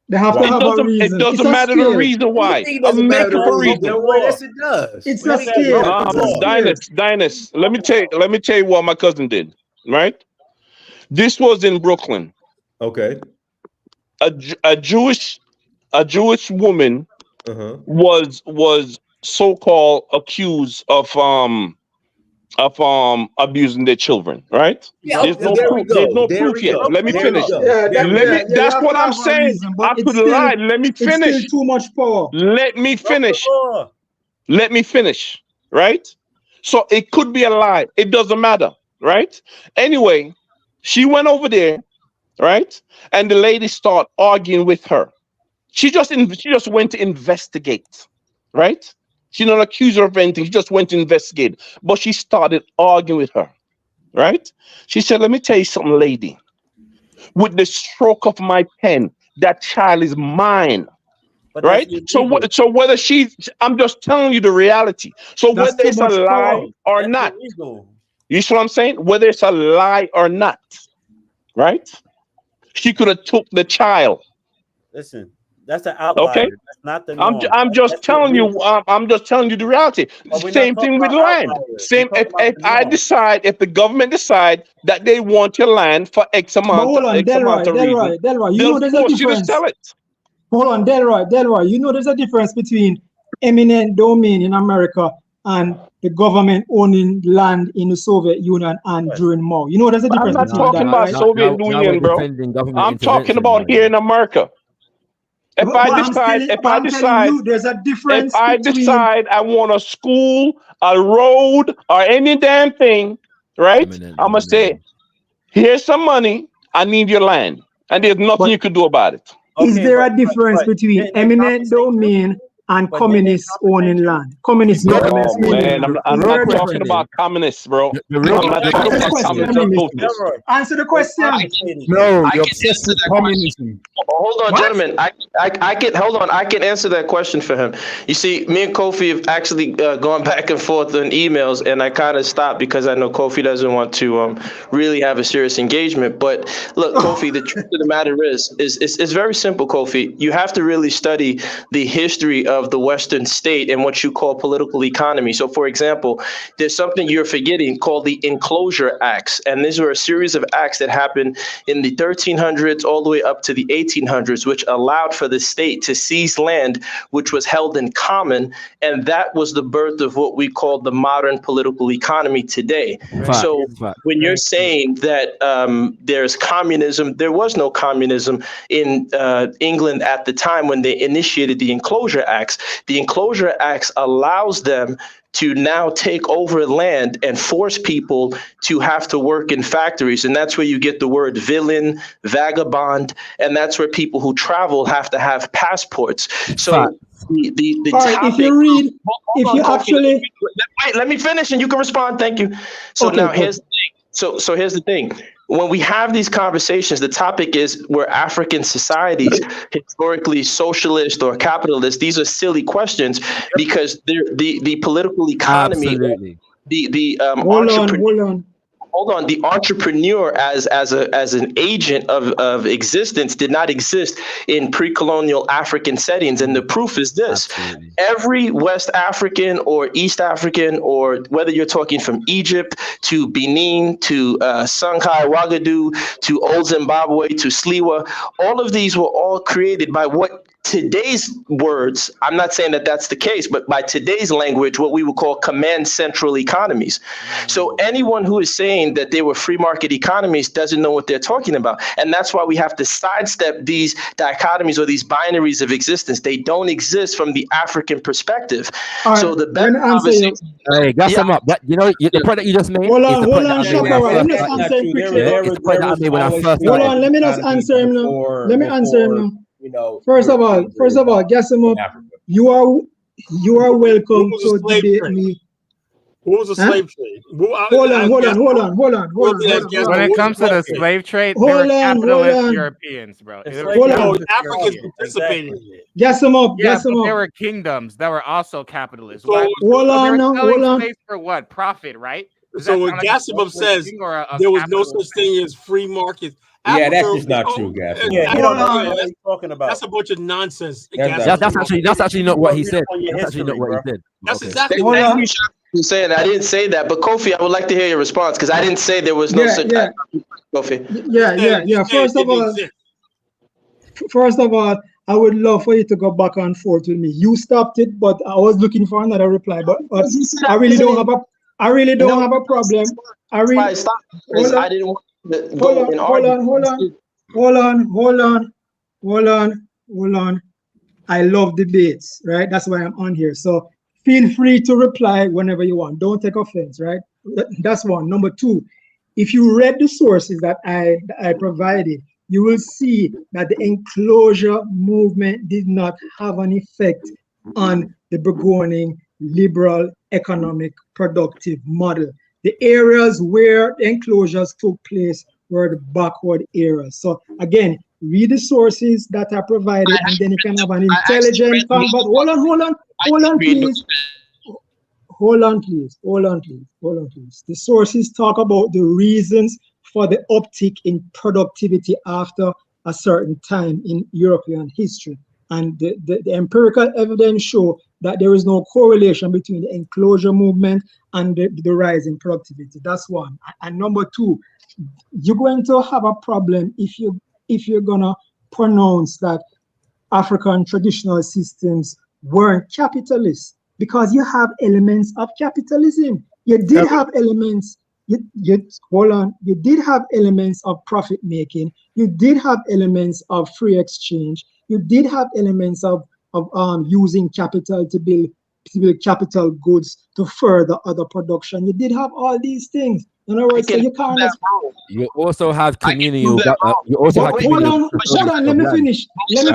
They have to have a reason. It doesn't matter the reason why. Make up a reason. Yes, it does. It's a scale. Dynast. Let me tell you what my cousin did. Right? This was in Brooklyn. Okay. A Jewish woman was so-called accused of abusing their children, right? Yeah, there's no proof yet. Let me finish. That's what I'm saying. I could lie. Let me finish. It's still too much power. Let me finish. Let me finish. Right? So it could be a lie. It doesn't matter. Right? Anyway, she went over there, right? And the lady started arguing with her. She just went to investigate, right? She didn't accuse her of anything. She just went to investigate. But she started arguing with her, right? She said, let me tell you something, lady. With the stroke of my pen, that child is mine. But right? So whether I'm just telling you the reality. So That's whether it's a lie or not, you see what I'm saying? Whether it's a lie or not, right? she could have took the child. Listen, that's an outlier. Okay, That's not the norm. I'm just telling you. I'm just telling you the reality. But we're Same not thing talking with about land. outliers. Same We're talking if about the I norm. decide, if the government decide that they want your land for X But amount, hold on, X amount of reason, Delroy, you they'll know there's a force you to difference. sell it. Hold on, Delroy, you know there's a difference between eminent domain in America and the government owning land in the Soviet Union and during Mao. You know there's a I'm difference not between talking that, about right? Soviet Now we're Union, bro. defending government I'm talking intervention. about here in America. If But I'm telling you, there's a if difference I between. decide I want a school, a road, or any damn thing, right? I'm gonna say, here's some money. I need your land, and there's nothing you could do about it. Is there a difference between eminent domain and communists owning land? Communist governments Oh owning man, land. I'm Is there not a talking difference? about communists, bro. I'm real not talking about communists. Answer the question. No, I you're can obsessed answer with that communism. Hold on, What? gentlemen. I can hold on. I can answer that question for him. You see, me and Kofi have actually gone back and forth on emails, and I kind of stopped because I know Kofi doesn't want to really have a serious engagement. But look, Kofi, the truth of the matter is it's very simple, Kofi. You have to really study the history of the Western state and what you call political economy. So, for example, there's something you're forgetting called the Enclosure Acts, and these were a series of acts that happened in the 1300s all the way up to the 1800s, which allowed for the state to seize land which was held in common, and that was the birth of what we call the modern political economy today. So when you're saying that there's communism, there was no communism in England at the time when they initiated the Enclosure Acts. The Enclosure Acts allows them to now take over land and force people to have to work in factories. And that's where you get the word villain, vagabond, and that's where people who travel have to have passports. So the All right, topic, if you read, hold if you on, Kofi, actually, let me finish and you can respond. Thank you. So Okay, now good. here's the thing. So here's the thing. When we have these conversations, the topic is were African societies historically socialist or capitalist? These are silly questions because the political economy, Absolutely. the hold entrepreneur. on. Hold on. The entrepreneur as an agent of existence did not exist in pre-colonial African settings. And the proof is this. Absolutely. Every West African or East African, or whether you're talking from Egypt to Benin to Songhai, Ouagadougou to Old Zimbabwe to Sliwa, all of these were all created by what today's words, I'm not saying that that's the case, but by today's language, what we would call command central economies. So anyone who is saying that they were free market economies doesn't know what they're talking about. And that's why we have to sidestep these dichotomies or these binaries of existence. They don't exist from the African perspective. All right, So the let best me answer you. Hey, gas them up. That, you know, the point that you just made. Hold is on, the hold point that on, I made when I Shakara. Let me first just started. answer him quickly. Yeah, it's the point that I made when I first Hold started. on, let me just answer him now. Let me answer him now. You know, First of all, guess him up. You are welcome to debate me. What was the slave trade? Hold on. When it comes to the slave trade, they Hold were on, capitalist hold on. Europeans, bro. They were Hold on. capitalist Africans Europeans. participated. Guess him up. Yeah, Guess him but there up. were kingdoms that were also capitalist. So- Why? Hold they on were now, selling hold on. slaves for what? Profit, right? Does So that what sound like a Gassimov socialist says, thing or a there was no capitalist such thing as free markets. Yeah, that's Africa- just not oh, true, Gaff. and Yeah, Africa- he don't know yeah, what that's- he's talking about. That's a bunch of nonsense. That's That's actually not what he said. on your That's actually not history, what he bro. said. That's Okay. exactly Thank what you, Shaka, for saying that. I didn't say that, but Kofi, I would like to hear your response because I didn't say there was no such. Kofi. Yeah. First of all, I would love for you to go back and forth with me. You stopped it, but I was looking for another reply. But I really don't have a. I really don't have a problem. I really. I stopped because I didn't want to go and Hold on. I love debates, right? That's why I'm on here. So feel free to reply whenever you want. Don't take offense, right? That's one. Number two, if you read the sources that I provided, you will see that the enclosure movement did not have an effect on the Burgoynian liberal economic productive model. The areas where the enclosures took place were the backward areas. So again, read the sources that are provided, and then you can have an intelligent conversation. Hold on, please. Hold on, please. The sources talk about the reasons for the uptick in productivity after a certain time in European history. And the empirical evidence show that there is no correlation between the enclosure movement and the rise in productivity. That's one. And number two, you're going to have a problem if you're gonna pronounce that African traditional systems weren't capitalist, because you have elements of capitalism. You did have elements. Hold on. You did have elements of profit making. You did have elements of free exchange. You did have elements of using capital to build capital goods to further other production. You did have all these things. In other words, so you can't. You also have communal. You also have hold on. Let me finish. Let me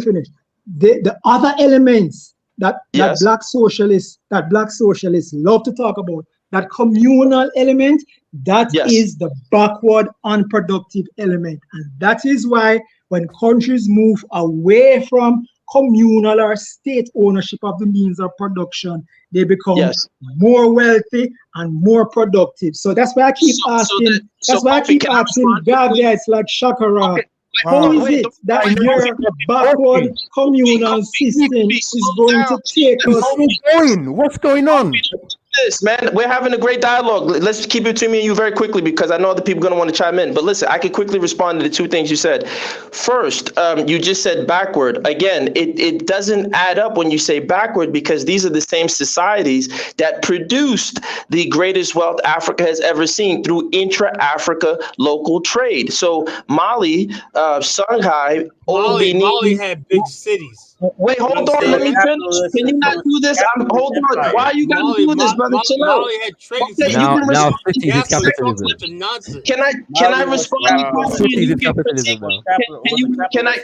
finish. The other elements that black socialists love to talk about, that communal element, that is the backward, unproductive element. And that is why when countries move away from communal or state ownership of the means of production, they become more wealthy and more productive. So that's why I keep asking, Gavia's like Shakara, how is it that your backward communal system is going to take us? What's going on? This, man, we're having a great dialogue. Let's keep it between me and you very quickly, because I know other people are going to want to chime in. But listen, I can quickly respond to the two things you said. First, you just said backward. Again, it doesn't add up when you say backward, because these are the same societies that produced the greatest wealth Africa has ever seen through intra-Africa local trade. So Mali, Shanghai, Mali had big cities. Wait, hold on. Let me finish. Can you not do this? Hold on. Why are you gotta do this, brother? Chill out. Now, 50s is capitalism. Can I respond? Can I?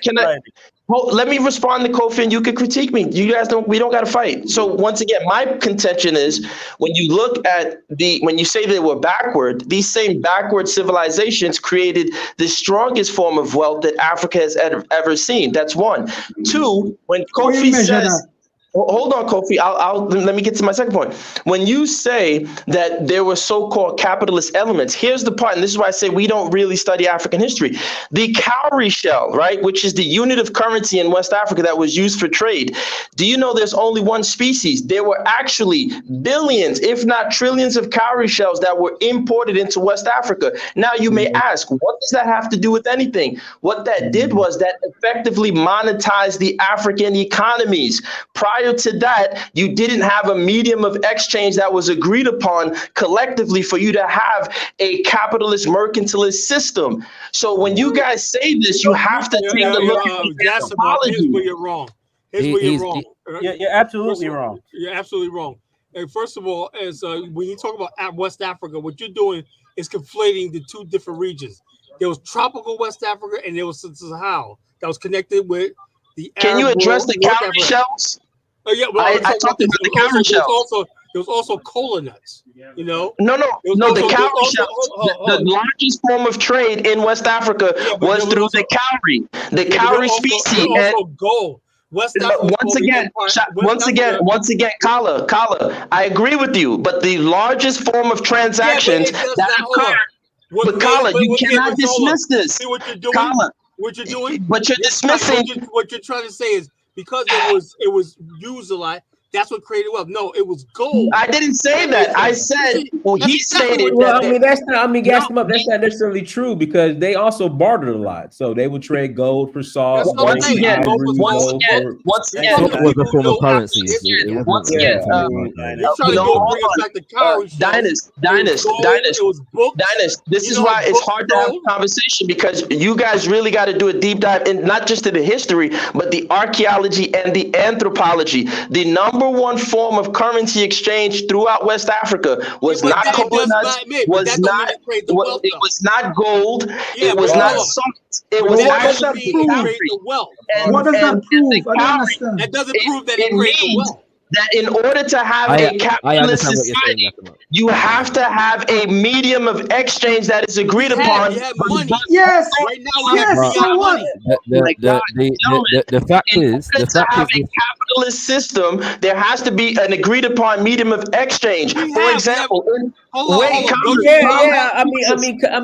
Well, let me respond to Kofi, and you can critique me. You guys we don't got to fight. So once again, my contention is, when you look at when you say they were backward, these same backward civilizations created the strongest form of wealth that Africa has ever seen. That's one. Two, when Kofi says, hold on, Kofi. Let me get to my second point. When you say that there were so-called capitalist elements, here's the part, and this is why I say we don't really study African history. The cowrie shell, right, which is the unit of currency in West Africa that was used for trade. Do you know there's only one species? There were actually billions, if not trillions, of cowrie shells that were imported into West Africa. Now you may ask, what does that have to do with anything? What that did was that effectively monetized the African economies. Prior to that, you didn't have a medium of exchange that was agreed upon collectively for you to have a capitalist mercantilist system. So when you guys say this, you have to take a look at the anthropology. Here's where you're wrong. You're absolutely wrong. You're absolutely wrong. And first of all, as when you talk about West Africa, what you're doing is conflating the two different regions. There was tropical West Africa, and there was Sahel that was connected with the Arab. Can you address the cowrie shells? Oh yeah, well, I talked about the cowrie shells. There was also cola nuts. You know? No, the cowrie shells. The largest form of trade in West Africa was through the cowrie. The cowrie species. Also gold. Once again, Kala, I agree with you, but the largest form of transactions that occurred. But Kala, you cannot dismiss this. See what you're doing? Kala, what you're doing? But you're dismissing. What you're trying to say is, because it was used a lot, that's what created wealth. No, it was gold. I didn't say that. I said, well, he stated well, that. That's not necessarily true, because they also bartered a lot. So they would trade gold for salt. Once again, was a form of currency. Once again, Dynast, this is why it's hard to have a conversation, because you guys really got to do a deep dive in not just to the history, but the archaeology and the anthropology. The number one form of currency exchange throughout West Africa was not coconuts, it was not gold, it was not salt, it was actually wealth. What does that prove? I don't understand. That doesn't prove that it created wealth. That in order to have a capitalist society, you have to have a medium of exchange that is agreed upon. Yes. Right now we have so what? The fact is, a capitalist system, there has to be an agreed upon medium of exchange. For example, I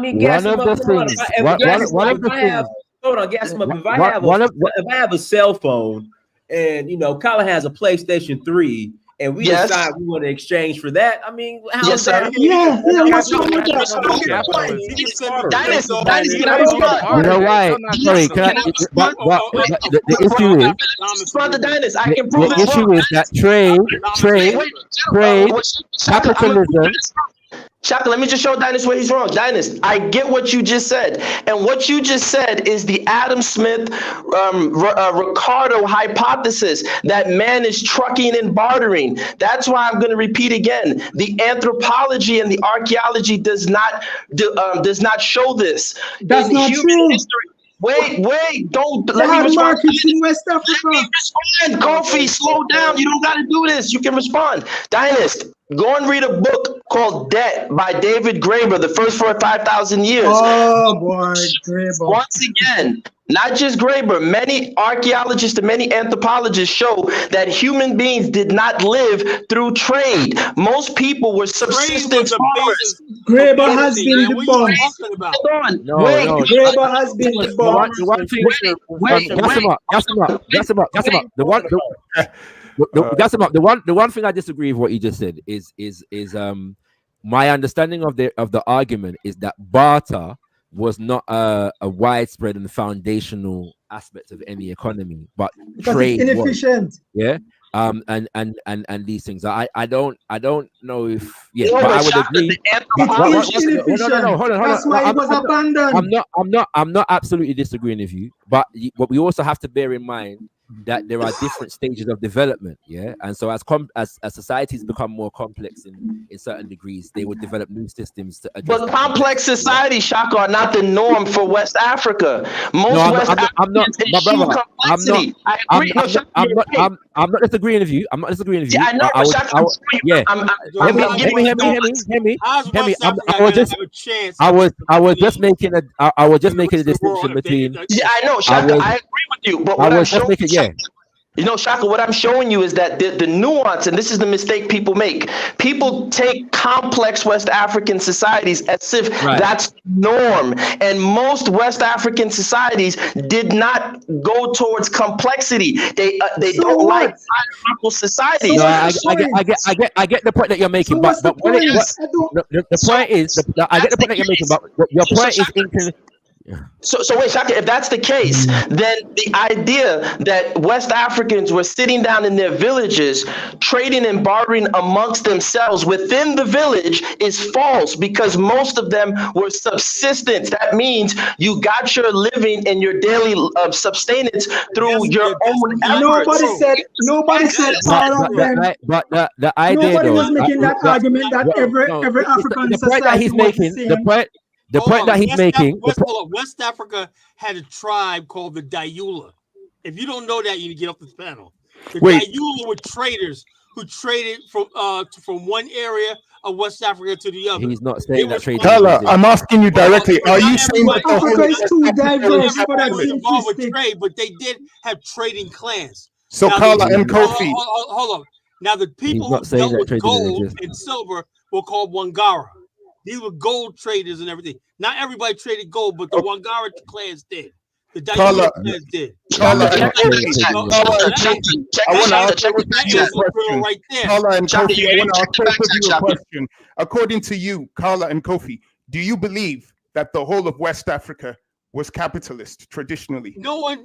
mean, gas One him of up. the Come on, things, if I have a cell phone, and Colin has a PlayStation 3, and we decide we want to exchange for that, I mean, how's that? What's wrong with that? You know why? Sorry, can I? The issue is, the issue is that trade, capitalism. Shaka, let me just show Dynast where he's wrong. Dynast, I get what you just said. And what you just said is the Adam Smith, Ricardo hypothesis that man is trucking and bartering. That's why I'm going to repeat again. The anthropology and the archaeology does not show this. That's not true. History, Wait, don't let me respond. Markets in West Africa. Let me respond. Kofi, slow down. You don't got to do this. You can respond. Dynast, go and read a book called Debt by David Graeber, the first 4,000 or 5,000 years. Oh boy, Graeber. Once again, not just Graeber, many archaeologists and many anthropologists show that human beings did not live through trade. Most people were subsistence farmers. Graeber has been debunked. Hold on. Graeber has been debunked. The one thing, the one thing I disagree with what you just said is my understanding of the argument is that barter was not a widespread and foundational aspect of any economy, but because trade it's inefficient. was. Yeah. And these things. I don't know if but I would agree. Hold on. That's why it was abandoned. I'm not absolutely disagreeing with you, but we also have to bear in mind that there are different stages of development, and so as societies become more complex in certain degrees, they would develop new systems to address. But complex societies, Shaka, are not the norm for West Africa. Most West Africans eschew complexity. I'm not disagreeing with you. I'm not disagreeing with you. Yeah, I know. I was just making a distinction between. Yeah, I know, Shaka. I agree with you, but what I'm showing Shaka, what I'm showing you is that the nuance, and this is the mistake people make. People take complex West African societies as if that's the norm. And most West African societies did not go towards complexity. They don't like hierarchical societies. No, I get the point that you're making, but the point is I get the point that you're making, but your point is So wait, Shaka, if that's the case, then the idea that West Africans were sitting down in their villages, trading and bartering amongst themselves within the village is false, because most of them were subsistence. That means you got your living and your daily sustenance through your own efforts. Nobody said all of them. But the idea, nobody was making that argument that every African society was the same. The point that he's making. West Africa had a tribe called the Dayula. If you don't know that, you need to get off this panel. The Dayula were traders who traded from one area of West Africa to the other. He's not saying that trade. Carla, I'm asking you directly. Are you saying that Africa is too diverse for that simplistic? Trade, but they did have trading clans. So now, Carla and Kofi. Hold on. Now the people who dealt with gold and silver were called Wangara. These were gold traders and everything. Not everybody traded gold, but the Wangara clans did. The Dayula clans did. Carla and Kofi, I want to ask both of you a question. According to you, Carla and Kofi, do you believe that the whole of West Africa was capitalist traditionally? Nobody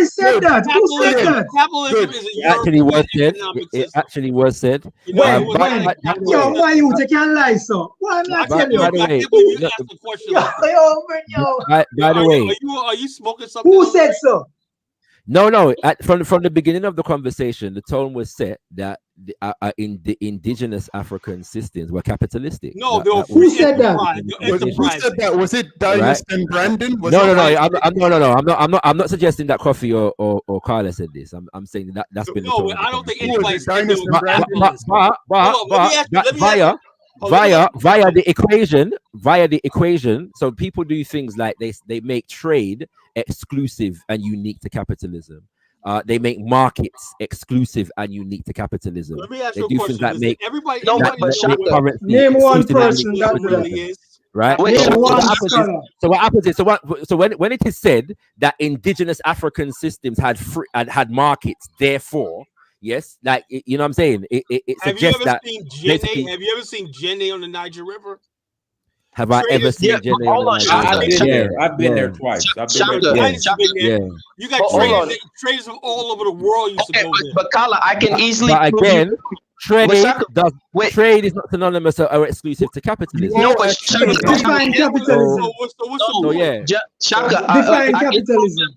said that. Who said that? Capitalism is It actually was said. Why you can't lie, so? Why am I telling you? By the way, are you smoking something? Who said so? No. From the beginning of the conversation, the tone was set that the indigenous African systems were capitalistic. No, who said that? Who said that? Was it Dynast and Brandon? No. I'm not suggesting that Kofi or Carla said this. I'm saying that's been. No, I don't think anybody said Dynast and Brandon. Via the equation, so people do things like they make trade exclusive and unique to capitalism. They make markets exclusive and unique to capitalism. Let me ask They you a do question. things that make Everybody that make currency Name one exclusive and unique person to that do that. capitalism. Right. Name So one what happens is, scholar. so what happens is, so when it is said that indigenous African systems had markets, therefore, yes, like you know what I'm saying, it suggests that basically. Have you ever seen Jenny on the Niger River? Have I ever seen Jenny on the Niger? I've been there twice. I've been there twice. You got traders from all over the world used to go there. But Kala, I can easily But prove again, you. trade is not synonymous or exclusive to capitalism. No, but define capitalism. So yeah, Shaka, define capitalism.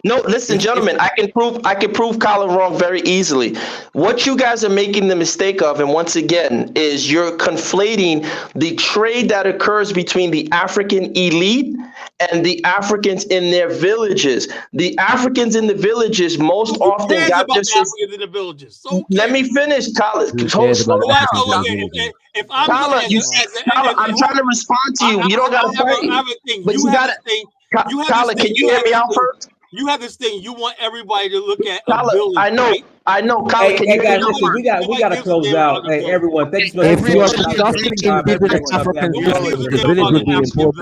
No, listen, gentlemen, I can prove Colin wrong very easily. What you guys are making the mistake of, and once again, is you're conflating the trade that occurs between the African elite and the Africans in their villages. The Africans in the villages most often got about this. the Africans in the villages. So Let me finish, Colin. If I'm Colin, I'm trying to respond to you. You don't got to fight. But you got to. Colin, can you hear me out first? You have this thing. You want everybody to look at Colin, a village. I know. Right? I know. Colin, can you guys, listen, we got to close out. Hey, everyone, thanks for if you are discussing indigenous African systems, the village would be important.